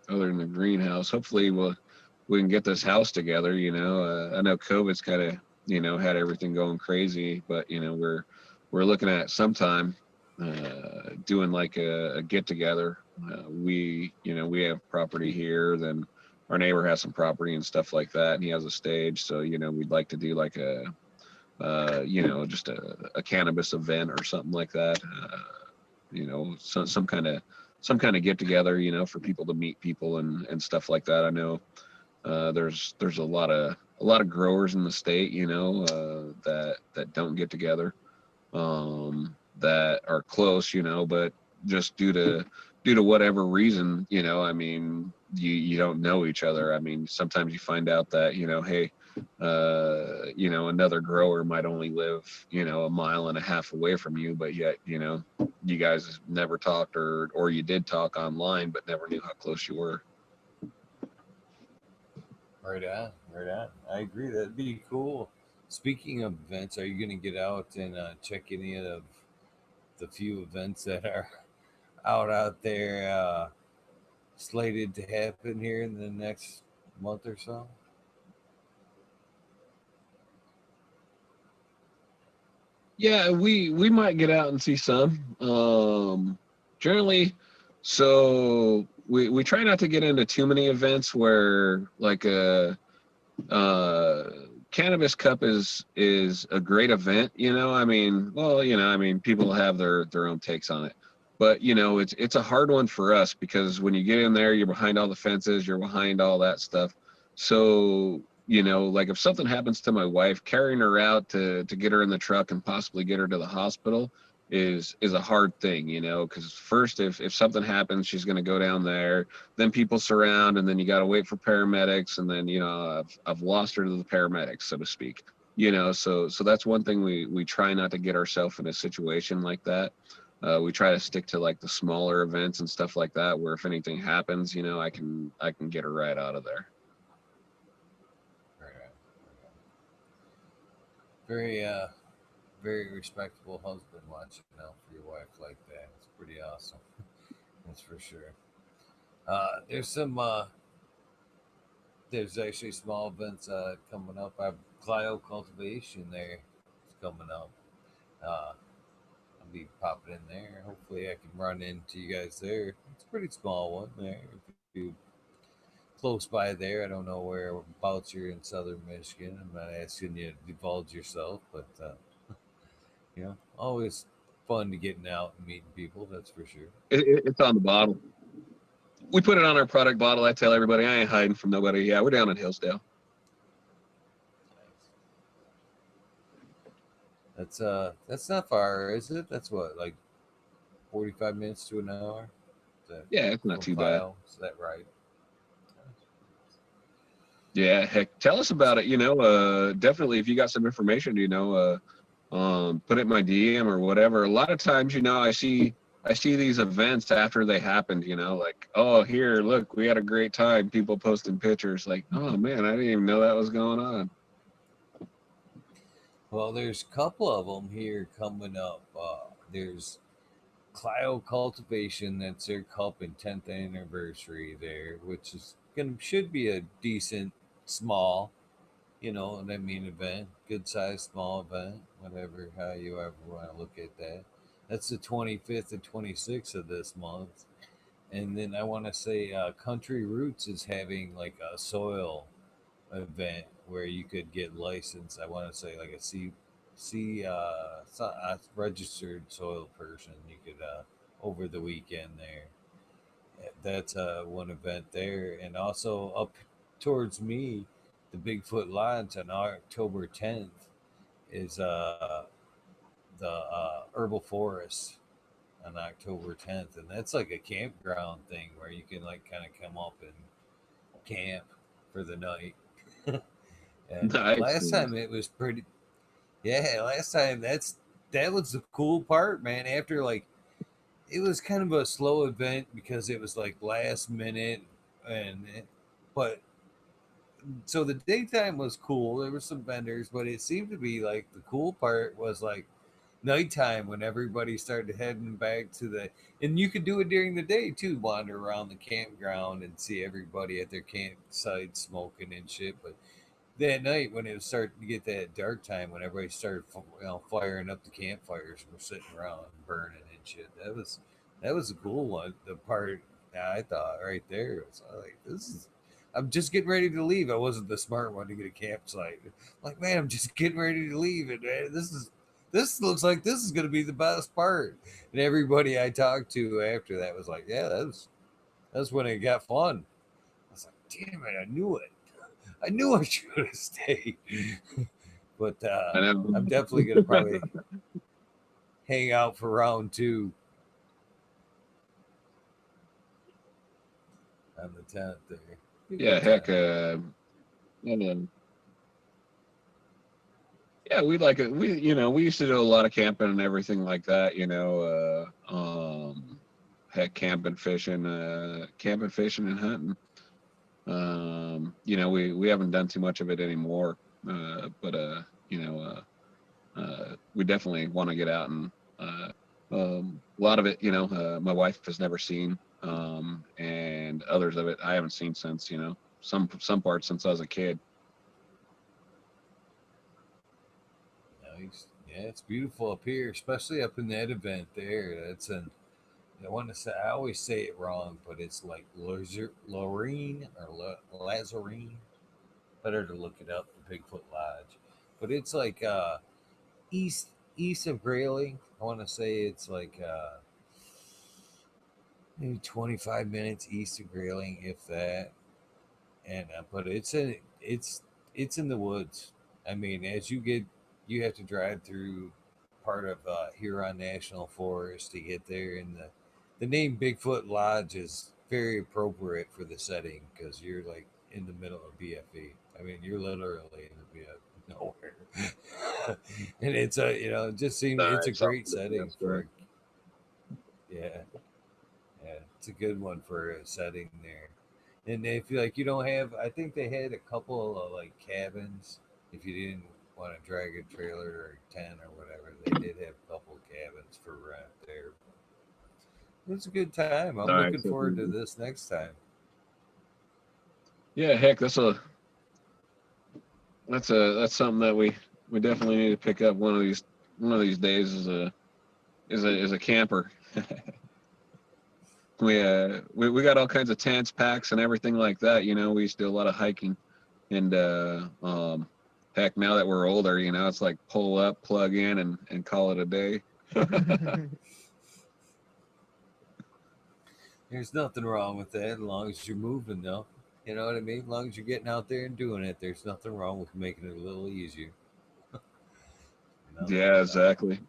S2: other than the greenhouse, hopefully we can get this house together. I know COVID's kind of had everything going crazy, but we're looking at sometime doing like a get together. We have property here, then our neighbor has some property and stuff like that, and he has a stage, so we'd like to do like a just a cannabis event or something like that. Some kind of get together, for people to meet people and stuff like that. I know there's a lot of growers in the state, that don't get together, that are close, but just due to whatever reason, I mean, you don't know each other. I mean, sometimes you find out that, hey, another grower might only live, a mile and a half away from you, but yet, you guys never talked, or you did talk online, but never knew how close you were.
S1: Right on, right on. I agree. That'd be cool. Speaking of events, are you going to get out and check any of the few events that are out there slated to happen here in the next month or so?
S2: Yeah, we might get out and see some. Generally, so we try not to get into too many events where like uh cannabis cup is a great event. I mean, well, I mean, people have their own takes on it, but it's a hard one for us because when you get in there, you're behind all the fences, you're behind all that stuff. So like if something happens to my wife, carrying her out to get her in the truck and possibly get her to the hospital is a hard thing, because first, if something happens, she's going to go down there, then people surround, and then you got to wait for paramedics, and then I've lost her to the paramedics, so to speak. So that's one thing we try not to get ourselves in a situation like that. We try to stick to like the smaller events and stuff like that, where if anything happens, I can get her right out of there.
S1: Right on. Very very respectable husband watching out for your wife like that. It's pretty awesome. That's for sure. There's some. There's actually small events coming up. I've Clio cultivation there. It's coming up. I'll be popping in there. Hopefully, I can run into you guys there. It's a pretty small one there. If you close by there, I don't know whereabouts you're in southern Michigan. I'm not asking you to divulge yourself, but always fun to getting out and meeting people. That's for sure.
S2: It's on the bottle. We put it on our product bottle. I tell everybody I ain't hiding from nobody. Yeah, we're down in Hillsdale.
S1: Nice. That's not far, is it? That's what, like 45 minutes to an hour. Is that
S2: Yeah, it's not
S1: from
S2: too bad.
S1: Clio? Is that right?
S2: Yeah, heck, tell us about it. Definitely if you got some information, put it in my DM or whatever. A lot of times, I see these events after they happened. Like, oh, here, look, we had a great time. People posting pictures. Like, oh man, I didn't even know that was going on.
S1: Well, there's a couple of them here coming up. There's Clio Cultivation. That's their cup and 10th anniversary there, which is gonna should be a decent small. You know what I mean? Event, good size small event, whatever how you ever want to look at that. That's the 25th and 26th of this month. And then I want to say Country Roots is having like a soil event where you could get licensed. I want to say like a registered soil person. You could over the weekend there. That's one event there, and also up towards me, the Bigfoot Lodge on October 10th is the herbal forest on October 10th, and that's like a campground thing where you can like kind of come up and camp for the night. And
S2: Nice.
S1: last time it was pretty, yeah. Last time that was the cool part, man. After like it was kind of a slow event because it was like last minute, and but so the daytime was cool. There were some vendors, but it seemed to be like the cool part was like nighttime when everybody started heading back to the, and you could do it during the day too, wander around the campground and see everybody at their campsite smoking and shit. But that night when it was starting to get that dark time, when everybody started firing up the campfires and we're sitting around and burning and shit, that was a cool one. The part I thought right there was like, this is, I'm just getting ready to leave. I wasn't the smart one to get a campsite. Like, man, I'm just getting ready to leave, and man, this looks like this is going to be the best part. And everybody I talked to after that was like, yeah, that's when it got fun. I was like, damn it, I knew it. I knew I should have stayed. But
S2: I know.
S1: I'm definitely going to probably hang out for round two on the 10th there. Be a
S2: Yeah,
S1: good
S2: heck,
S1: time.
S2: yeah, yeah, we like it. We used to do a lot of camping and everything like that. Heck, camping, fishing, and hunting. We haven't done too much of it anymore. But we definitely want to get out and a lot of it, my wife has never seen, and others of it I haven't seen since, some parts since I was a kid.
S1: Nice. Yeah, it's beautiful up here, especially up in that event there. That's an, I want to say, I always say it wrong, but it's like Lorene or Lazarine. Better to look it up, the Bigfoot Lodge. But it's like east east of Grayling. I want to say it's like maybe 25 minutes east of Grayling, if that. And but it's in the woods. I mean, as you get, you have to drive through part of Huron National Forest to get there, and the name Bigfoot Lodge is very appropriate for the setting because you're like in the middle of BFE. I mean, you're literally in the BF nowhere, and it's a, it just seems it's a
S2: Nice.
S1: great setting
S2: That's
S1: for
S2: good.
S1: a, yeah, yeah, it's a good one for a setting there. And if you like, you don't have, I think they had a couple of like cabins. If you didn't want to drag a trailer or tent or whatever, they did have a couple of cabins for rent there. It was a good time. I'm looking
S2: Nice.
S1: forward to this next time.
S2: Yeah, heck, that's something that we definitely need to pick up one of these days as a camper. We got all kinds of tents, packs, and everything like that. We used to do a lot of hiking, and heck, now that we're older, it's like pull up, plug in, and call it a day.
S1: There's nothing wrong with that as long as you're moving, though. You know what I mean? As long as you're getting out there and doing it, there's nothing wrong with making it a little easier. Nothing
S2: Yeah,
S1: at all.
S2: exactly.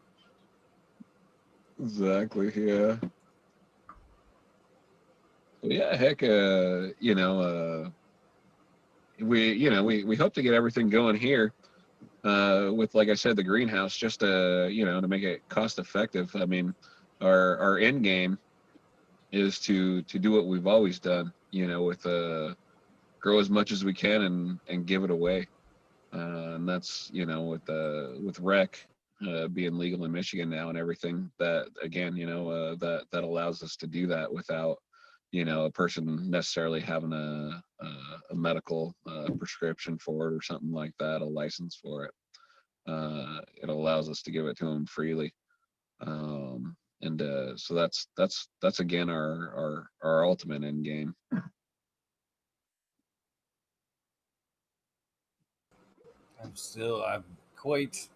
S2: Exactly. Yeah. Yeah. Heck. We hope to get everything going here. With, like I said, the greenhouse, just to make it cost effective. I mean, our end game is to do what we've always done. With grow as much as we can and give it away. And that's, with rec being legal in Michigan now and everything, that again, that allows us to do that without, a person necessarily having a medical prescription for it or something like that, a license for it. It allows us to give it to them freely. And so that's again our ultimate end game.
S1: I'm quite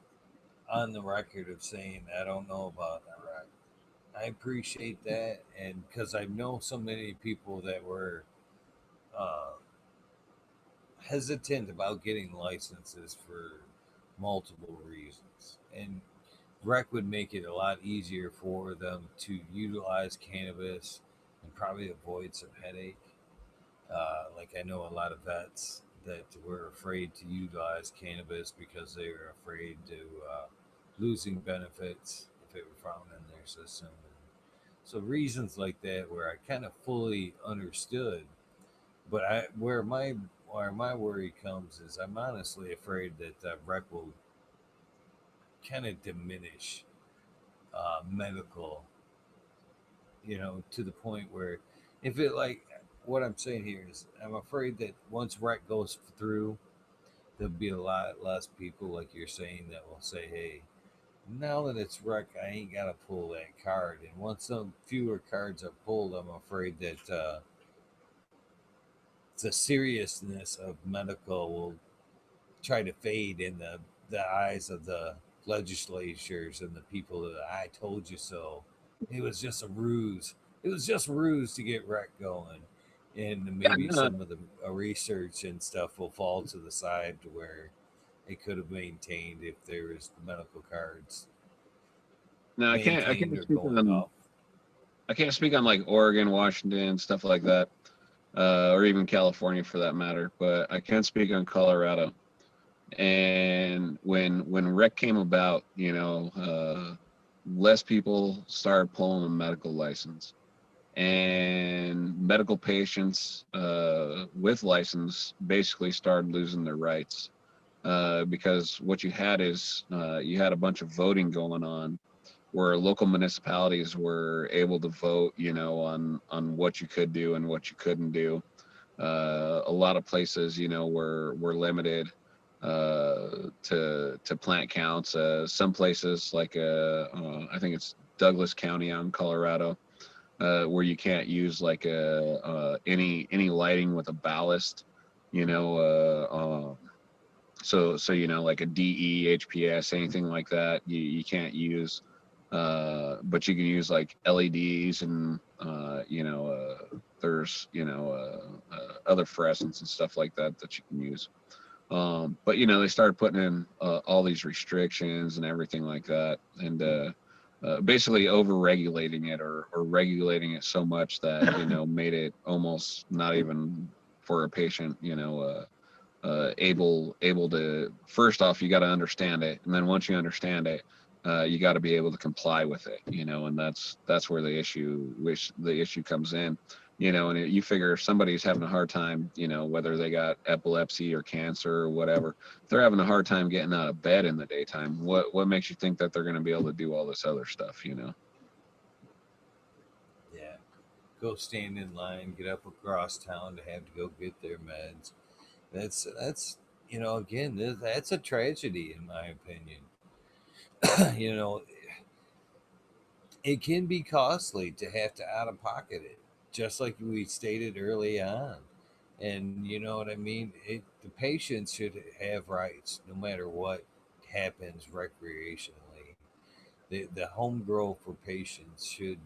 S1: on the record of saying I don't know about Iraq. I appreciate that, and because I know so many people that were uh, hesitant about getting licenses for multiple reasons, and rec would make it a lot easier for them to utilize cannabis and probably avoid some headache. Like I know a lot of vets that were afraid to utilize cannabis because they were afraid to losing benefits if it were found in their system. So reasons like that where I kind of fully understood, but where my worry comes is I'm honestly afraid that rec will kind of diminish medical, to the point where if it like what I'm saying here is I'm afraid that once rec goes through, there'll be a lot less people like you're saying that will say, "Hey, now that it's rec, I ain't gotta pull that card." And once some fewer cards are pulled, I'm afraid that the seriousness of medical will try to fade in the eyes of the legislatures and the people that I told you so. It was just a ruse. It was just a ruse to get rec going. And
S2: Yeah,
S1: maybe
S2: no,
S1: some of the research and stuff will fall to the side to where it could have maintained if there was medical cards
S2: no, I
S1: maintained
S2: can't
S1: or
S2: speak
S1: going
S2: on
S1: up.
S2: like Oregon, Washington, stuff like that, or even California for that matter. But I can speak on Colorado. And when rec came about, less people started pulling a medical license, and medical patients with license basically started losing their rights, because what you had is you had a bunch of voting going on where local municipalities were able to vote, on what you could do and what you couldn't do. A lot of places, were limited to plant counts. Some places, like I think it's Douglas County out in Colorado, where you can't use like any lighting with a ballast. You know, so like a DE, HPS, anything like that, you can't use. But you can use like LEDs and there's other fluorescents and stuff like that that you can use. But they started putting in all these restrictions and everything like that, and basically over regulating it, or regulating it so much that made it almost not even for a patient, able to. First off, you got to understand it, and then once you understand it, you got to be able to comply with it, and that's where the issue comes in. And you figure if somebody's having a hard time, whether they got epilepsy or cancer or whatever, if they're having a hard time getting out of bed in the daytime, what makes you think that they're going to be able to do all this other stuff?
S1: Yeah. Go stand in line, get up across town to have to go get their meds. That's again, that's a tragedy in my opinion. you know, it can be costly to have to out of pocket it, just like we stated early on. And you know what I mean? The patient should have rights no matter what happens recreationally. The home grow for patients should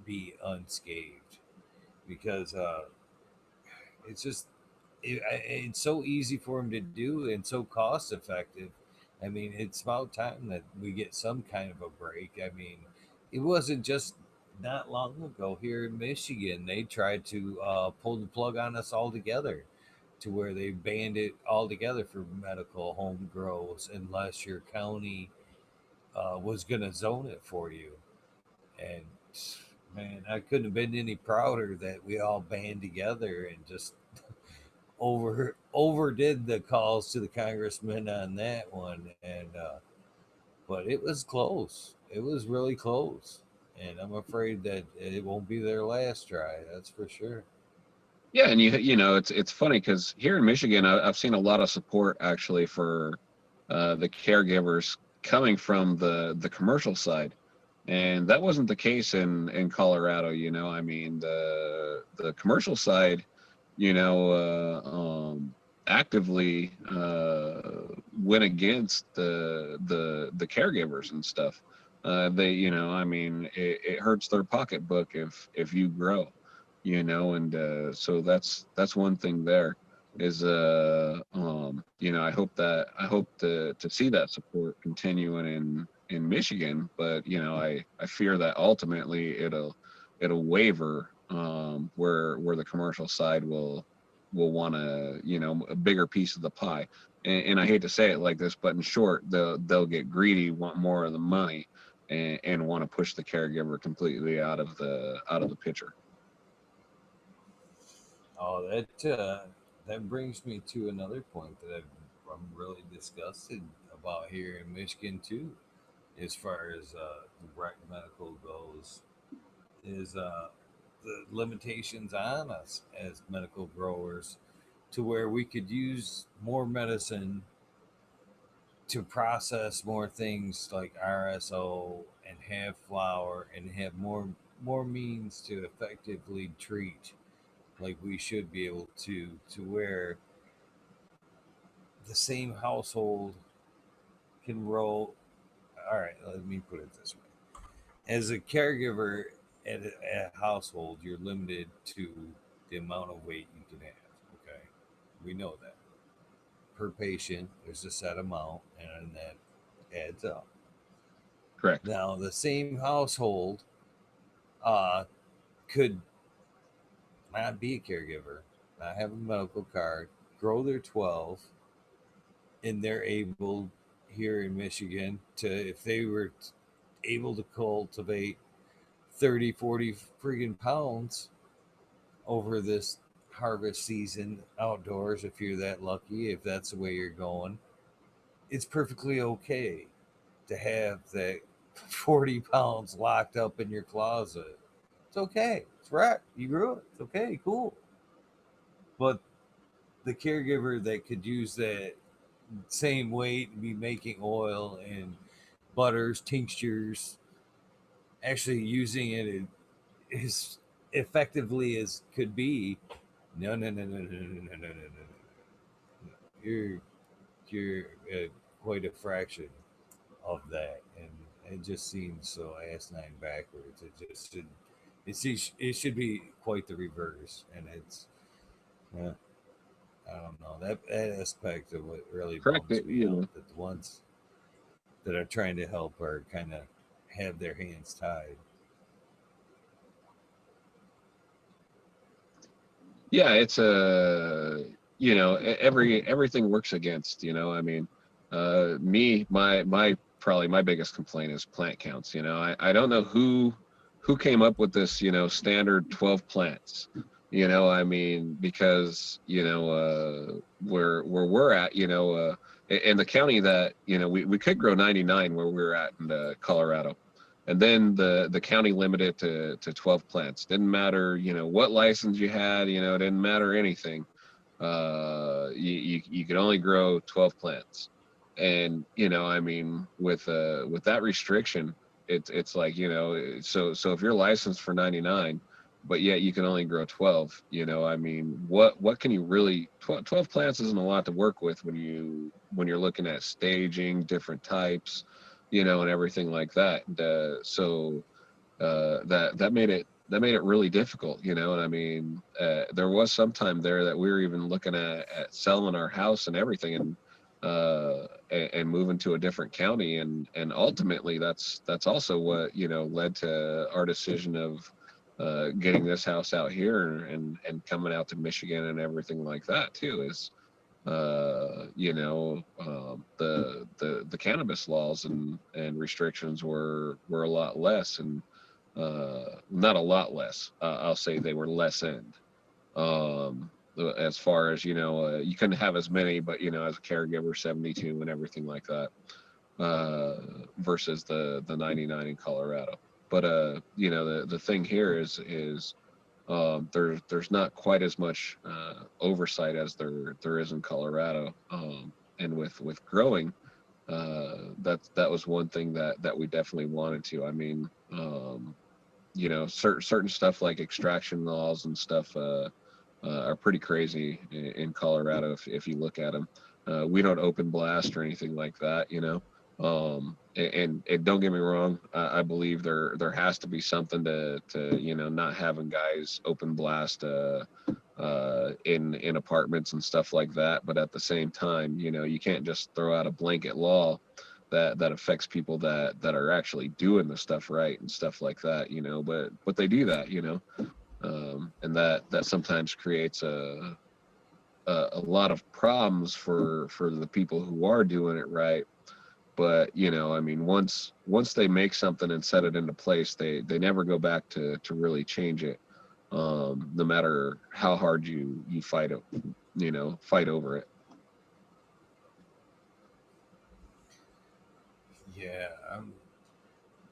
S1: be unscathed because it's just it's so easy for them to do and so cost effective. I mean, it's about time that we get some kind of a break. I mean, it wasn't just not long ago here in Michigan they tried to pull the plug on us altogether, to where they banned it altogether for medical home grows unless your county was going to zone it for you. And man, I couldn't have been any prouder that we all band together and just overdid the calls to the congressman on that one. And but it was close. It was really close, and I'm afraid that it won't be their last try. That's for sure.
S2: Yeah, and it's funny because here in Michigan, I've seen a lot of support actually for the caregivers coming from the commercial side, and that wasn't the case in Colorado. I mean, the commercial side, you know, actively went against the caregivers and stuff. they, I mean, it hurts their pocketbook if you grow, and so that's one thing there is I hope to see that support continuing in Michigan, but I fear that ultimately it'll waver, where the commercial side will want a bigger piece of the pie. And I hate to say it like this, but in short, they'll get greedy, want more of the money, and want to push the caregiver completely out of the picture.
S1: Oh, that brings me to another point that I'm really disgusted about here in Michigan too, as far as rec medical goes, is the limitations on us as medical growers, to where we could use more medicine to process more things like RSO and have flour and have more means to effectively treat, like we should be able to where the same household can roll. All right, let me put it this way: as a caregiver at a household, you're limited to the amount of weight you can have. Okay, we know that per patient, there's a set amount, and that adds up.
S2: Correct.
S1: Now, the same household uh, could not be a caregiver, not have a medical card, grow their 12, and they're able here in Michigan to, if they were able to cultivate 30, 40 friggin' pounds over this harvest season outdoors, if you're that lucky, if that's the way you're going, it's perfectly okay to have that 40 pounds locked up in your closet. It's okay. It's right. You grew it. It's okay. Cool. But the caregiver that could use that same weight and be making oil and butters, tinctures, actually using it as effectively as could be. No, no, no, no, no, no, no, no, no, no, no. You're quite a fraction of that, and it just seems so asinine backwards. It should be quite the reverse, and it's uh, I don't know, that aspect of what really
S2: Correct.
S1: bums me out, that the ones that are trying to help are kind of have their hands tied.
S2: Yeah, it's everything works against, I mean, my probably my biggest complaint is plant counts. I don't know who came up with this, standard 12 plants. I mean, because where we're at, in the county that we could grow 99 where we're at in Colorado, and then the county limited to 12 plants. Didn't matter what license you had, it didn't matter anything. You could only grow 12 plants. And I mean, with that restriction, it's like, so if you're licensed for 99 but yet you can only grow 12, I mean, what can you really 12 plants isn't a lot to work with when you're looking at staging different types, and everything like that. And, so that made it really difficult, and I mean, there was some time there that we were even looking at selling our house and everything, and moving to a different county, and ultimately that's also what led to our decision of getting this house out here and coming out to Michigan and everything like that too. Is the cannabis laws and restrictions were a lot less, and not a lot less. I'll say they were lessened. As far as you couldn't have as many, but as a caregiver, 72 and everything like that, versus the 99 in Colorado. But the thing here is there's not quite as much oversight as there is in Colorado. And with growing, that was one thing that we definitely wanted to. I mean, certain stuff like extraction laws and stuff are pretty crazy in Colorado if you look at them. We don't open blast or anything like that. And don't get me wrong, I believe there has to be something to not having guys open blast in apartments and stuff like that. But at the same time, you can't just throw out a blanket law that affects people that are actually doing the stuff right and stuff like that. But they do that. And that sometimes creates a lot of problems for the people who are doing it right. But I mean, once they make something and set it into place, they never go back to really change it, no matter how hard you fight it, fight over it.
S1: Yeah.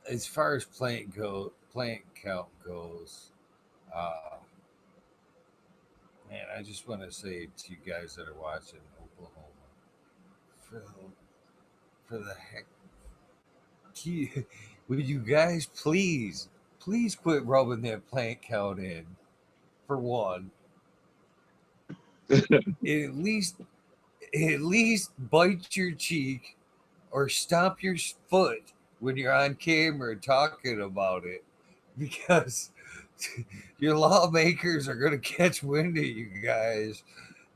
S1: As far as plant count goes, uh, man, I just want to say to you guys that are watching Oklahoma, for the, for the heck, would you guys please quit rubbing that plant count in? For one, at least at least bite your cheek or stomp your foot when you're on camera talking about it, because your lawmakers are going to catch wind of you guys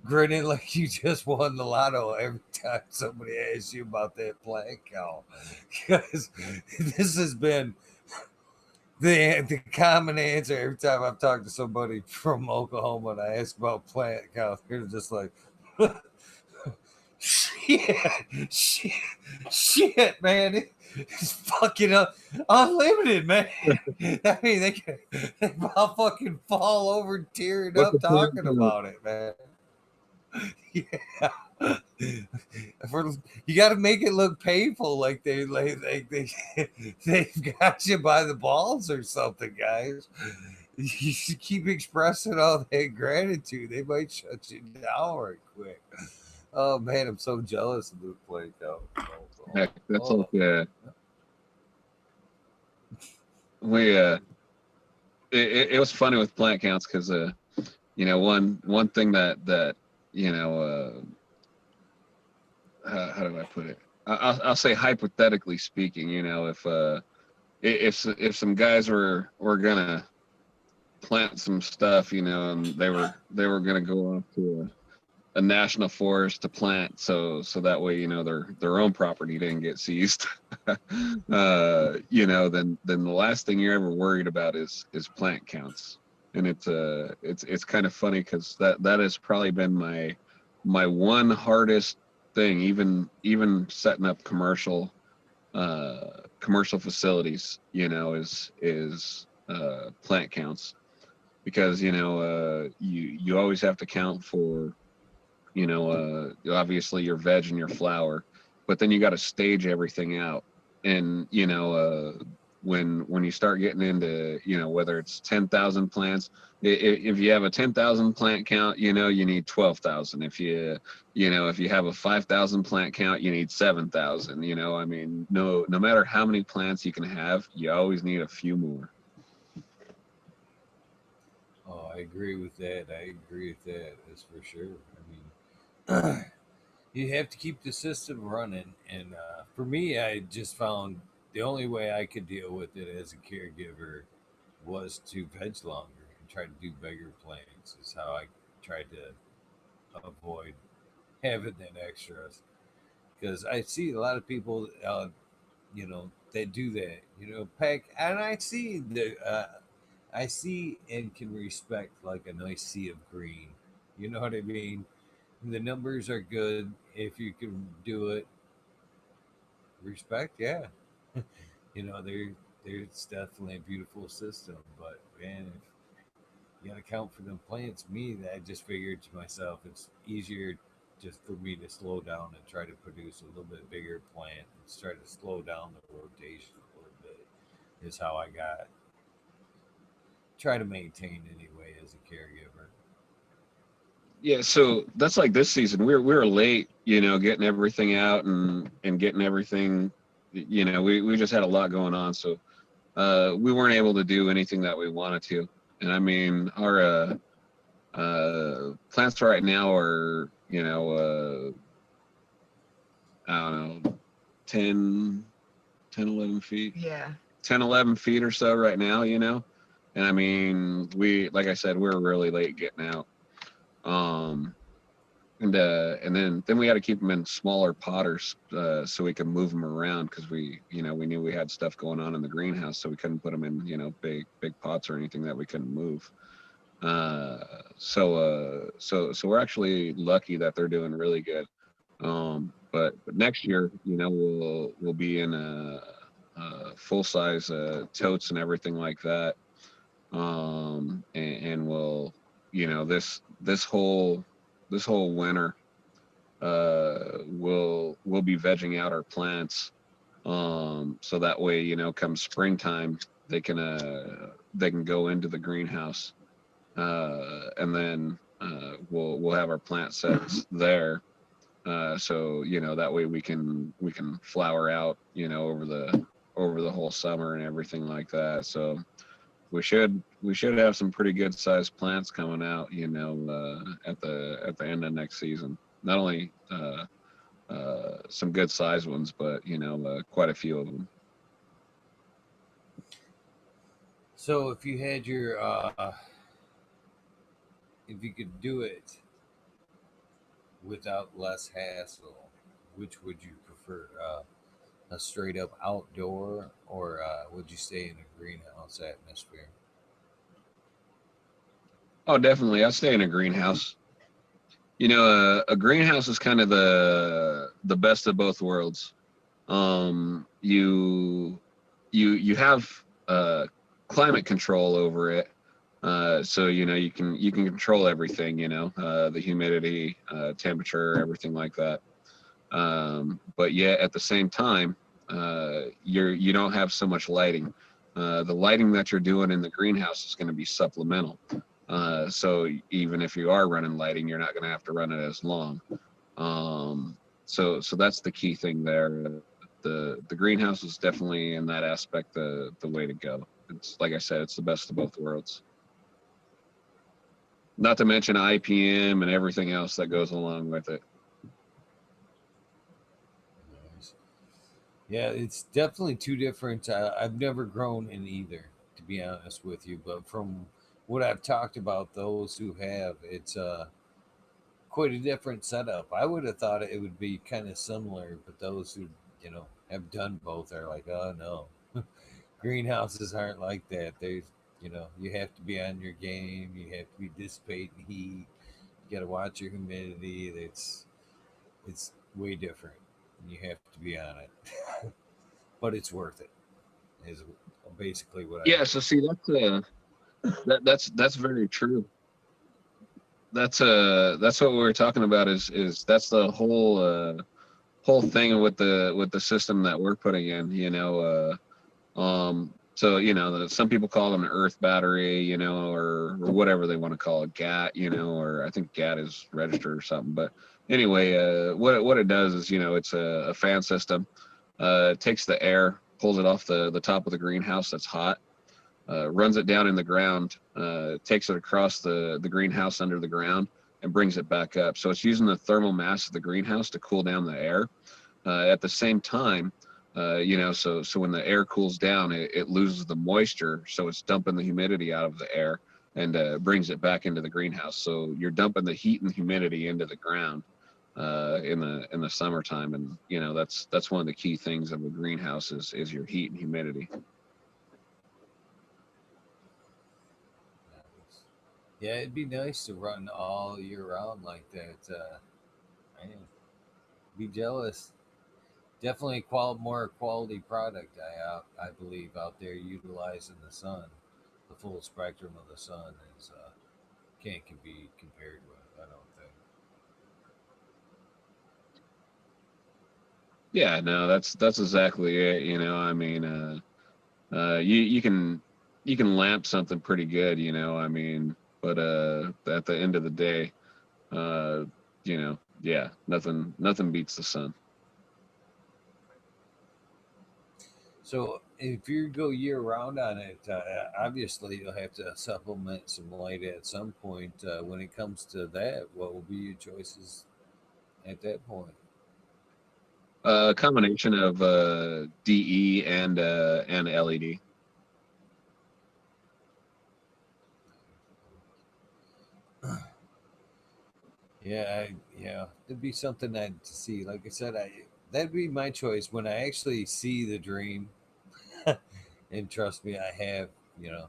S1: grinning like you just won the lotto every time somebody asks you about that plant count. Because this has been the common answer every time I've talked to somebody from Oklahoma and I ask about plant count. They're just like, shit, shit, shit, man. It's fucking unlimited, man. I mean, they about fucking fall over tearing
S2: What's
S1: up
S2: the plan
S1: talking
S2: now?
S1: about it, man. Yeah. For, you got to make it look painful, like they've got you by the balls or something, guys. You should keep expressing all that gratitude. They might shut you down right quick. Oh man, I'm so jealous of Luke Blanco.
S2: Heck, that's
S1: Oh,
S2: like we it was funny with plant counts because one thing that you know how do I put it? I'll say hypothetically speaking, if some guys were gonna plant some stuff, and they were gonna go off to a national forest to plant, so that way, their own property didn't get seized. Then the last thing you're ever worried about is plant counts. And it's kind of funny because that has probably been my one hardest thing, even setting up commercial facilities, is plant counts. Because you always have to count for, obviously your veg and your flower, but then you got to stage everything out. And when you start getting into, whether it's 10,000 plants, if you have a 10,000 plant count, you need 12,000. If you have a 5,000 plant count, you need 7,000. I mean, no matter how many plants you can have, you always need a few more.
S1: oh, I agree with that. I agree with that. That's for sure. I mean, you have to keep the system running. And for me, I just found the only way I could deal with it as a caregiver was to veg longer and try to do bigger plants. Is how I tried to avoid having that extras. Because I see a lot of people, that do that. Pack, and I see and can respect like a nice sea of green. You know what I mean? The numbers are good if you can do it. Respect, yeah. There's definitely a beautiful system, but man, if you got to count for them plants. Me, I just figured to myself, it's easier just for me to slow down and try to produce a little bit bigger plant and try to slow down the rotation a little bit. Is how I got try to maintain anyway as a caregiver.
S2: Yeah, so that's like this season. We were late, getting everything out and getting everything. We just had a lot going on, so we weren't able to do anything that we wanted to. And I mean, our plants right now are, I don't know, 10, 10, 11 feet,
S3: Yeah.
S2: 10, 11 feet or so right now, And I mean, like I said, we're really late getting out. Um, and then we had to keep them in smaller potters so we could move them around because we knew we had stuff going on in the greenhouse, so we couldn't put them in big pots or anything that we couldn't move. So we're actually lucky that they're doing really good. But next year, we'll be in full size totes and everything like that. And we'll, this whole winter, we'll be vegging out our plants. So that way, come springtime, they can go into the greenhouse, and then we'll have our plant sets there. So that way we can flower out over the whole summer and everything like that. So we should have some pretty good sized plants coming out, at the end of next season. Not only some good sized ones, but quite a few of them.
S1: So if you had your, if you could do it without less hassle, which would you prefer? A straight up outdoor, or would you stay in a greenhouse atmosphere?
S2: Oh, definitely. I stay in a greenhouse. A greenhouse is kind of the best of both worlds. You have climate control over it, so you can control everything. The humidity, temperature, everything like that. But yet at the same time, you don't have so much lighting. The lighting that you're doing in the greenhouse is going to be supplemental. So even if you are running lighting, you're not going to have to run it as long. So that's the key thing there. The greenhouse is definitely in that aspect the way to go. It's like I said, it's the best of both worlds. Not to mention IPM and everything else that goes along with it.
S1: Nice. Yeah, it's definitely two different. I've never grown in either, to be honest with you. But from what I've talked about, those who have, it's quite a different setup. I would have thought it would be kind of similar, but those who have done both are like, oh no, greenhouses aren't like that. There's you have to be on your game. You have to be dissipating heat. You got to watch your humidity. It's way different. You have to be on it, but it's worth it. Is basically what I
S2: Yeah.
S1: hear.
S2: So see, that's very true. That's what we were talking about. Is that's the whole thing with the system that we're putting in. So some people call them an earth battery, or whatever they want to call it, GAT, or I think GAT is registered or something. But anyway, what it does is, it's a fan system. It takes the air, pulls it off the top of the greenhouse that's hot, runs it down in the ground, takes it across the greenhouse under the ground, and brings it back up. So it's using the thermal mass of the greenhouse to cool down the air. At the same time, so when the air cools down, it loses the moisture, so it's dumping the humidity out of the air and brings it back into the greenhouse. So you're dumping the heat and humidity into the ground in the summertime, and that's one of the key things of a greenhouse is your heat and humidity.
S1: Nice. Yeah, it'd be nice to run all year round like that. Man, be jealous. Definitely more quality product. I believe out there utilizing the sun, the full spectrum of the sun is can't can be compared with. I don't think.
S2: Yeah, no, that's exactly it. I mean, you can lamp something pretty good. I mean, but at the end of the day, uh, yeah, nothing beats the sun.
S1: So if you go year round on it, obviously you'll have to supplement some light at some point. When it comes to that, what will be your choices at that point?
S2: A combination of DE and LED.
S1: Yeah, it'd be something I'd see. Like I said, that'd be my choice when I actually see the dream. And trust me, I have, you know,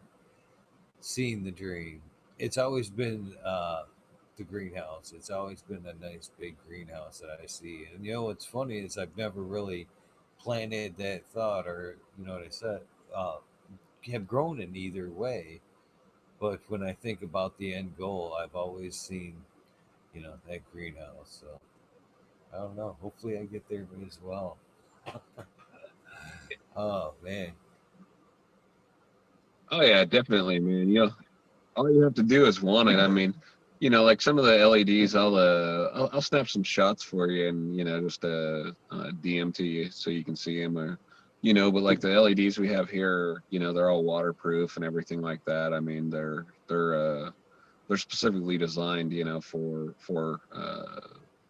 S1: seen the dream. It's always been the greenhouse. It's always been a nice big greenhouse that I see. And you know what's funny is I've never really planted that thought, or you know what I said, uh, have grown in either way. But when I think about the end goal, I've always seen, you know, that greenhouse. So I don't know. Hopefully, I get there as well. Oh man,
S2: Oh yeah, definitely, man. All you have to do is want it. I mean, like some of the LEDs, I'll snap some shots for you and just DM to you so you can see them, or but like the LEDs we have here, they're all waterproof and everything like that. I mean, they're specifically designed, for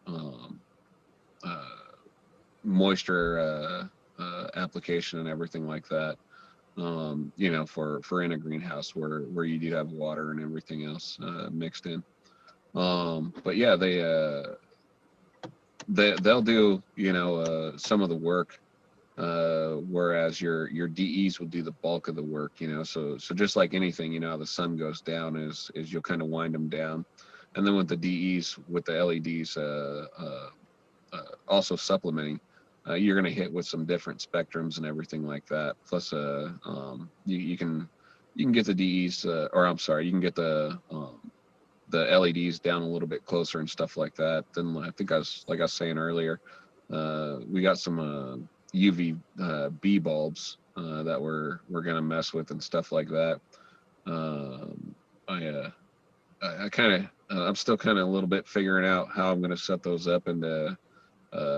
S2: um, uh, moisture application and everything like that. For in a greenhouse where you do have water and everything else mixed in. But yeah, they'll do some of the work, whereas your DEs will do the bulk of the work. So just like anything, how the sun goes down is you'll kind of wind them down, and then with the DEs, with the LEDs, also supplementing, you're going to hit with some different spectrums and everything like that. Plus, you can get the DEs, or I'm sorry, you can get the LEDs down a little bit closer and stuff like that. Then I think I was saying earlier, we got some UV B bulbs that we're going to mess with and stuff like that. Um, I I kind of I'm still kind of a little bit figuring out how I'm going to set those up into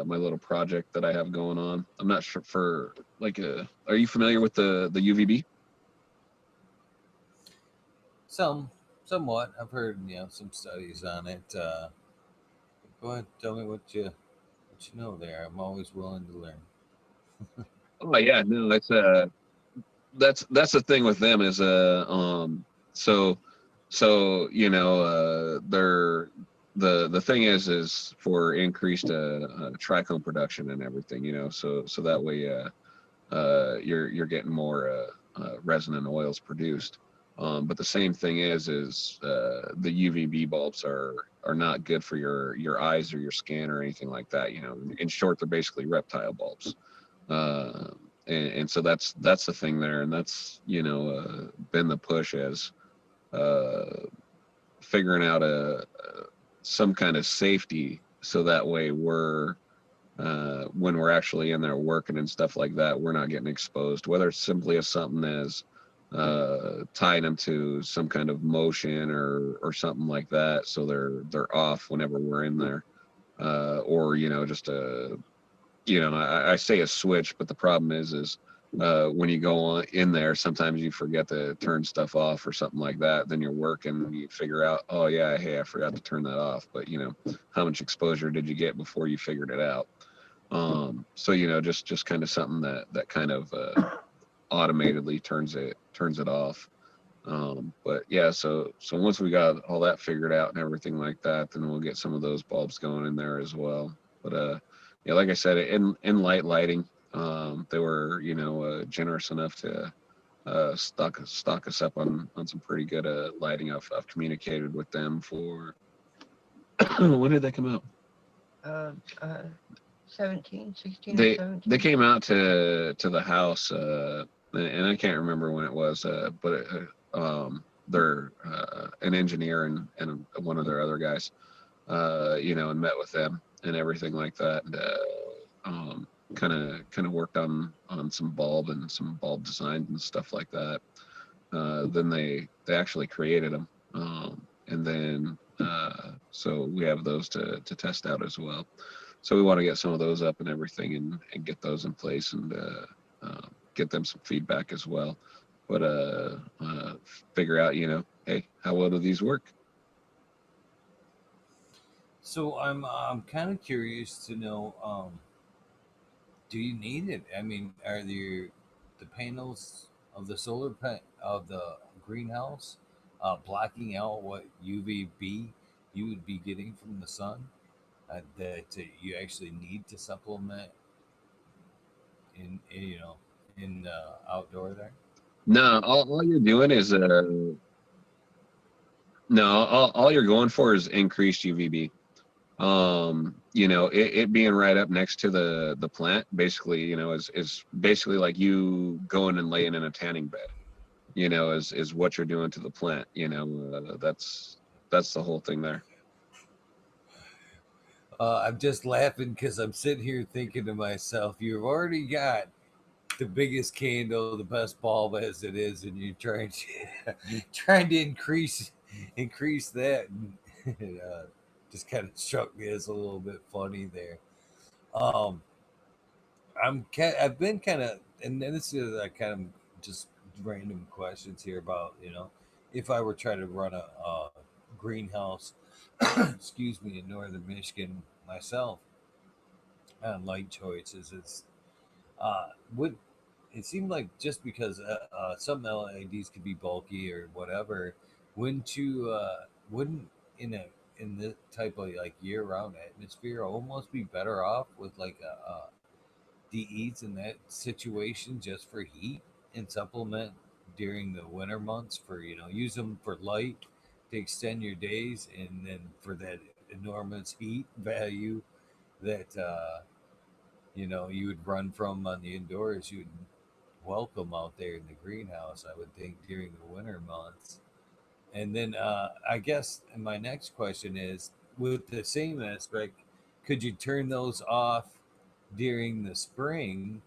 S2: my little project that I have going on. I'm not sure for like are you familiar with the UVB?
S1: some somewhat. I've heard some studies on it. Go ahead, tell me what you know there. I'm always willing to learn.
S2: Oh yeah, no, that's the thing with them is so they're the thing is for increased trichome production and everything, so that way you're getting more resin and oils produced. But the same thing is the UVB bulbs are not good for your eyes or your skin or anything like that. In short, they're basically reptile bulbs. Uh, and so that's the thing there, and that's been the push as uh, figuring out some kind of safety, so that way when we're actually in there working and stuff like that, we're not getting exposed. Whether it's simply as something as tying them to some kind of motion or something like that, so they're off whenever we're in there, or just I say a switch, but the problem is when you go on in there, sometimes you forget to turn stuff off or something like that. Then you're working and you figure out, oh yeah, hey, I forgot to turn that off. But how much exposure did you get before you figured it out? So just kind of something that kind of automatedly turns it off. But yeah, so once we got all that figured out and everything like that, then we'll get some of those bulbs going in there as well. But yeah, like I said, in lighting, they were generous enough to stock us up on some pretty good lighting. I've communicated with them for when did they come out?
S3: Uh, uh, 17, 16 or
S2: They
S3: 17.
S2: came out to the house, and I can't remember when it was, but they're an engineer and one of their other guys, and met with them and everything like that, and kind of worked on some bulb and some bulb designs and stuff like that. Then they actually created them, and then so we have those to test out as well. So we want to get some of those up and everything, and get those in place, and get them some feedback as well. But figure out, hey, how well do these work?
S1: So I'm kind of curious to know. do you need it? I mean, are the panels of the of the greenhouse blocking out what UVB you would be getting from the sun that you actually need to supplement in outdoor there?
S2: No, all you're doing is no, all you're going for is increased UVB. It being right up next to the plant, basically, is basically like you going and laying in a tanning bed. Is what you're doing to the plant. That's the whole thing there.
S1: I'm just laughing because I'm sitting here thinking to myself, you've already got the biggest candle, the best bulb as it is, and you're trying to trying to increase that. And, just kind of struck me as a little bit funny there. Um, I've been kind of, and then this is kind of just random questions here about if I were trying to run a greenhouse, excuse me, in northern Michigan myself on light choices. Would it seemed like just because some LEDs could be bulky or whatever, wouldn't in a in the type of like year round atmosphere almost be better off with like a DEs in that situation just for heat and supplement during the winter months for use them for light to extend your days and then for that enormous heat value that you would run from on the indoors you would welcome out there in the greenhouse, I would think, during the winter months. And then I guess my next question is with the same aspect, could you turn those off during the spring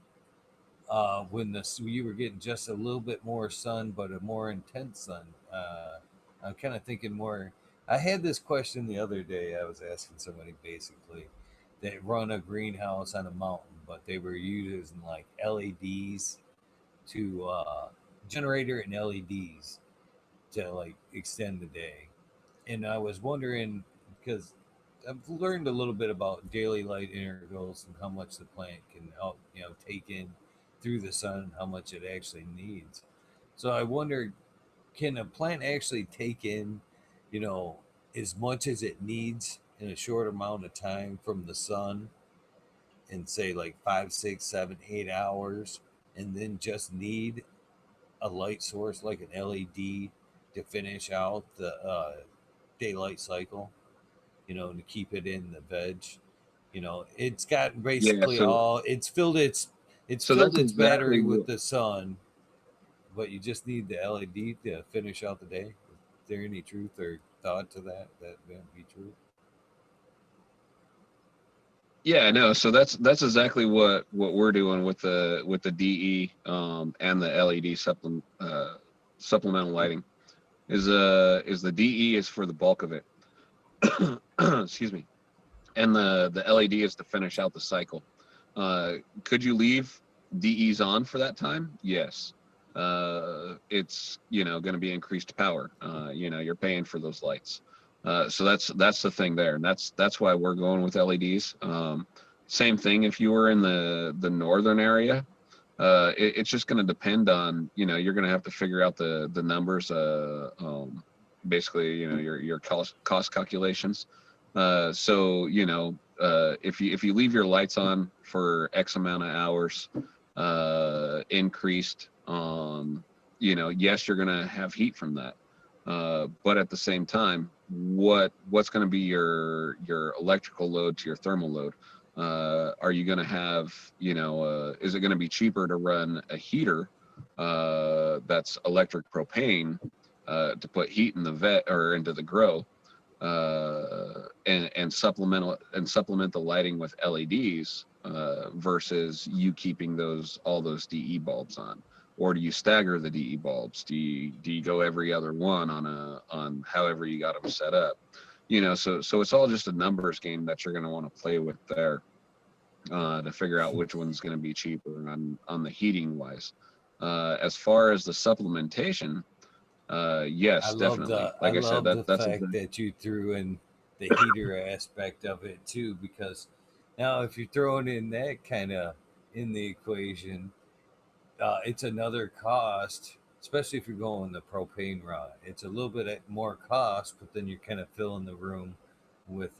S1: when you were getting just a little bit more sun, but a more intense sun? I'm kind of thinking more. I had this question the other day. I was asking somebody basically they run a greenhouse on a mountain, but they were using like LEDs to generator and LEDs to like extend the day. And I was wondering because I've learned a little bit about daily light intervals and how much the plant can help, take in through the sun and how much it actually needs. So I wondered, can a plant actually take in, you know, as much as it needs in a short amount of time from the sun in say like 5, 6, 7, 8 hours, and then just need a light source like an LED to finish out the daylight cycle, to keep it in the veg. It's got
S2: Yeah.
S1: basically
S2: So
S1: all it's
S2: so
S1: filled
S2: that's
S1: its battery
S2: exactly
S1: with
S2: what.
S1: the sun, but you just need the LED to finish out the day. Is there any truth or thought to that might be true?
S2: Yeah, no. So that's exactly what we're doing with the DE and the LED supplemental lighting is the DE is for the bulk of it. Excuse me. And the LED is to finish out the cycle. Uh, could you leave DEs on for that time? Yes. It's going to be increased power. You're paying for those lights. So that's the thing there, and that's why we're going with LEDs. Same thing if you were in the northern area. It's just going to depend on you're going to have to figure out the numbers. Basically, your cost calculations. So if you leave your lights on for X amount of hours, increased, yes, you're gonna have heat from that. But at the same time, what's going to be your electrical load to your thermal load? Are you going to have, is it going to be cheaper to run a heater that's electric propane to put heat in the vet or into the grow? And supplement the lighting with LEDs versus you keeping all those DE bulbs on, or do you stagger the DE bulbs? Do you go every other one on however you got them set up? So it's all just a numbers game that you're going to want to play with there to figure out which one's going to be cheaper on the heating wise. As far as the supplementation,
S1: I
S2: yes,
S1: love
S2: definitely.
S1: the I
S2: Like I said,
S1: love the
S2: that's
S1: fact that you threw in the heater aspect of it too, because now if you're throwing in that kind of in the equation. It's another cost, especially if you're going the propane route. It's a little bit more cost, but then you're kind of filling the room with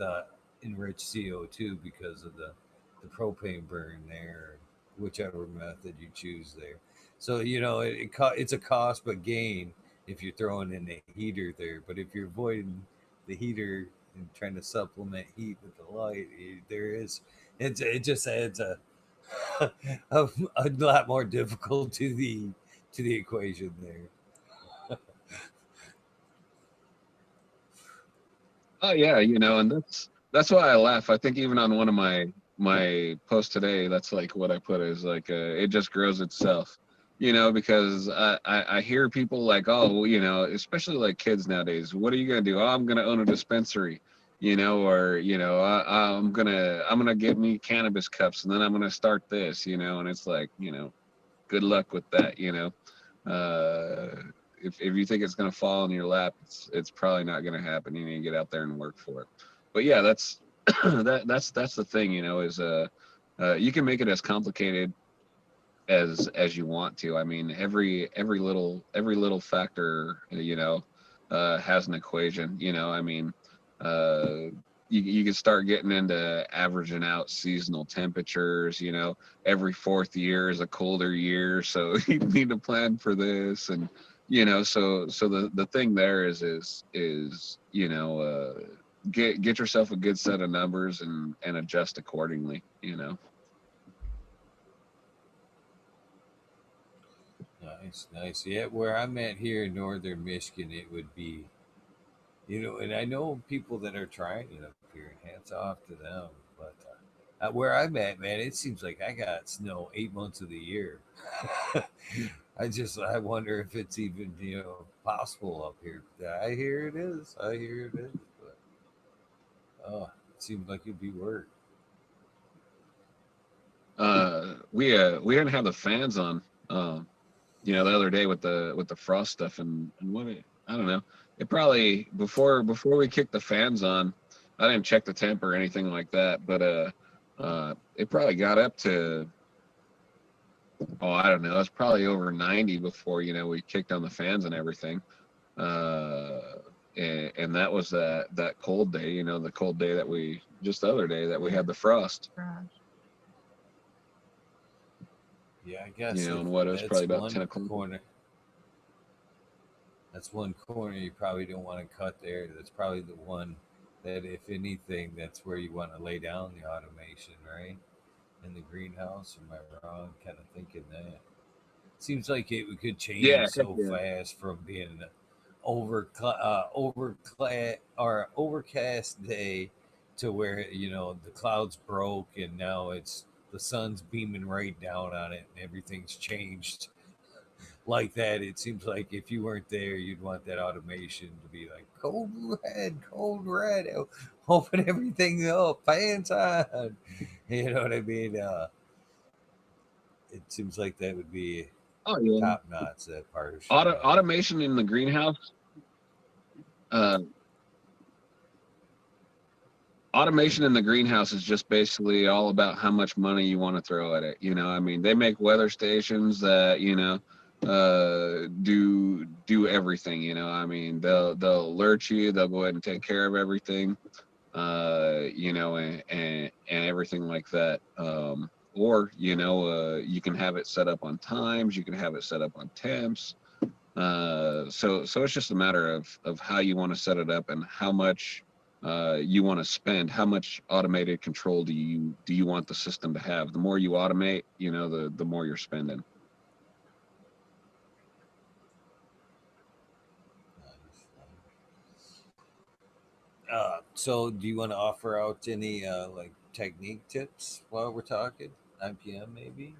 S1: enriched CO2 because of the propane burn there, whichever method you choose there. So it's a cost but gain if you're throwing in the heater there. But if you're avoiding the heater and trying to supplement heat with the light, there is it just adds a, a lot more difficult to the equation there.
S2: Oh yeah, and that's why I laugh. I think even on one of my posts today, that's like what I put is like it just grows itself. Because I hear people like, oh, well, especially like kids nowadays, what are you gonna do? Oh, I'm gonna own a dispensary, or I'm gonna get me cannabis cups and then I'm gonna start this, and it's like, good luck with that, uh, if you think it's going to fall in your lap, it's probably not going to happen. You need to get out there and work for it. But yeah, that's that's the thing, is you can make it as complicated as you want to. I mean, every little factor, has an equation. I mean, uh, you can start getting into averaging out seasonal temperatures. Every fourth year is a colder year, so you need to plan for this. And so the thing there is get yourself a good set of numbers and adjust accordingly.
S1: Nice, nice. Yeah, where I'm at here in northern Michigan, it would be, and I know people that are trying it up here, and hats off to them. But where I'm at, man, it seems like I got snow 8 months of the year. I wonder if it's even possible up here. I hear it is. I hear it is. But it seems like it'd be work.
S2: We didn't have the fans on. The other day with the frost stuff and I don't know. It probably before we kicked the fans on, I didn't check the temp or anything like that, but it probably got up to, oh, I don't know, it's probably over 90 before we kicked on the fans and everything. Uh, and that was that cold day, the cold day that we just the other day that we
S3: Yeah.
S2: had the frost.
S3: Frost.
S1: Yeah, I guess if
S2: And what, it was
S1: that's
S2: probably about 10
S1: one
S2: o'clock.
S1: corner. That's one corner you probably don't want to cut there. That's probably the one that, if anything, that's where you want to lay down the automation, right? In the greenhouse. Am I wrong? Kind of thinking that. Seems like it could
S2: Yeah,
S1: change
S2: heck
S1: so
S2: yeah.
S1: fast from being an overcast or overcast day to where the clouds broke and now it's the sun's beaming right down on it and everything's changed like that. It seems like if you weren't there, you'd want that automation to be like cold red, open everything up, fans on. You know what I mean? It seems like that would be
S2: Oh yeah.
S1: top notch. That part of Chicago.
S2: Automation in the greenhouse. Uh, Automation in the greenhouse is just basically all about how much money you want to throw at it. I mean, they make weather stations that do everything. I mean, they'll alert you. They'll go ahead and take care of everything. And everything like that. Or you can have it set up on times. You can have it set up on temps. So it's just a matter of how you want to set it up and how much you want to spend. How much automated control do you want the system to have? The more you automate, the more you're spending.
S1: So, do you want to offer out any like technique tips while we're talking? IPM maybe.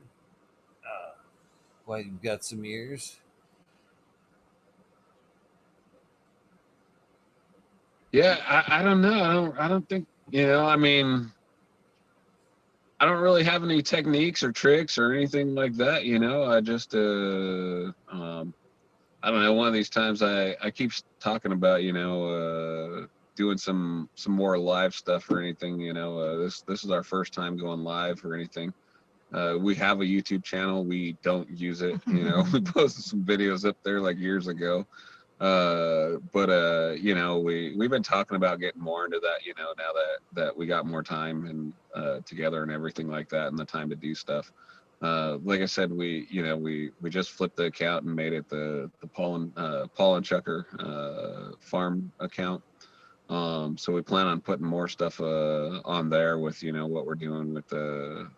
S1: Why you've got some years?
S2: Yeah, I don't know. I don't think I mean, I don't really have any techniques or tricks or anything like that. I just I don't know. One of these times, I keep talking about doing some more live stuff or anything. This is our first time going live or anything. We have a YouTube channel. We don't use it. You know, we posted some videos up there like years ago. But you know, we've been talking about getting more into that. You know, now that we got more time and together and everything like that, and the time to do stuff. Like I said, we just flipped the account and made it the Paul and Chucker farm account. So we plan on putting more stuff on there with what we're doing with the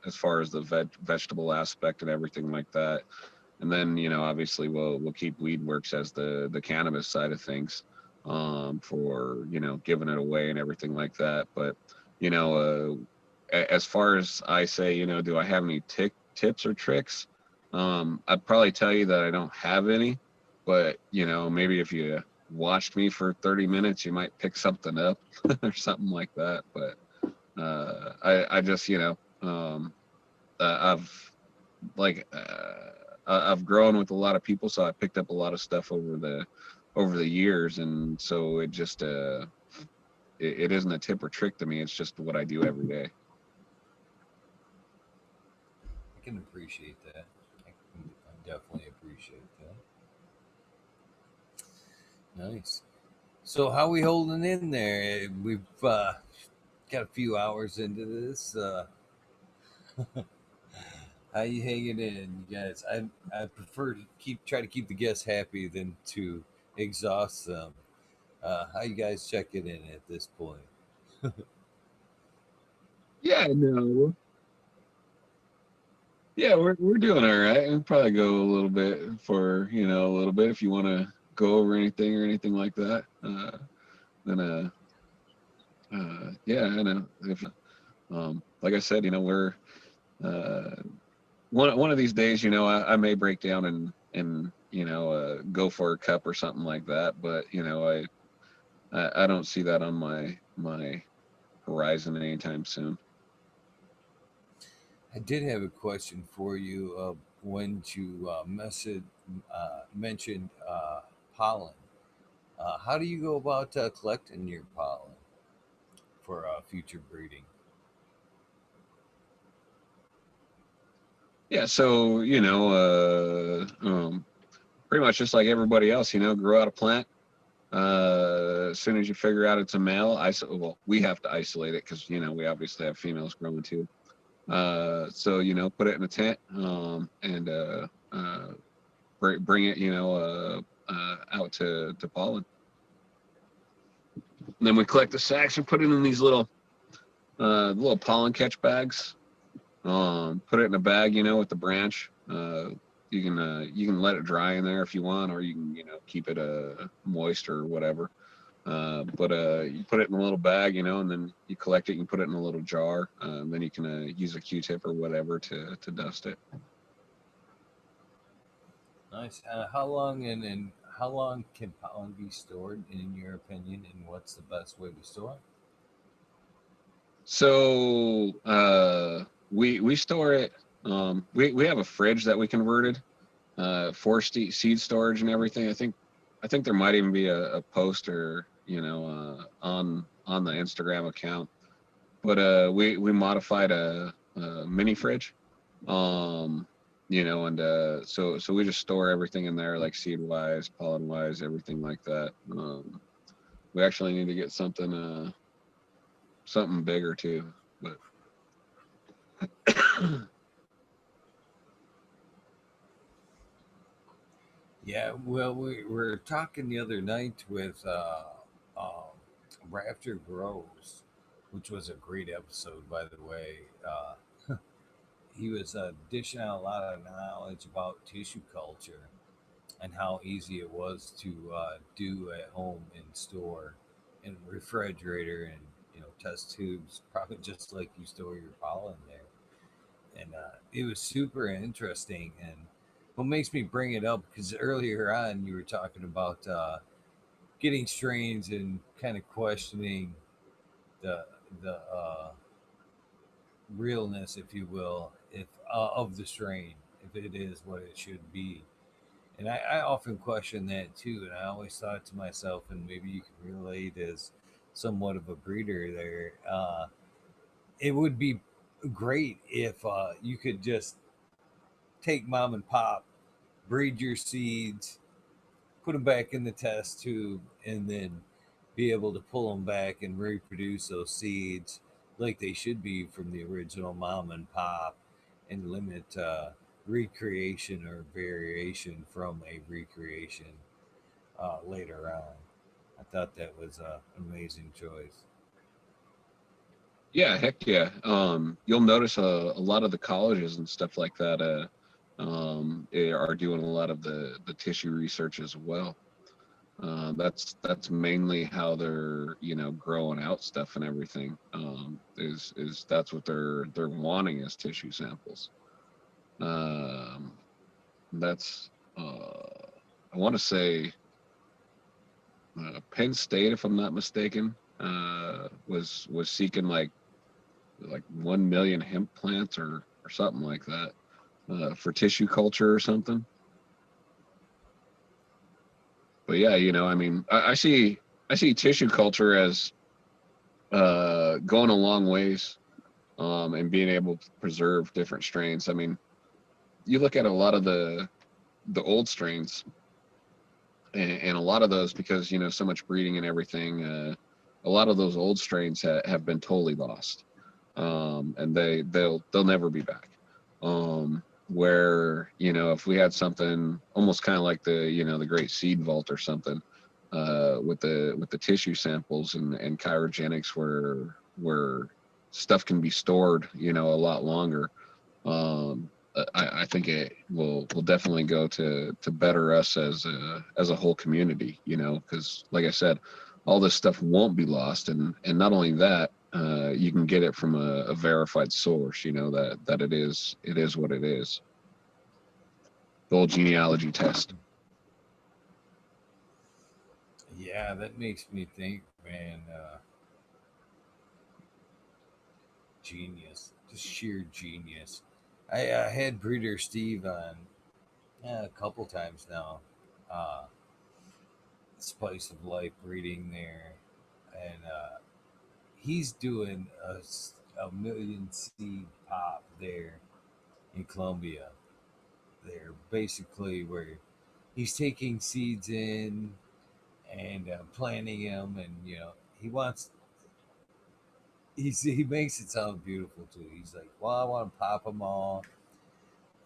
S2: as far as the vegetable aspect and everything like that. And then obviously we'll keep Weedworxs as the cannabis side of things, for giving it away and everything like that. But you know, as far as I say, do I have any tips or tricks? I'd probably tell you that I don't have any, but maybe if you watched me for 30 minutes, you might pick something up or something like that. But I just, I've like I've grown with a lot of people, so I picked up a lot of stuff over the years, and so it just it isn't a tip or trick to me. It's just what I do every day.
S1: I can appreciate that. I definitely appreciate that. Nice. So how we holding in there? We've got a few hours into this. How you hanging in, you guys? I prefer to try to keep the guests happy than to exhaust them. How you guys checking in at this point?
S2: Yeah, no, yeah, we're doing all right. We'll probably go a little bit for a little bit if you want to go over anything or anything like that. Then yeah, I know if like I said, we're uh one of these days, I may break down and go for a cup or something like that. But I don't see that on my horizon anytime soon.
S1: I did have a question for you. When you mentioned pollen, how do you go about collecting your pollen for future breeding?
S2: Yeah, so pretty much just like everybody else, grow out a plant. As soon as you figure out it's a male, well, we have to isolate it because we obviously have females growing too. So put it in a tent, and bring it, out to pollen. And then we collect the sacks and put it in these little pollen catch bags. Put it in a bag, with the branch. You can let it dry in there if you want, or you can keep it moist or whatever. But you put it in a little bag, and then you collect it. You put it in a little jar. Then you can use a Q-tip or whatever to dust it.
S1: Nice. And how long can pollen be stored in your opinion, and what's the best way to store it?
S2: So we store it. We have a fridge that we converted for seed storage and everything. I think there might even be a poster, on the Instagram account. But we modified a mini fridge, um, and so we just store everything in there, like seed wise, pollen wise, everything like that. We actually need to get something bigger too, but
S1: Yeah, well, we were talking the other night with um, Rafter Grows, which was a great episode, by the way. He was dishing out a lot of knowledge about tissue culture and how easy it was to do at home and store in a refrigerator and test tubes, probably just like you store your pollen there. And it was super interesting. And what makes me bring it up because earlier on you were talking about getting strains and kind of questioning the the realness, if you will, if of the strain, if it is what it should be. And I often question that too. And I always thought to myself, and maybe you can relate as somewhat of a breeder there, it would be great if you could just take mom and pop, breed your seeds, put them back in the test tube, and then be able to pull them back and reproduce those seeds like they should be from the original mom and pop, and limit recreation or variation from a recreation later on. I thought that was an amazing choice.
S2: Yeah, heck yeah. You'll notice a lot of the colleges and stuff like that are doing a lot of the tissue research as well. That's mainly how they're growing out stuff and everything. Is that's what they're wanting as tissue samples. Um, that's I want to say Penn State, if I'm not mistaken, was seeking like 1 million hemp plants or something like that for tissue culture or something. But yeah, I mean, I see tissue culture as going a long ways, and being able to preserve different strains. I mean, you look at a lot of the old strains, and a lot of those, because so much breeding and everything, a lot of those old strains have been totally lost, and they'll never be back. Where if we had something almost kind of like the Great Seed Vault or something, with the tissue samples and cryogenics, where stuff can be stored a lot longer. I think it will definitely go to better us as a whole community, because like I said, all this stuff won't be lost, and not only that, you can get it from a verified source, that it is what it is. The old genealogy test.
S1: Yeah, that makes me think, man. Genius, just sheer genius. I had breeder Steve on a couple times now. Uh, Spice of Life breeding there, and he's doing a million seed pop there in Colombia. They're basically where he's taking seeds in and planting them, and he wants. He makes it sound beautiful too. He's like, well, I want to pop them all,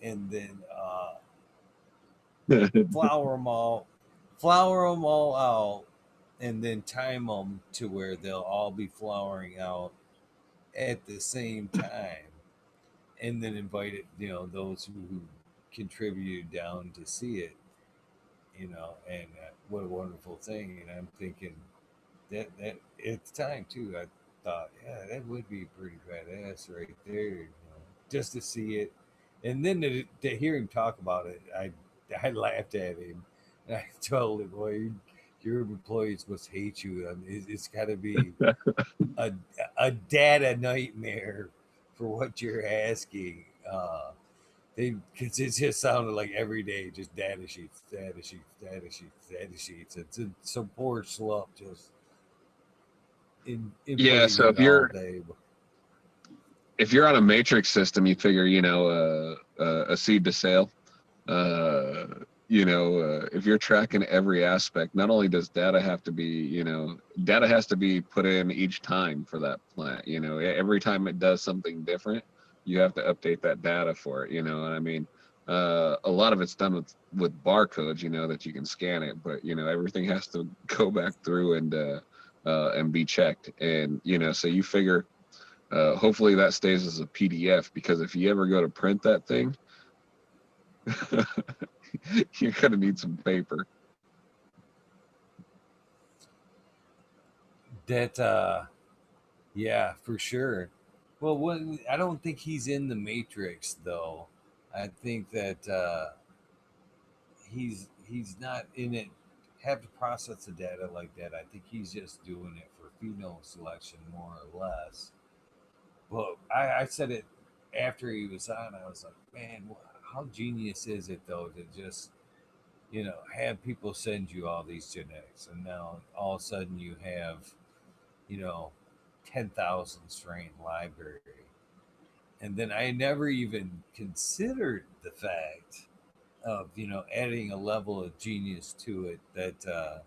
S1: and then flower them all, flower them all out, and then time them to where they'll all be flowering out at the same time, and then invite it, those who contributed down to see it, and what a wonderful thing. And I'm thinking that at the time too, I thought, yeah, that would be pretty badass right there, just to see it, and then to hear him talk about it, I laughed at him, and I told him, boy, your employees must hate you. I mean, it's got to be a, a data nightmare for what you're asking. They Because it just sounded like every day just data sheets, data sheets, data sheets, data sheets. It's some poor schlup just
S2: Yeah,
S1: inputting
S2: so
S1: it
S2: if
S1: all
S2: you're
S1: day.
S2: if you're on a matrix system, you figure a seed to sale. uh if you're tracking every aspect, not only does data has to be put in each time for that plant. Every time it does something different, you have to update that data for it. And I mean, a lot of it's done with barcodes, that you can scan it, but everything has to go back through and be checked. And so you figure, hopefully that stays as a PDF, because if you ever go to print that thing, you're gonna need some paper.
S1: That Yeah, for sure. Well, I don't think he's in the Matrix though. I think that he's not in it. Have to process the data like that. I think he's just doing it for phenol selection, more or less. But I said it after he was on. I was like, man, how genius is it though to just have people send you all these genetics, and now all of a sudden you have you know 10,000 strain library. And then I never even considered the fact of, adding a level of genius to it that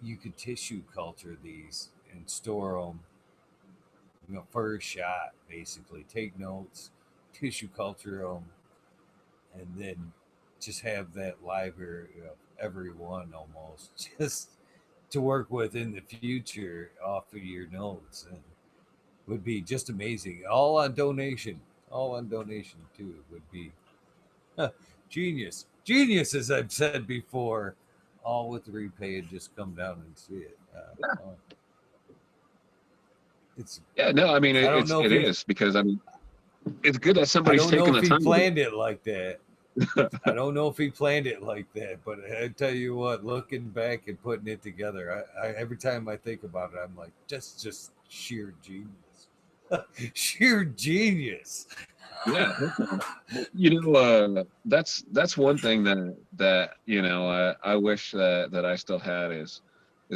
S1: you could tissue culture these and store them, for a shot, basically. Take notes, tissue culture them, and then just have that library of everyone almost just to work with in the future off of your notes, and would be just amazing. All on donation too. Would be genius, genius, as I've said before. All with repay and just come down and see it. It's
S2: Yeah, no, I mean
S1: I don't know if
S2: it
S1: he
S2: is because I mean it's good that
S1: I
S2: somebody's
S1: don't know
S2: taking
S1: if
S2: the
S1: he
S2: time to do
S1: planned it like that. I don't know if he planned it like that, but I tell you what, looking back and putting it together, every time I think about it, I'm like, just sheer genius, sheer genius.
S2: Yeah, definitely. That's one thing that I wish that I still had is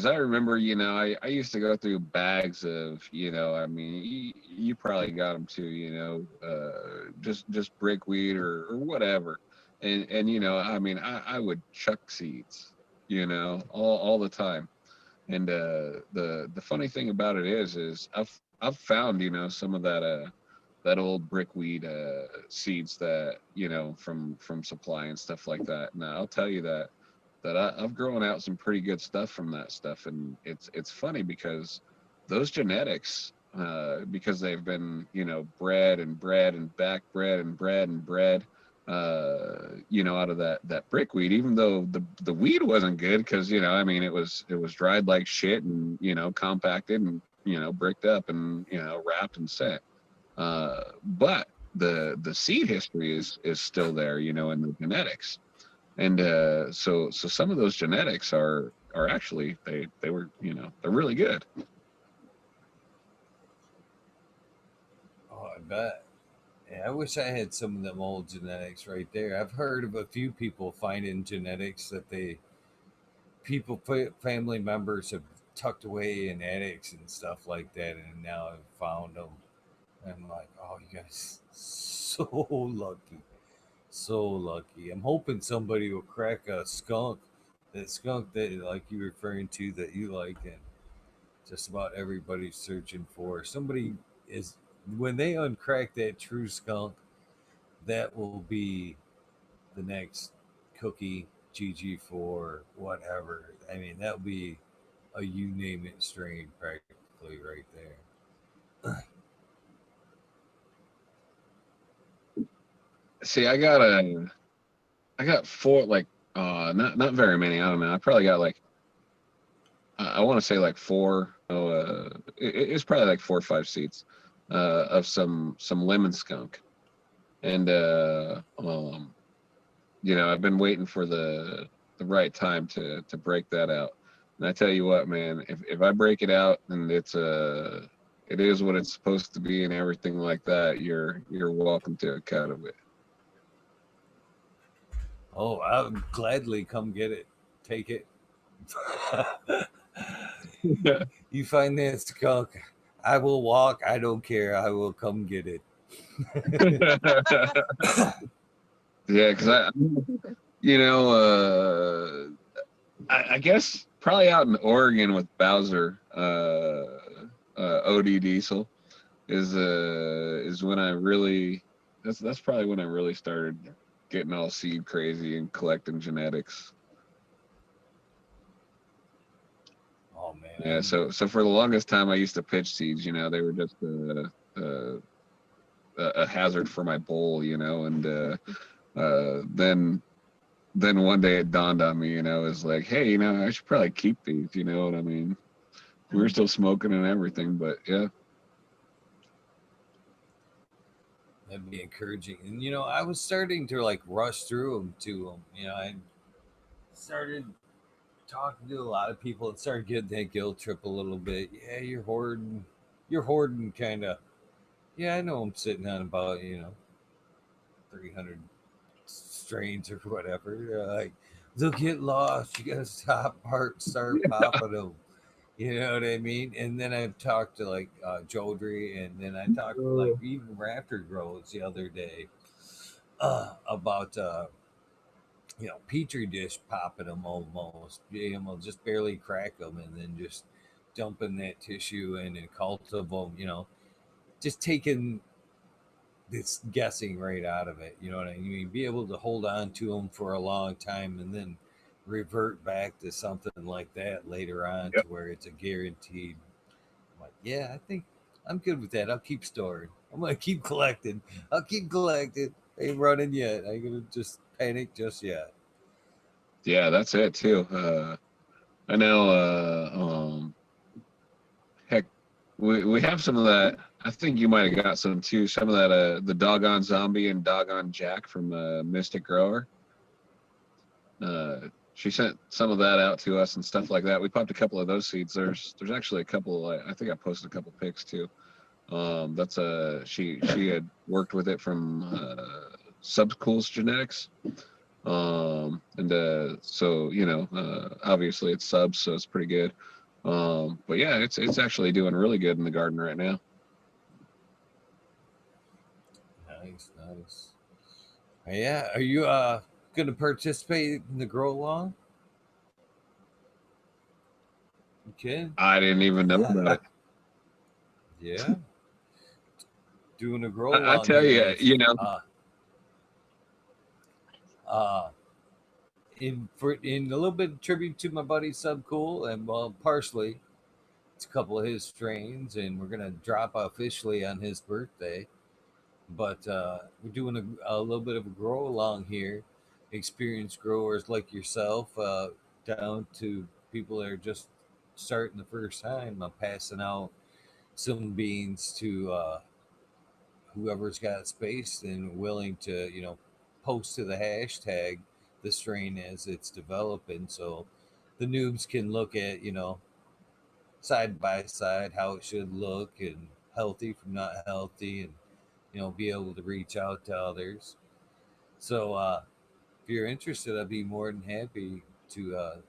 S2: I remember I used to go through bags of I mean you probably got them too just brickweed or whatever and I mean I would chuck seeds all the time and the funny thing about it is I've found some of that old brickweed seeds that from supply and stuff like that. Now I'll tell you that I've grown out some pretty good stuff from that stuff, and it's funny because those genetics, because they've been bred and bred and back bred and bred and bred, out of that brickweed. Even though the weed wasn't good, because I mean it was dried like shit and compacted and bricked up and wrapped and set. But the seed history is still there, in the genetics, and so some of those genetics are actually they were they're really good.
S1: Oh, I bet. Yeah, I wish I had some of them old genetics right there. I've heard of a few people finding genetics that family members have tucked away in attics and stuff like that, and now I've found them. And I'm like, oh, you guys, so lucky, so lucky. I'm hoping somebody will crack a skunk, that skunk that like you referring to that you like, and just about everybody's searching for. Somebody is when they uncrack that true skunk, that will be the next cookie GG4 whatever. I mean, that'll be a you name it strain practically right there.
S2: See, I got four, like not very many. I don't know. I probably got like I want to say like four. Oh, it's probably like 4 or 5 seeds of some lemon skunk, and I've been waiting for the right time to break that out. And I tell you what, man, if I break it out and it is what it's supposed to be and everything like that, you're welcome to a cut of
S1: Oh, I'll gladly come get it. Take it.
S2: it.
S1: You find that skunk, I will walk. I don't care. I will come get it.
S2: Yeah, because you know, I guess probably out in Oregon with Bowser, OD Diesel is when I really that's probably when I really started getting all seed crazy and collecting genetics.
S1: Oh man,
S2: Yeah, so for the longest time I used to pitch seeds. They were just a hazard for my bowl. And then one day it dawned on me. It's like, hey, I should probably keep these. You know what I mean? We were still smoking and everything, but yeah.
S1: that'd be encouraging. And I was starting to like rush through them to them. I started talking to a lot of people and started getting that guilt trip a little bit. Yeah, you're hoarding. You're hoarding, kind of. Yeah, I know I'm sitting on about 300 strains or whatever. Like they'll get lost. You gotta start popping them. You know what I mean? And then I've talked to like Jodry, and then I talked like
S2: Oh,
S1: even Raptor Grows the other day about petri dish popping them almost, being able to just barely crack them, and then just dumping that tissue in and cultivate them. Just taking this guessing right out of it. You know what I mean? Be able to hold on to them for a long time and then revert back to something like that later on to
S2: yep.
S1: where it's a guaranteed. I'm like, yeah, I think I'm good with that. I'll keep storing. I'm gonna keep collecting. I'll keep collecting. Ain't running yet. I ain't gonna just panic just yet.
S2: Yeah, that's it too. I know. Heck, we have some of that. I think you might have got some too. Some of that. The doggone zombie and doggone Jack from Mystic Grower. She sent some of that out to us and stuff like that. We popped a couple of those seeds. There's actually a couple. I think I posted a couple pics too. That's she had worked with it from Subcool's Genetics. And so obviously it's subs, so it's pretty good. But yeah, it's actually doing really good in the garden right now.
S1: Nice, nice. Yeah, are you gonna participate in the grow along? You can.
S2: I didn't even know about it.
S1: Yeah, doing a grow
S2: I
S1: along
S2: tell
S1: here
S2: you,
S1: with
S2: you know,
S1: uh in a little bit of tribute to my buddy Subcool, and well, partially it's a couple of his strains, and we're gonna drop officially on his birthday. But we're doing a little bit of a grow along here. Experienced growers like yourself, down to people that are just starting the first time. I'm passing out some beans to whoever's got space and willing to, post to the hashtag the strain as it's developing, so the noobs can look at, side by side how it should look and healthy from not healthy, and be able to reach out to others. So if you're interested, I'd be more than happy to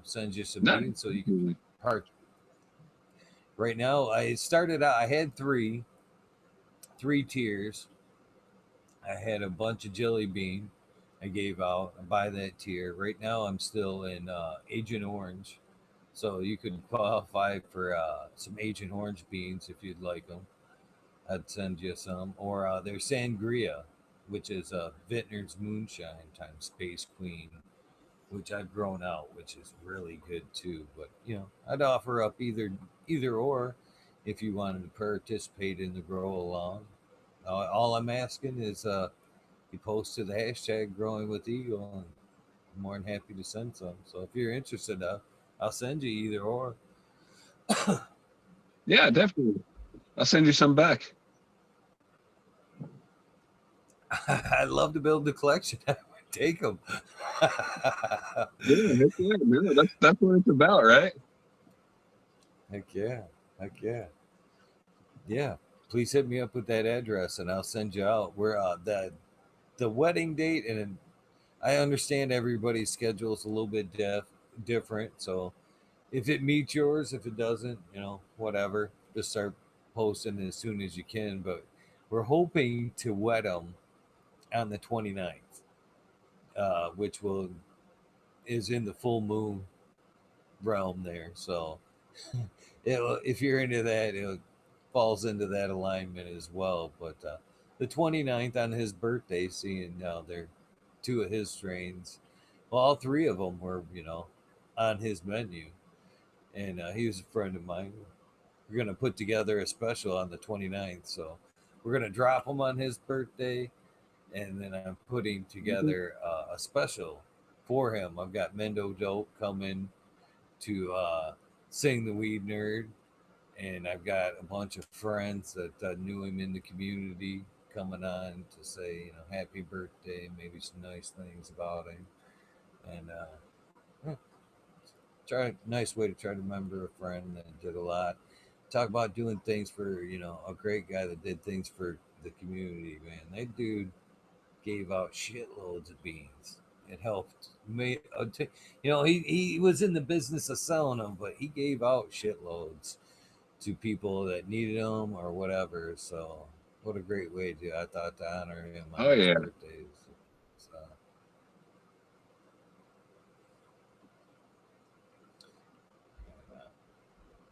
S1: send you some
S2: not
S1: beans so you can part. Right now, I started out. I had three tiers. I had a bunch of jelly bean. I gave out by that tier. Right now, I'm still in Agent Orange, so you could qualify for some Agent Orange beans if you'd like them. I'd send you some. Or there's Sangria, which is Vintner's Moonshine times Space Queen, which I've grown out, which is really good too. But I'd offer up either or if you wanted to participate in the grow along. All I'm asking is you post to the hashtag Growing with Eagle, and I'm more than happy to send some. So if you're interested, I'll send you either or.
S2: yeah, definitely. I'll send you some back.
S1: I'd love to build the collection. I would take them.
S2: Yeah, heck yeah, no, that's what it's about, right?
S1: Heck yeah. Heck yeah. Yeah. Please hit me up with that address and I'll send you out. We're the wedding date, and I understand everybody's schedule is a little bit different. So if it meets yours, if it doesn't, whatever, just start posting as soon as you can. But we're hoping to wet them on the 29th, which will is in the full moon realm there. So if you're into that, it falls into that alignment as well. But the 29th on his birthday, seeing now they're two of his strains, well, all three of them were, on his menu. And he was a friend of mine. We're going to put together a special on the 29th. So we're going to drop them on his birthday. And then I'm putting together a special for him. I've got Mendo Dope coming to sing the Weed Nerd, and I've got a bunch of friends that knew him in the community coming on to say, happy birthday, maybe some nice things about him, and try nice way to try to remember a friend that did a lot. Talk about doing things for a great guy that did things for the community. Man, that dude gave out shitloads of beans, it helped. He was in the business of selling them, but he gave out shitloads to people that needed them or whatever. So, what a great way I thought to honor him on
S2: Oh
S1: his
S2: yeah.
S1: birthdays. So,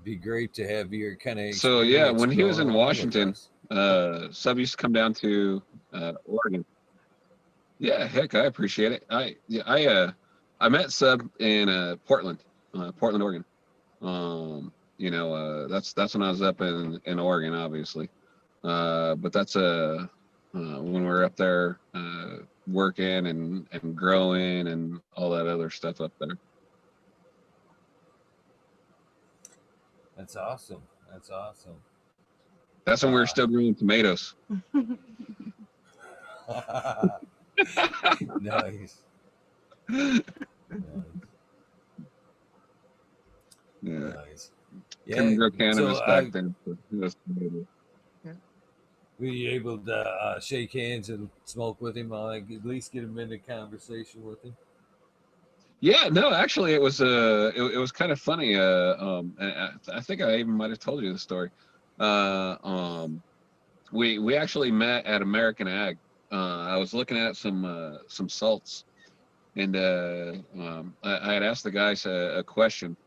S1: be great to have your kind of
S2: So yeah,
S1: experience
S2: when he was
S1: going
S2: in
S1: along with
S2: Washington,
S1: us.
S2: Sub used to come down to Oregon. Yeah, heck, I appreciate it. I met Sub in Portland, Portland, Oregon. That's when I was up in Oregon, obviously. But that's when we're up there working and growing and all that other stuff up there.
S1: That's awesome. That's awesome.
S2: That's when we were
S1: Uh,
S2: still growing tomatoes.
S1: nice. Nice.
S2: Yeah,
S1: Nice.
S2: couldn't
S1: Yeah.
S2: grow
S1: So,
S2: cannabis back then. So it was tomatoes.
S3: Yeah.
S1: were you able to shake hands and smoke with him? Like at least get him into conversation with him.
S2: Yeah, no, actually, it was kind of funny. And I think I even might have told you the story. Uh, um, we actually met at American Ag. I was looking at some salts, and I had asked the guys a question.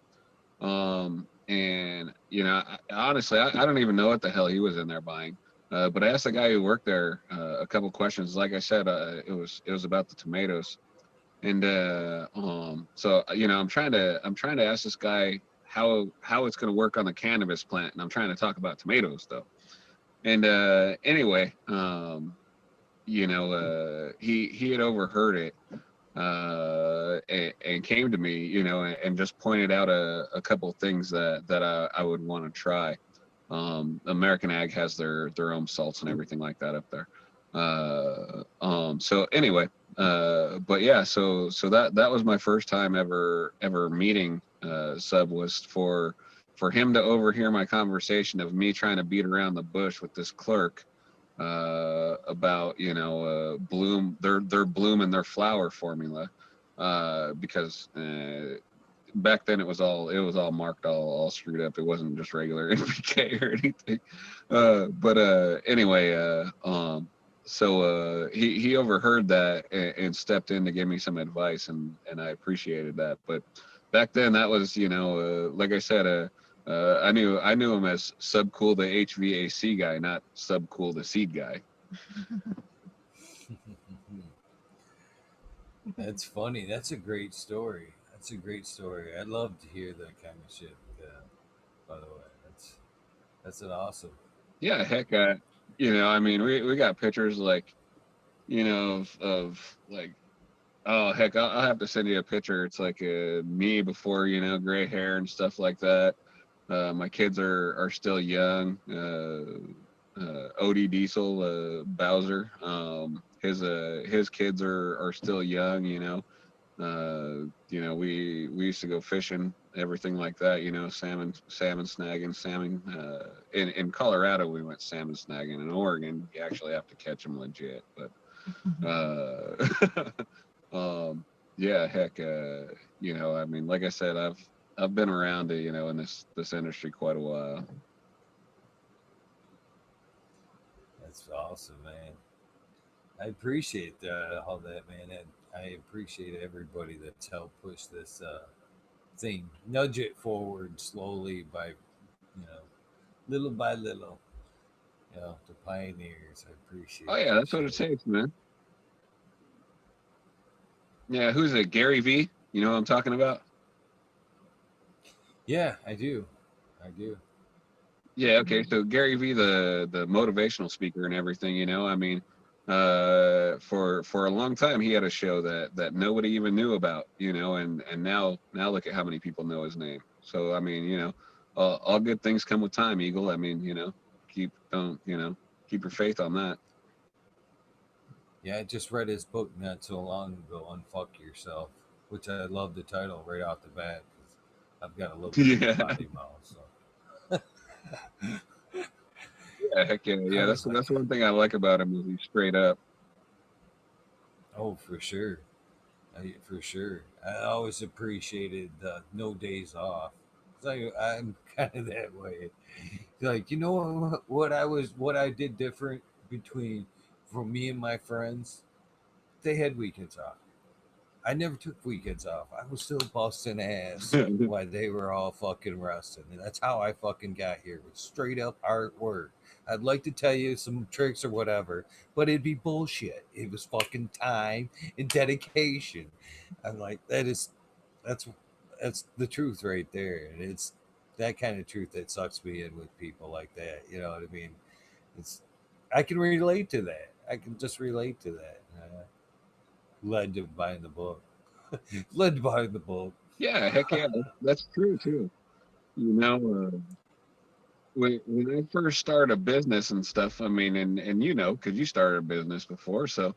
S2: And honestly, I don't even know what the hell he was in there buying. But I asked the guy who worked there a couple questions. Like I said, it was about the tomatoes. And so I'm trying to ask this guy how it's going to work on the cannabis plant, and I'm trying to talk about tomatoes though. And anyway, he had overheard it and came to me, and just pointed out a couple of things that I would want to try. American Ag has their own salts and everything like that up there. So anyway, but yeah, so that was my first time ever meeting Sub, was for him to overhear my conversation of me trying to beat around the bush with this clerk about bloom their bloom and their flower formula, because back then it was all marked all screwed up. It wasn't just regular NPK or anything. But anyway, so he overheard that and stepped in to give me some advice, and I appreciated that. But back then, that was like I said, I knew him as Subcool the HVAC guy, not Subcool the seed guy.
S1: That's funny. That's a great story. That's a great story. I love to hear that kind of shit. By the way, that's an awesome.
S2: Yeah, heck, I mean, we got pictures like of like, oh heck, I'll have to send you a picture. It's like me before gray hair and stuff like that. My kids are still young. Odie Diesel, Bowser. His kids are still young. We used to go fishing, everything like that. Salmon snagging, salmon. In Colorado, we went salmon snagging. In Oregon, you actually have to catch them legit. But um, yeah, heck, I mean, like I said, I've been around it, in this industry quite a while.
S1: That's awesome, man. I appreciate all that, man. And I appreciate everybody that's helped push this thing, nudge it forward slowly by, little by little. The pioneers. I
S2: Oh
S1: appreciate
S2: yeah,
S1: that
S2: that's what it
S1: shit.
S2: takes, man. Yeah, who's it? Gary V. You know what I'm talking about?
S1: Yeah, I do. I do.
S2: Yeah, okay. So Gary V, the motivational speaker and everything, I mean, for a long time he had a show that nobody even knew about, and now look at how many people know his name. So I mean, all good things come with time, Eagle. I mean, keep don't keep your faith on that.
S1: Yeah, I just read his book not so long ago, Unfuck Yourself, which I love the title right off the bat because I've got a little bit of a
S2: Yeah,
S1: potty mouth. So
S2: yeah, heck yeah,
S1: I
S2: yeah. That's
S1: was like,
S2: that's one thing I like about him, is he's straight up.
S1: oh, for sure. For sure. I always appreciated the no days off. 'Cause I'm kind of that way. Like, you know what I did different between from me and my friends? They had weekends off. I never took weekends off. I was still busting ass while they were all fucking resting. And that's how I fucking got here with straight up hard work. I'd like to tell you some tricks or whatever, but it'd be bullshit. It was fucking time and dedication. I'm like, that's that's the truth right there. And it's that kind of truth that sucks me in with people like that. You know what I mean? It's I can relate to that. I can just relate to that. Led to buying the book. Led to buying the book.
S2: Yeah, heck yeah, that's true too. You know, when I first started a business and stuff, I mean, and you know, because you started a business before, so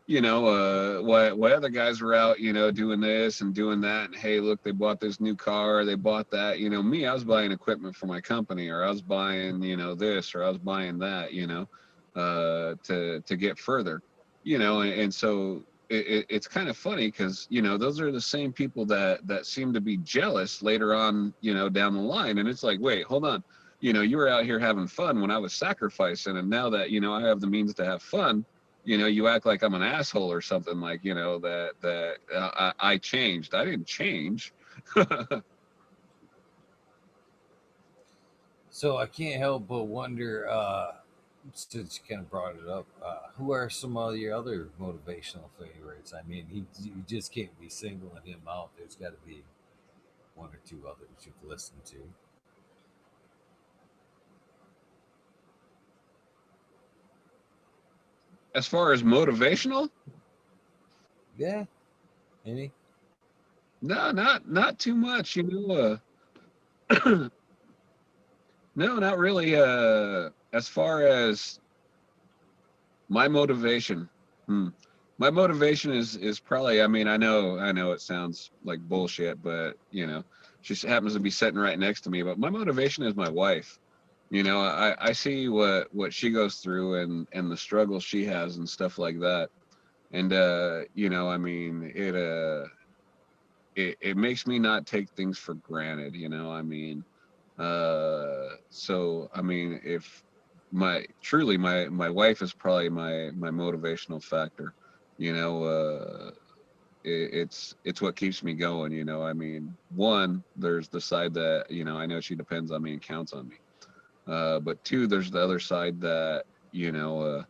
S2: you know, while other guys were out, you know, doing this and doing that, and hey, look, they bought this new car, they bought that, you know, me, I was buying equipment for my company, or I was buying, you know, this, or I was buying that, you know, to get further, you know, and so it's kind of funny because you know those are the same people that seem to be jealous later on, you know, down the line, and it's like, wait, hold on, you know, you were out here having fun when I was sacrificing, and now that you know I have the means to have fun, you know, you act like I'm an asshole or something, like you know I changed. I didn't change.
S1: So I can't help but wonder, since you kind of brought it up, who are some of your other motivational favorites? I mean, you just can't be singling him out. There's got to be one or two others you've listened to.
S2: As far as motivational,
S1: Yeah, any?
S2: no, not too much. You know, no, not really. As far as my motivation, hmm. My motivation is probably. I mean, I know it sounds like bullshit, but you know, she happens to be sitting right next to me. But my motivation is my wife. You know, I see what she goes through and the struggles she has and stuff like that. And you know, I mean, it makes me not take things for granted. You know, I mean, so I mean, if my wife is probably my motivational factor. You know, it's what keeps me going. You know, I mean, one, there's the side that you know I know she depends on me and counts on me. But two, there's the other side that you know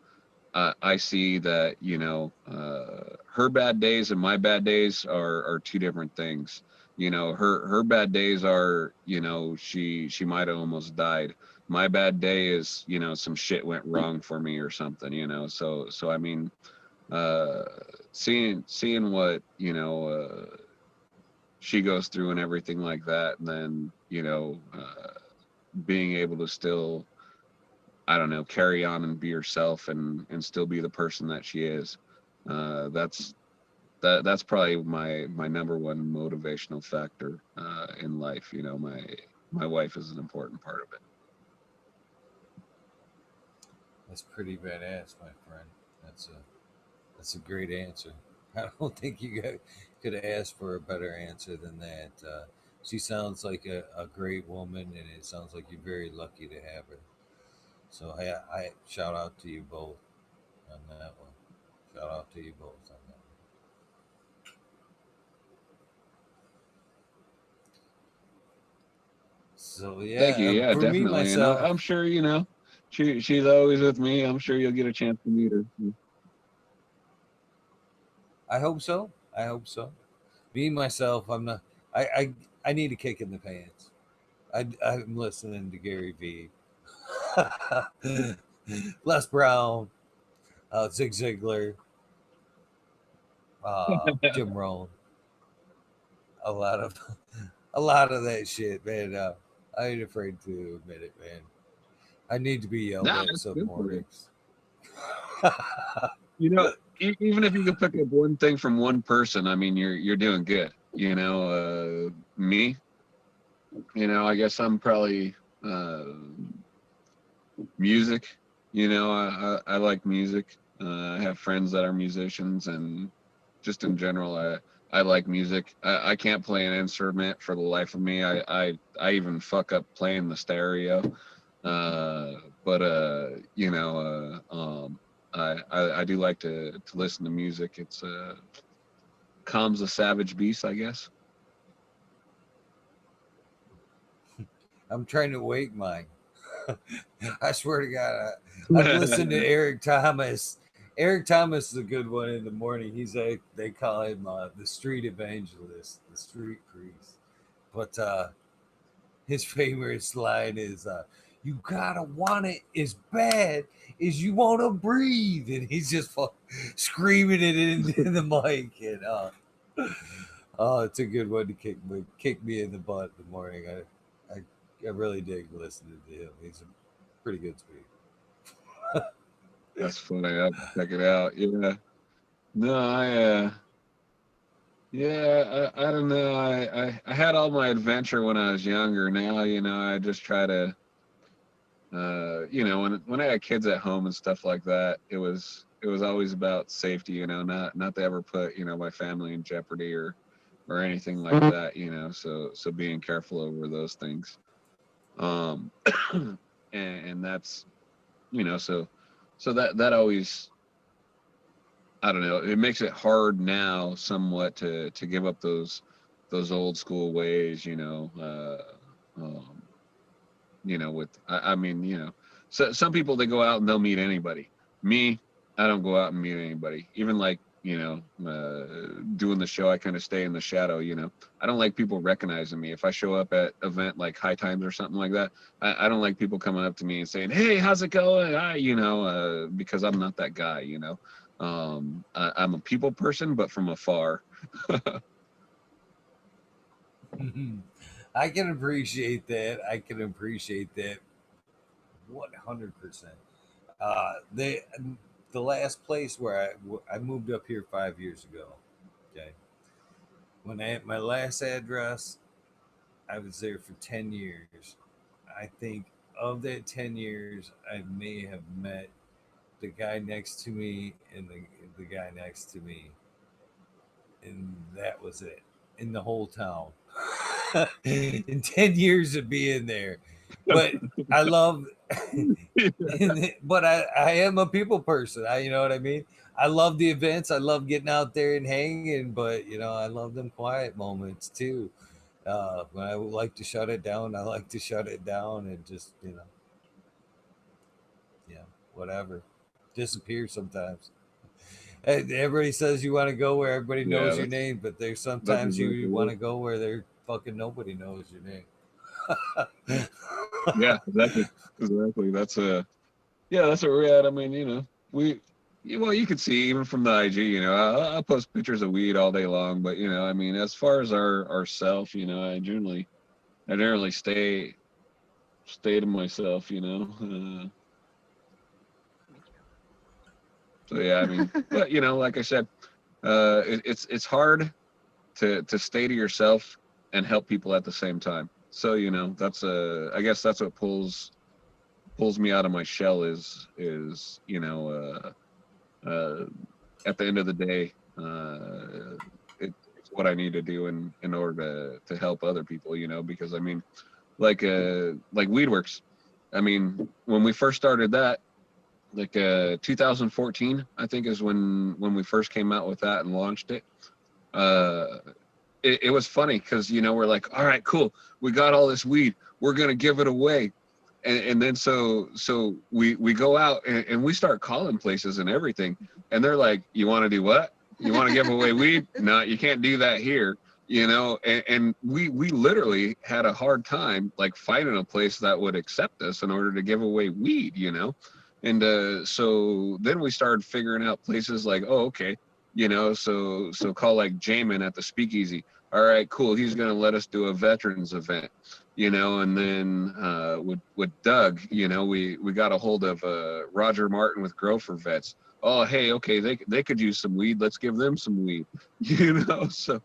S2: I see that you know her bad days and my bad days are two different things. You know, her bad days are you know she might have almost died. My bad day is you know some shit went wrong for me or something. You know, so I mean, uh, seeing what you know she goes through and everything like that, and then you know being able to still I don't know, carry on and be herself and still be the person that she is. That's that's probably my number one motivational factor in life. You know, my wife is an important part of it.
S1: That's pretty badass, my friend. That's a that's a great answer. I don't think could ask for a better answer than that. She sounds like a great woman, and it sounds like you're very lucky to have her. So I shout out to you both on that one. Shout out to you both on that. So
S2: Thank you.
S1: yeah,
S2: Yeah,
S1: for me
S2: definitely. And
S1: myself,
S2: I'm sure you know she's always with me. I'm sure you'll get a chance to meet her.
S1: I hope so. I hope so. Me myself, I'm not. I need a kick in the pants. I'm listening to Gary V. Les Brown, Zig Ziglar, Jim Rohn. A lot of a lot of that shit, man. I ain't afraid to admit it, man. I need to be yelled
S2: Nah,
S1: at
S2: that's
S1: some
S2: good for you.
S1: mornings.
S2: You know, even if you can pick up one thing from one person, I mean, you're doing good. You know, me, you know, I guess I'm probably uh, music. You know, I like music. I have friends that are musicians, and just in general, I like music. I can't play an instrument for the life of me. I even fuck up playing the stereo. But you know, I do like to listen to music. It's calms the savage beast, I guess.
S1: I'm trying to wake mine. I swear to God, I've listened to Eric Thomas. Eric Thomas is a good one in the morning. He's a they call him the street evangelist, the street priest. But his favorite line is "You gotta want it as bad as you want to breathe," and he's just screaming it into the mic. And oh, it's a good one to kick me in the butt in the morning. I really dig listening to him. He's a pretty good speaker.
S2: That's funny. I'll check it out. Yeah. No, I don't know. I had all my adventure when I was younger. Now, you know, I just try to, you know, when I had kids at home and stuff like that, it was always about safety. You know, not to ever put, you know, my family in jeopardy or anything like that. You know, so being careful over those things. Um, and that's, you know, so that always, I don't know. It makes it hard now, somewhat, to give up those old school ways. You know, with I mean, you know, so some people, they go out and they'll meet anybody. Me, I don't go out and meet anybody. Even like, you know, doing the show, I kind of stay in the shadow. You know, I don't like people recognizing me. If I show up at event like High Times or something like that, I don't like people coming up to me and saying, "Hey, how's it going?" You know, because I'm not that guy. You know, I'm a people person, but from afar.
S1: I can appreciate that. I can appreciate that 100%. The last place where I moved up here 5 years ago. Okay, when I had my last address, I was there for 10 years. I think of that 10 years, I may have met the guy next to me and the guy next to me, and that was it in the whole town. In 10 years of being there, but I love but I am a people person. You know what I mean. I love the events. I love getting out there and hanging, but you know, I love them quiet moments too. When I would like to shut it down, I like to shut it down and just, you know, yeah, whatever, disappear sometimes. Everybody says you want to go where everybody
S2: Yeah,
S1: knows your name, but there's
S2: that's
S1: sometimes you
S2: exactly
S1: want
S2: it.
S1: to go where there fucking nobody knows your name.
S2: Yeah, exactly. That's where we're at. I mean, you know, well, you could see even from the IG, you know, I'll post pictures of weed all day long, but you know, I mean, as far as our self, you know, I generally stay to myself, you know. So yeah, I mean, but you know, like I said, it's hard to stay to yourself and help people at the same time. So you know, I guess that's what pulls me out of my shell is you know, at the end of the day, it's what I need to do in order to help other people, you know, because I mean, like Weedworxs, I mean, when we first started that, like 2014, I think is when we first came out with that and launched it. Uh, it was funny because you know we're like, all right, cool, we got all this weed, we're gonna give it away, and then so we go out and we start calling places and everything, and they're like, you want to do what? You want to give away weed? No, you can't do that here. You know, and we literally had a hard time like finding a place that would accept us in order to give away weed. You know, and so then we started figuring out places like, oh, okay, you know, so call like Jamin at the Speakeasy. All right, cool. He's gonna let us do a veterans event, you know, and then with Doug, you know, we got a hold of Roger Martin with Grow for Vets. Oh, hey, okay, they could use some weed. Let's give them some weed, you know. So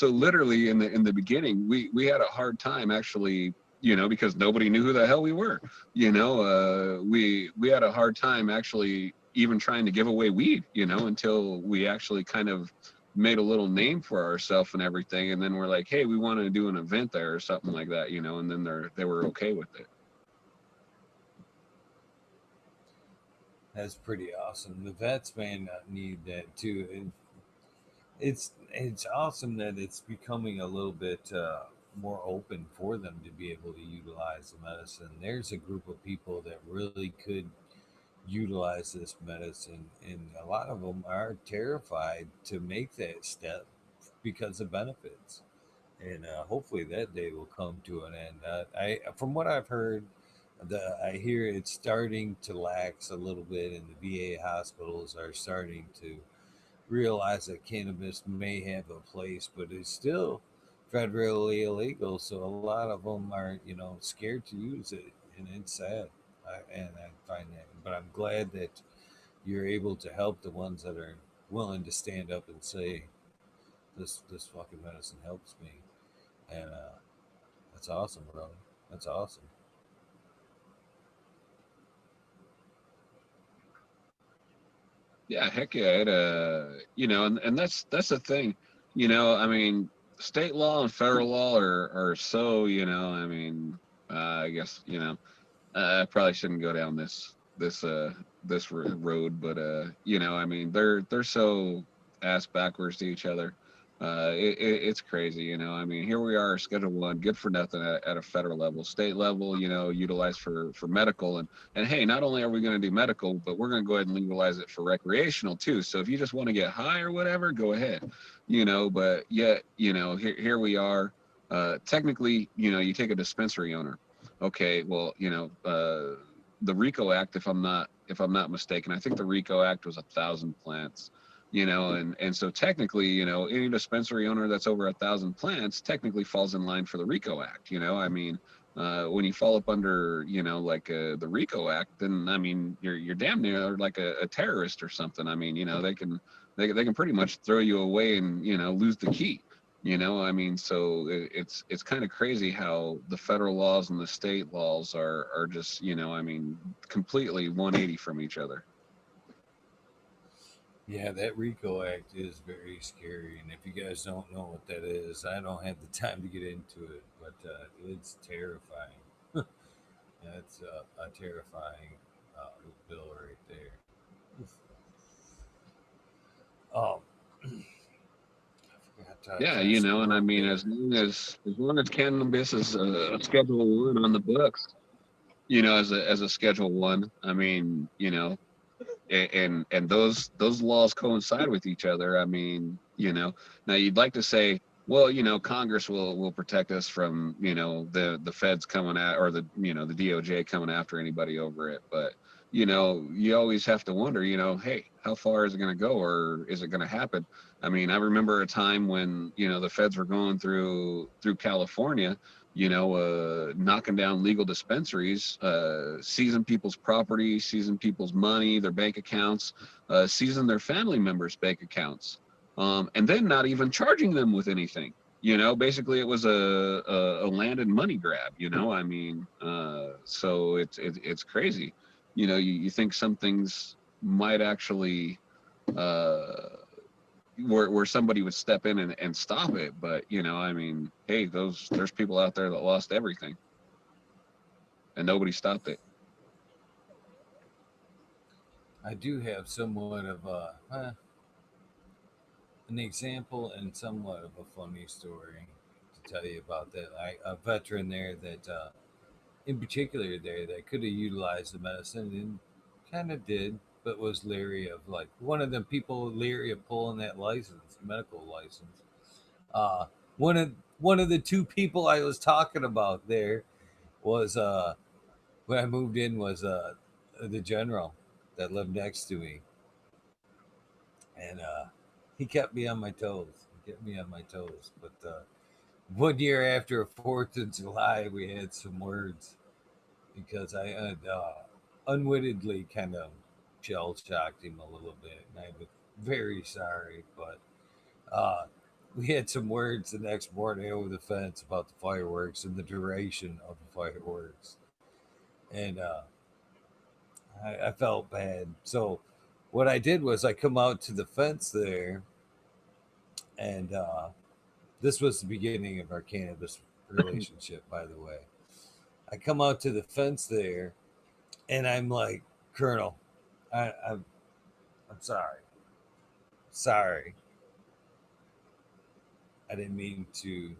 S2: literally in the beginning, we had a hard time actually, you know, because nobody knew who the hell we were, you know. We had a hard time actually even trying to give away weed, you know, until we actually kind of made a little name for ourselves and everything, and then we're like, hey, we want to do an event there or something like that, you know, and then they were okay with it.
S1: That's pretty awesome. The vets may not need that too. And it's awesome that it's becoming a little bit more open for them to be able to utilize the medicine. There's a group of people that really could utilize this medicine, and a lot of them are terrified to make that step because of benefits. And hopefully that day will come to an end. From what I've heard, I hear it's starting to lax a little bit, and the VA hospitals are starting to realize that cannabis may have a place, but it's still federally illegal. So a lot of them are, scared to use it, and it's sad. And I find that, but I'm glad that you're able to help the ones that are willing to stand up and say, "This fucking medicine helps me," and that's awesome, brother. That's awesome.
S2: Yeah, heck yeah, you know, and that's the thing, you know. I mean, state law and federal law are so, you know. I mean, I guess, you know, I probably shouldn't go down this road, but you know, I mean, they're so ass backwards to each other. It's crazy, you know. I mean, here we are, Schedule One, good for nothing at a federal level, state level, you know, utilized for medical, and hey, not only are we going to do medical, but we're going to go ahead and legalize it for recreational too. So if you just want to get high or whatever, go ahead, you know. But yet, you know, here we are. Technically, you know, you take a dispensary owner. Okay, well, you know, the RICO Act, if I'm not mistaken, I think the RICO Act was 1,000 plants, you know, and so technically, you know, any dispensary owner that's over 1,000 plants technically falls in line for the RICO Act. You know, I mean, when you fall up under, you know, like the RICO Act, then I mean, you're damn near like a terrorist or something. I mean, you know, they can pretty much throw you away and, you know, lose the key. You know, I mean, so it's kind of crazy how the federal laws and the state laws are just, you know, I mean, completely 180 from each other.
S1: Yeah, that RICO Act is very scary, and if you guys don't know what that is, I don't have the time to get into it, but it's terrifying. That's a terrifying bill right there. Um, I forgot to
S2: Yeah, you
S1: address a
S2: know, and I
S1: little
S2: mean,
S1: bit.
S2: as long as cannabis is a Schedule One on the books, you know, as a Schedule One, I mean, you know, and those laws coincide with each other. I mean, you know, now you'd like to say, well, you know, Congress will protect us from, you know, the feds coming at, or the, you know, the DOJ coming after anybody over it, but you know, you always have to wonder, you know, hey, how far is it going to go, or is it going to happen? I mean, I remember a time when, you know, the feds were going through California, you know, knocking down legal dispensaries, seizing people's property, seizing people's money, their bank accounts, seizing their family members' bank accounts, and then not even charging them with anything. You know, basically it was a land and money grab. You know, I mean, so it's crazy. You know, you think some things might actually uh, where somebody would step in and stop it. But you know, I mean, hey, there's people out there that lost everything and nobody stopped it.
S1: I do have somewhat of an example and somewhat of a funny story to tell you about that. A veteran there that, in particular, there that could have utilized the medicine and kind of did, but was leery of, like, one of the people leery of pulling that license, medical license. Uh, one of the two people I was talking about there was when I moved in was the general that lived next to me, and he kept me on my toes. He kept me on my toes. But one year after 4th of July, we had some words because I had unwittingly kind of shell shocked him a little bit, and I was very sorry. But uh, we had some words the next morning over the fence about the fireworks and the duration of the fireworks, and I felt bad. So what I did was I come out to the fence there And this was the beginning of our cannabis relationship, by the way. I come out to the fence there, and I'm like, Colonel, I'm sorry. Sorry. I didn't mean to,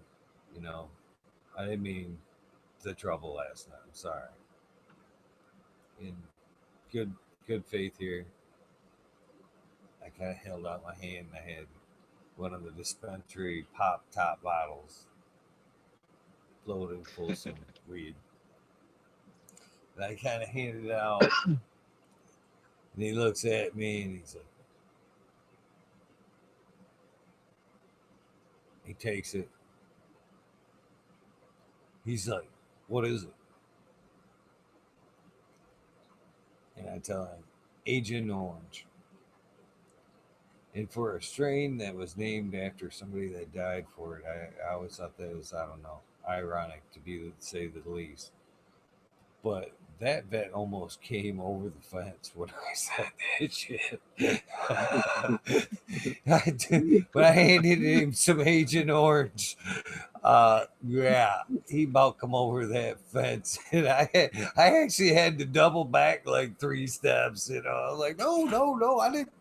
S1: I didn't mean the trouble last night. I'm sorry. In good good faith here, I kind of held out my hand and I had one of the dispensary pop top bottles loaded full of some weed. And I kind of handed it out, and he looks at me and he's like, he takes it. He's like, what is it? And I tell him, Agent Orange. And for a strain that was named after somebody that died for it, I always thought that was, I don't know, ironic to say the least. But that vet almost came over the fence when I said that shit. When I handed him some Agent Orange, yeah, he about come over that fence, and I actually had to double back like 3 steps. I was like, no, I didn't.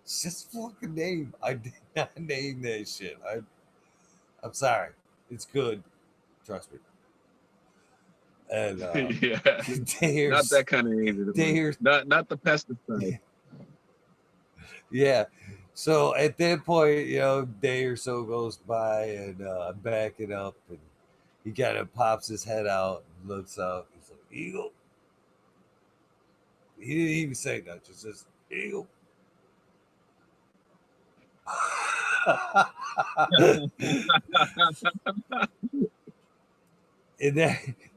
S1: It's just fucking name. I did not name that shit. I'm sorry. It's good. Trust me. And
S2: Yeah, not that kind of agent. Not the pesticide.
S1: Yeah. So at that point, a day or so goes by, and I'm backing up, and he kind of pops his head out and looks out. He's like, Eagle. He didn't even say that. Just says, Eagle. And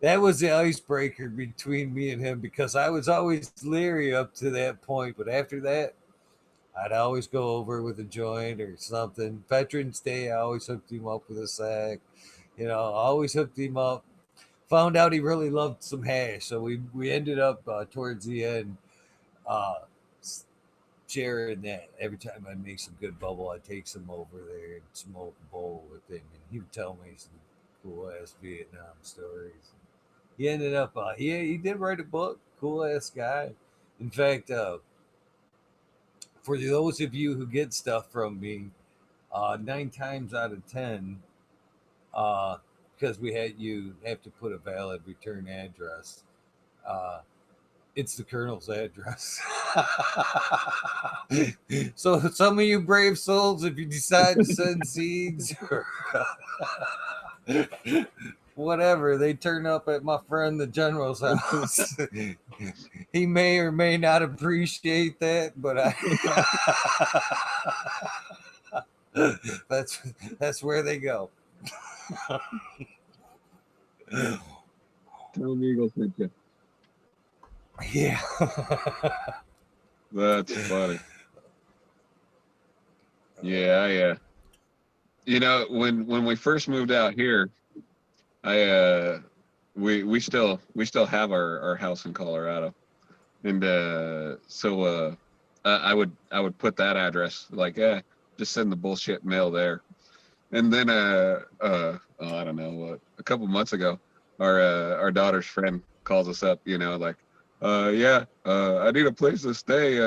S1: that was the icebreaker between me and him, because I was always leery up to that point. But after that, I'd always go over with a joint or something. Veterans Day, I always hooked him up with a sack. Always hooked him up. Found out he really loved some hash, so we ended up towards the end uh, sharing that. Every time I'd make some good bubble, I'd take some over there and smoke a bowl with him, and he would tell me some cool ass Vietnam stories. He ended up he did write a book. Cool ass guy. In fact, for those of you who get stuff from me, 9 times out of 10, because you have to put a valid return address. It's the Colonel's address. So some of you brave souls, if you decide to send seeds or whatever, they turn up at my friend the General's house. He may or may not appreciate that, but that's where they go.
S2: Tell me, Eagle sent you.
S1: Yeah.
S2: That's funny. Yeah. When we first moved out here, we still have our house in Colorado, and so I would put that address, like, just send the bullshit mail there. And then I don't know what, a couple months ago, our daughter's friend calls us up, like, I need a place to stay,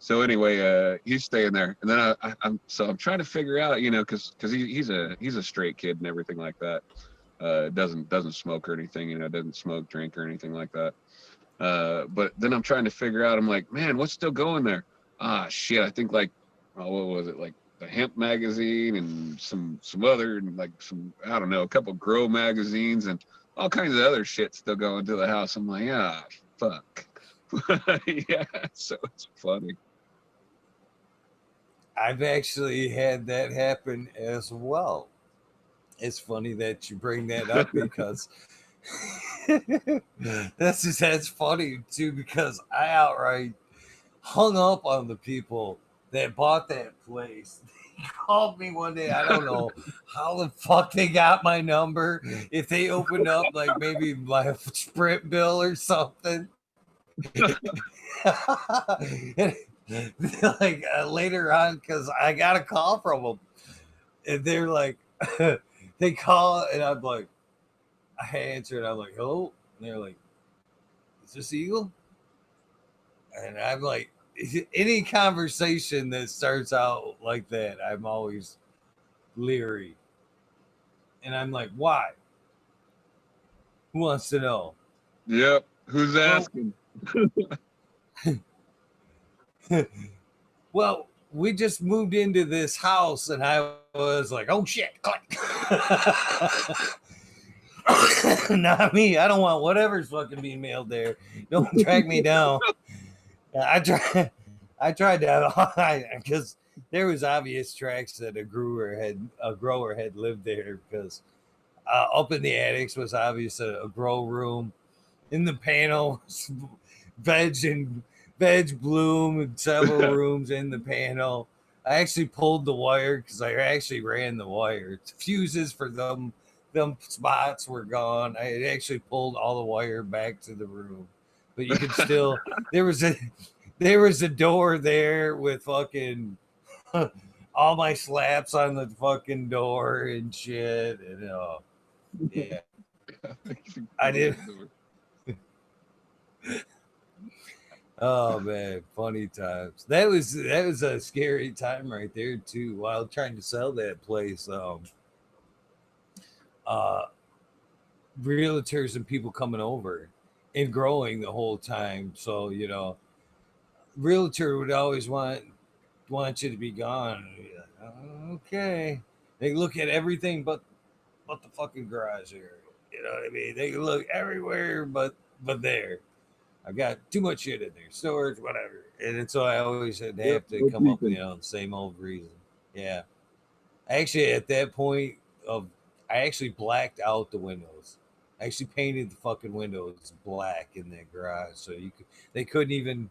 S2: so anyway, he's staying there, and then I'm trying to figure out, because he's a straight kid and everything like that. Doesn't smoke or anything, doesn't smoke, drink or anything like that. But then I'm trying to figure out, I'm like, man, what's still going there? Shit, I think, like, what was it, like the hemp magazine and some other, and like some, I don't know, a couple grow magazines and all kinds of other shit still going to the house. I'm like, fuck. Yeah, so it's funny.
S1: I've actually had that happen as well. It's funny that you bring that up, because that's funny too, because I outright hung up on the people that bought that place. They called me one day. I don't know how the fuck they got my number. If they opened up like maybe my Sprint bill or something. like later on, because I got a call from them, and they're like, they call, and I'm like, I answer, and I'm like, hello, and they're like, is this Eagle? And I'm like, any conversation that starts out like that, I'm always leery, and I'm like, why? Who wants to know?
S2: Yep. Who's
S1: Well,
S2: asking?
S1: well, we just moved into this house, and I was like, oh shit, click. Not me. I don't want whatever's fucking being mailed there. Don't track me down. I tried. I tried to because there was obvious tracks that a grower had lived there because up in the attics was obvious a grow room. In the panel, veg and veg bloom in several rooms in the panel. I actually pulled the wire because I actually ran the wire. Fuses for them spots were gone. I had actually pulled all the wire back to the room, but you could still there was a there was a door there with fucking all my slaps on the fucking door and shit. And yeah, I did. Oh man, funny times. That was a scary time right there too. While trying to sell that place, uh, realtors and people coming over and growing the whole time. So realtor would always want you to be gone. Like, okay, they look at everything but the fucking garage area. You know what I mean? They look everywhere but there. I've got too much shit in there, storage, whatever. And so I always had to
S2: Yep.
S1: have to
S2: No
S1: come up with
S2: peeking.
S1: the same old reason. Yeah. Actually, at that point of, I actually blacked out the windows. I actually painted the fucking windows black in that garage, so they couldn't even.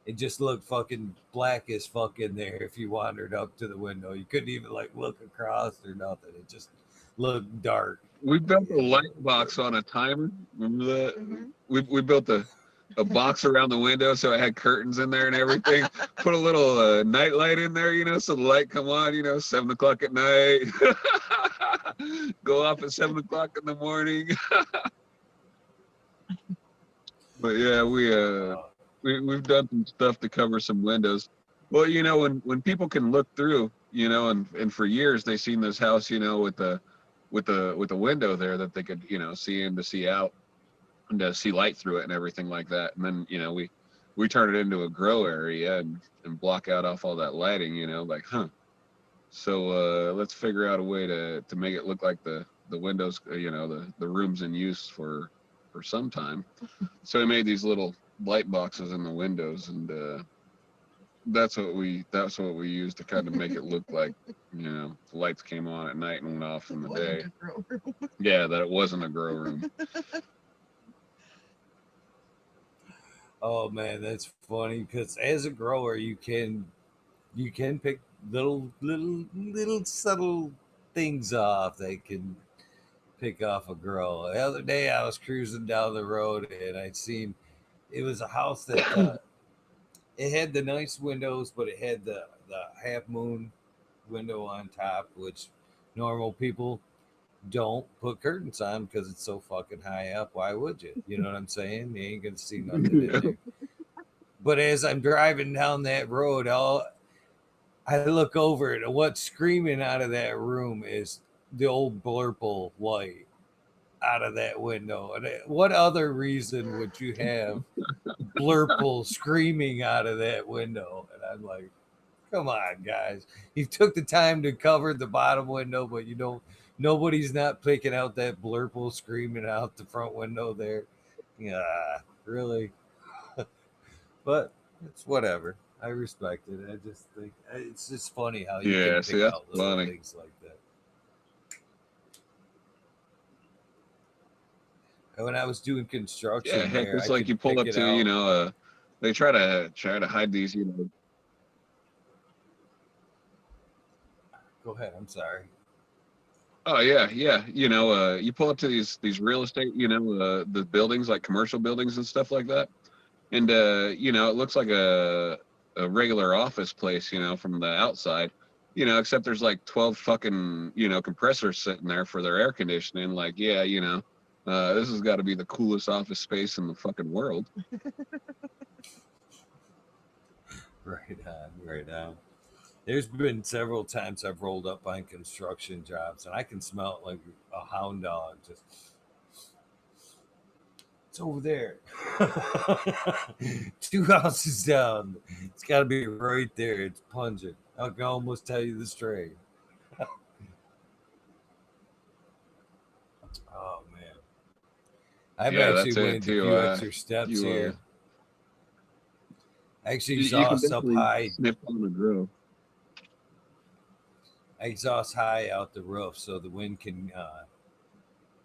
S1: It just looked fucking black as fuck in there. If you wandered up to the window, you couldn't even like look across or nothing. It just looked dark.
S2: We built a
S1: Yeah.
S2: light box on a timer. Remember that?
S3: Mhm.
S2: We built a box around the window so it had curtains in there and everything. Put a little night light in there, so the light come on, 7 o'clock at night. Go off at 7 o'clock in the morning. But yeah,
S1: Uh,
S2: we've done some stuff to cover some windows. Well, when people can look through, and for years they seen this house, with the window there that they could, see in to see out and to see light through it and everything like that. And then, we turn it into a grow area and block out off all that lighting, like, huh. So let's figure out a way to make it look like the windows, the rooms in use for some time. So we made these little light boxes in the windows, and that's what we used to kind of make it look like, the lights came on at night and went off in the
S3: Wasn't
S2: day.
S3: a grow room.
S2: Yeah, that it wasn't a grow room.
S1: oh man, that's funny because as a grower, you can pick little subtle things off that can pick off a grow. The other day I was cruising down the road and I'd seen it was a house that it had the nice windows, but it had the half moon window on top, which normal people don't put curtains on because it's so fucking high up. Why would you? You know what I'm saying? You ain't gonna see nothing in
S2: Yeah.
S1: there. But as I'm driving down that road, I look over it, and what's screaming out of that room is the old blurple light out of that window. And what other reason would you have blurple screaming out of that window? And I'm like, come on, guys. You took the time to cover the bottom window, but you don't. Nobody's not picking out that blurple screaming out the front window there. Yeah, really. But it's whatever. I respect it. I just think it's just funny how you can
S2: Yeah, see,
S1: pick
S2: that's
S1: out little
S2: funny.
S1: things like that. And when I was doing
S2: Yeah,
S1: construction
S2: heck,
S1: there,
S2: it's
S1: I
S2: like
S1: could
S2: you pull
S1: pick
S2: up
S1: it
S2: to,
S1: out.
S2: they try to hide these,
S1: Go ahead. I'm sorry.
S2: Oh yeah, yeah. You pull up to these real estate, the buildings like commercial buildings and stuff like that, and it looks like a regular office place, from the outside, except there's like 12 fucking, compressors sitting there for their air conditioning. Like, yeah, this has got to be the coolest office space in the fucking world.
S1: Right on, right on. There's been several times I've rolled up on construction jobs and I can smell it like a hound dog. Just, it's over there. 2 houses down. It's got to be right there. It's pungent. I can almost tell you the strain. Oh, man. I've
S2: Yeah,
S1: actually
S2: that's it
S1: went a
S2: too.
S1: few extra steps
S2: You
S1: here. I actually
S2: you can
S1: exhaust up
S2: definitely
S1: high.
S2: sniff on the grill.
S1: I exhaust high out the roof so the wind can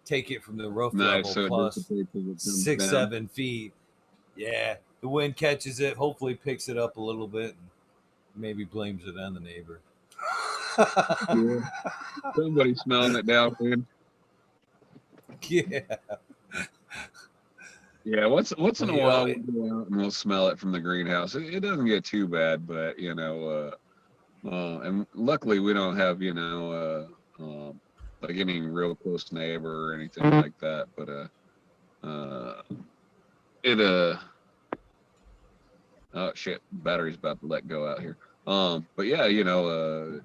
S1: take it from the roof
S2: Nice,
S1: level
S2: so it
S1: plus
S2: dissipates as it comes
S1: six,
S2: down.
S1: 7 feet. Yeah, the wind catches it, hopefully picks it up a little bit, and maybe blames it on the neighbor.
S2: Yeah, somebody smelling it down, man.
S1: Yeah,
S2: Yeah, once in
S1: well,
S2: a while we'll go out and we'll smell it from the greenhouse. It doesn't get too bad, but and luckily we don't have like any real close neighbor or anything like that. But it oh shit, battery's about to let go out here. But yeah,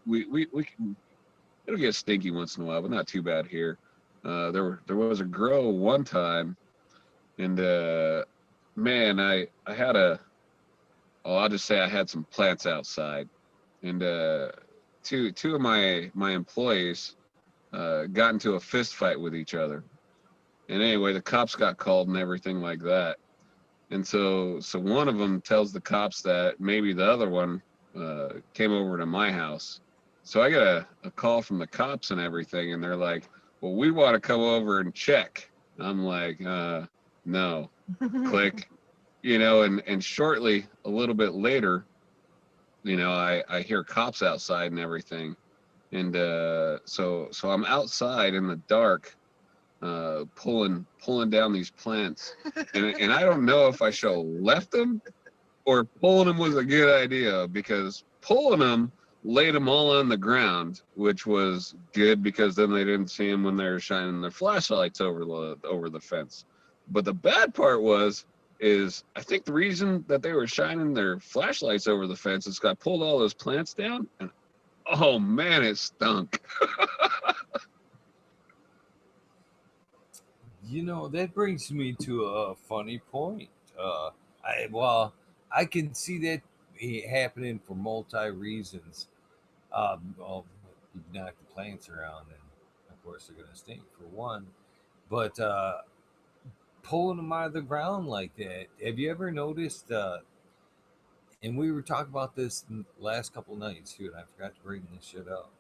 S2: we can, it'll get stinky once in a while, but not too bad here. There was a grow one time, and man, I had I'll just say I had some plants outside, and two of my employees got into a fist fight with each other. And anyway, the cops got called and everything like that. And so one of them tells the cops that maybe the other one came over to my house. So I get a call from the cops and everything, and they're like, "Well, we want to come over and check." I'm like, "No." Click, and shortly, a little bit later, I hear cops outside and everything, and so I'm outside in the dark, pulling down these plants, and I don't know if I should have left them or pulling them was a good idea, because pulling them laid them all on the ground, which was good because then they didn't see them when they were shining their flashlights over the fence. But the bad part is I think the reason that they were shining their flashlights over the fence is I pulled all those plants down, and oh man, it stunk.
S1: That brings me to a funny point. Well, I can see that happening for multi reasons. Well, you knock the plants around, and of course they're gonna stink for one. But pulling them out of the ground like that, have you ever noticed? And we were talking about this in the last couple nights too, and I forgot to bring this shit up,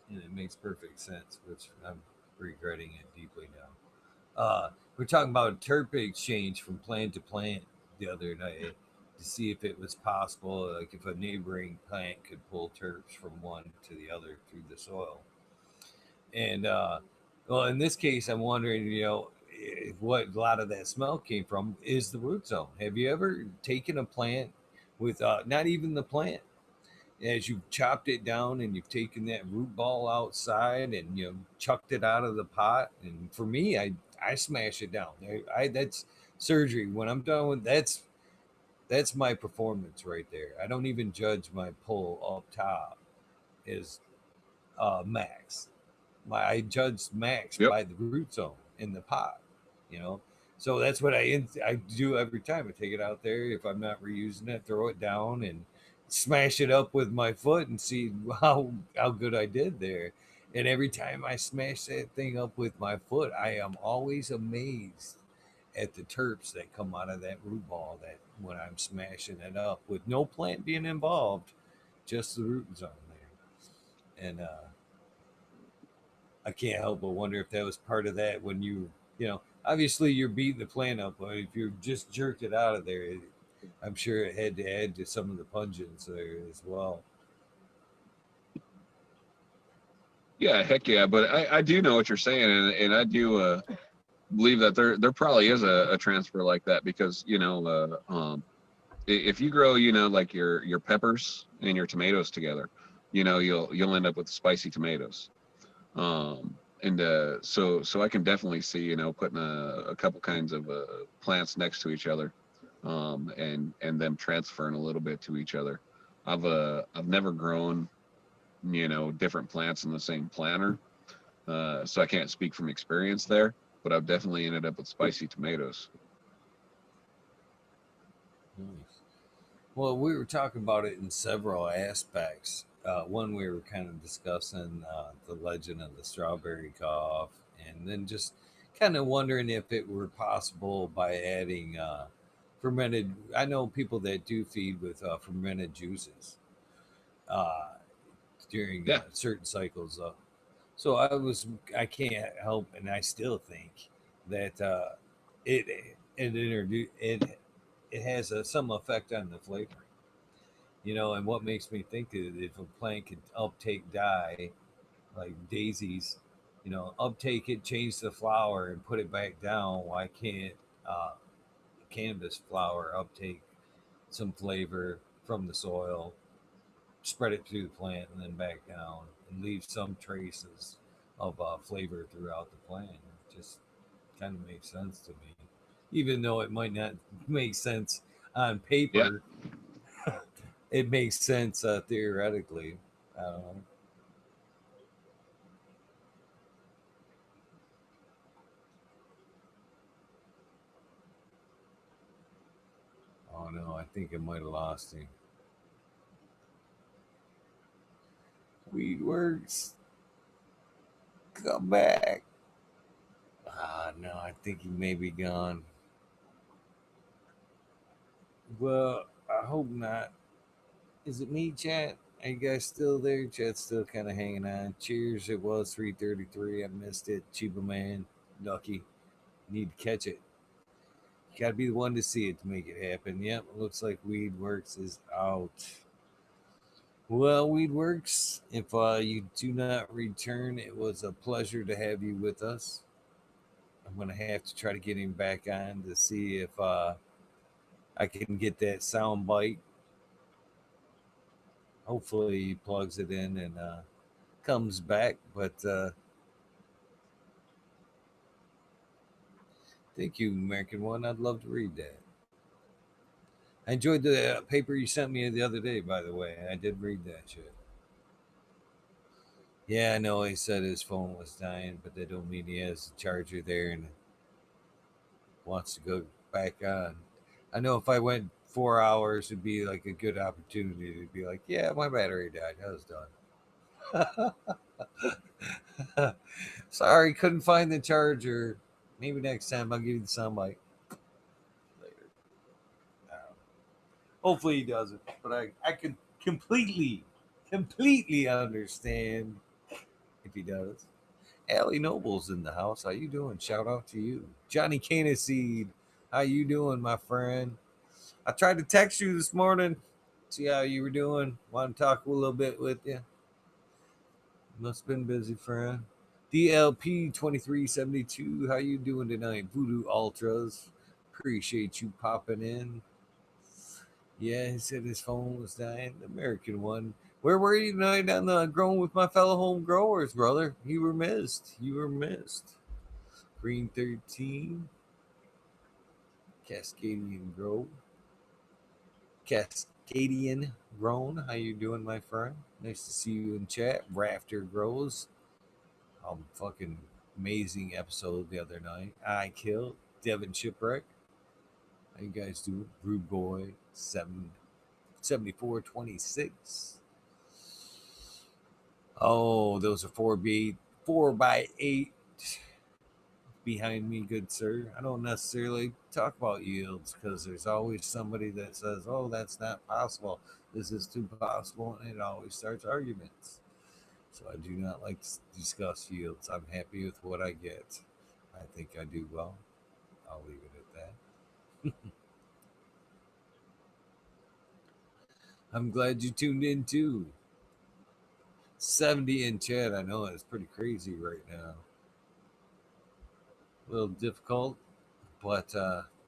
S1: and it makes perfect sense, which I'm regretting it deeply now. We're talking about a terp exchange from plant to plant the other night to see if it was possible, like if a neighboring plant could pull terps from one to the other through the soil. And well, in this case, I'm wondering, what a lot of that smell came from is the root zone. Have you ever taken a plant with not even the plant, as you've chopped it down and you've taken that root ball outside and chucked it out of the pot? And for me, I smash it down. That's surgery. When I'm done with that's my performance right there. I don't even judge my pull up top as max. I judge max
S2: Yep.
S1: by the root zone in the pot. You know, so that's what I do every time. I take it out there. If I'm not reusing it, throw it down and smash it up with my foot and see how good I did there. And every time I smash that thing up with my foot, I am always amazed at the terps that come out of that root ball that when I'm smashing it up with no plant being involved, just the root zone there. And I can't help but wonder if that was part of that when obviously you're beating the plant up, but if you just jerked it out of there, I'm sure it had to add to some of the pungence there as well.
S2: Yeah, heck yeah. But I do know what you're saying, and I do believe that there probably is a transfer like that, because if you grow, like your peppers and your tomatoes together, you'll end up with spicy tomatoes. And so I can definitely see, putting a couple kinds of plants next to each other, and them transferring a little bit to each other. I've never grown, different plants in the same planter, so I can't speak from experience there. But I've definitely ended up with spicy tomatoes.
S1: Nice. Well, we were talking about it in several aspects. One, we were kind of discussing the legend of the strawberry cough, and then just kind of wondering if it were possible by adding fermented. I know people that do feed with fermented juices uh, during
S2: Yeah,
S1: certain cycles. So I can't help, and I still think that it it has some effect on the flavor. And what makes me think that if a plant could uptake dye like daisies, uptake it, change the flower, and put it back down, why can't uh, cannabis flower uptake some flavor from the soil, spread it through the plant, and then back down, and leave some traces of flavor throughout the plant? It just kind of makes sense to me, even though it might not make sense on
S2: yeah,
S1: paper. It makes sense theoretically. I don't know. Oh no, I think I might have lost him. Weedworks, come back. Ah, no, I think he may be gone. Well, I hope not. Is it me, chat? Are you guys still there? Chat's still kind of hanging on. Cheers. It was 3:33. I missed it. Chiba man, Ducky. Need to catch it. You gotta be the one to see it to make it happen. Yep, looks like Weedworks is out. Well, Weedworks, if you do not return, it was a pleasure to have you with us. I'm gonna have to try to get him back on to see if I can get that sound bite. Hopefully, he plugs it in and comes back. But thank you, American One. I'd love to read that. I enjoyed the paper you sent me the other day, by the way. I did read that shit. Yeah, I know he said his phone was dying, but that don't mean he has a charger there and wants to go back on. I know if I went 4 hours, it'd be like a good opportunity to be like, yeah, my battery died. I was done. Sorry, couldn't find the charger. Maybe next time I'll give you the soundbite later. Hopefully he doesn't, but I can completely understand if he does. Allie Noble's in the house. How you doing? Shout out to you. Johnny Caniseed. How you doing, my friend? I tried to text you this morning, see how you were doing. Want to talk a little bit with you. Must have been busy, friend. DLP 2372. How you doing tonight? Voodoo Ultras. Appreciate you popping in. Yeah, he said his phone was dying. The American One. Where were you tonight on the growing with my fellow home growers, brother? You were missed. You were missed. Green 13. Cascadian Grove. Cascadian Grown. How you doing, my friend? Nice to see you in chat. Rafter Grows. Fucking amazing episode the other night. I killed Devin Shipwreck. How you guys doing? Rude Boy 7426. Oh, those are 4x8 behind me, good sir. I don't necessarily talk about yields because there's always somebody that says, "Oh, that's not possible. This is too possible," and it always starts arguments. So I do not like to discuss yields. I'm happy with what I get. I think I do well. I'll leave it at that. I'm glad you tuned in too. 70 in chat. I know it's pretty crazy right now. A little difficult, but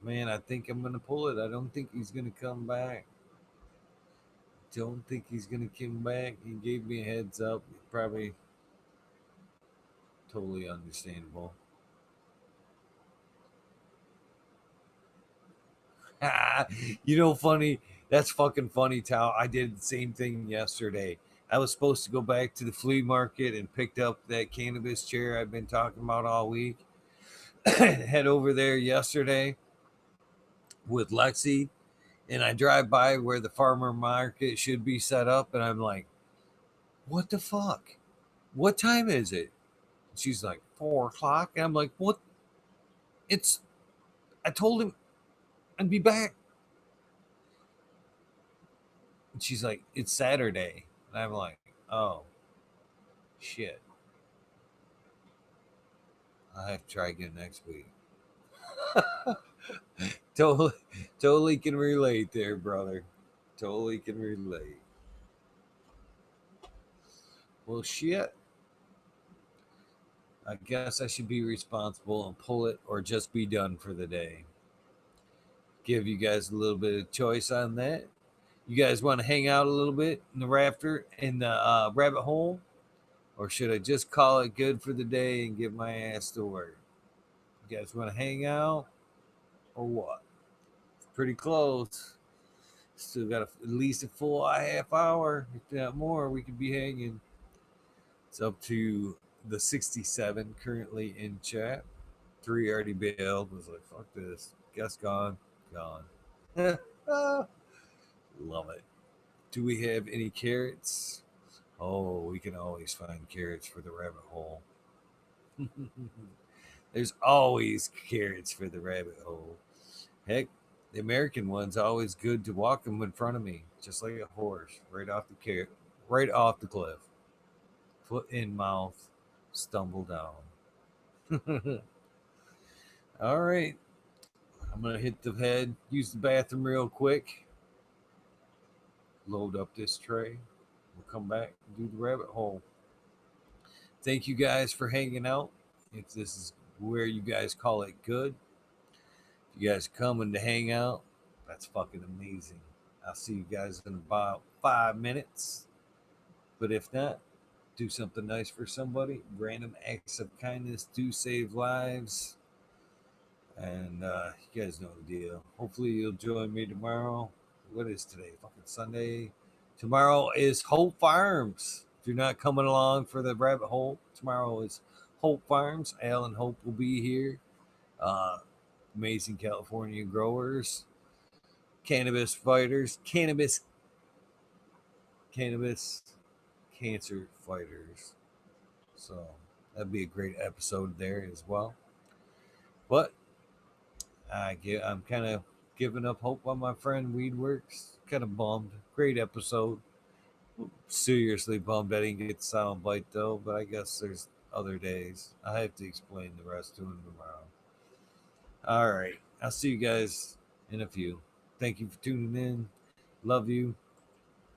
S1: Man, I think I'm gonna pull it. I don't think he's gonna come back. Don't think he's gonna come back. He gave me a heads up. Probably totally understandable. Funny. That's fucking funny, Tal. I did the same thing yesterday. I was supposed to go back to the flea market and picked up that cannabis chair I've been talking about all week. Head over there yesterday with Lexi, and I drive by where the farmer market should be set up, and I'm like, what the fuck? What time is it? She's like, 4 o'clock. And I'm like, what? It's, I told him I'd be back. And she's like, it's Saturday. And I'm like, oh, shit. I'll have to try again next week. totally, totally can relate there, brother. Totally can relate. Well, shit. I guess I should be responsible and pull it or just be done for the day. Give you guys a little bit of choice on that. You guys want to hang out a little bit in the rafter in the rabbit hole, or should I just call it good for the day and get my ass to work? You guys want to hang out or what? It's pretty close. Still got at least a full half hour, if not more. We could be hanging. It's up to the 67 currently in chat. 3 already bailed. Was like, fuck this. Guess gone. Gone. Love it. Do we have any carrots? Oh, we can always find carrots for the rabbit hole. There's always carrots for the rabbit hole. Heck, the American one's always good to walk them in front of me, just like a horse, right off the cliff. Foot in mouth, stumble down. All right, I'm gonna hit the head, use the bathroom real quick, load up this tray. We'll come back and do the rabbit hole. Thank you guys for hanging out. If this is where you guys call it good, if you guys are coming to hang out, that's fucking amazing. I'll see you guys in about 5 minutes. But if not, do something nice for somebody. Random acts of kindness do save lives. And you guys know the deal. Hopefully you'll join me tomorrow. What is today? Fucking Sunday. Tomorrow is Hope Farms. If you're not coming along for the rabbit hole, tomorrow is Hope Farms. Al and Hope will be here. Uh, Amazing California growers, cannabis fighters, cannabis cancer fighters. So that'd be a great episode there as well. But I'm kind of giving up hope on my friend Weedworxs. Kind of bummed. Great episode. Seriously bummed I didn't get the sound bite though. But I guess there's other days. I have to explain the rest to him tomorrow. All right. I'll see you guys in a few. Thank you for tuning in. Love you.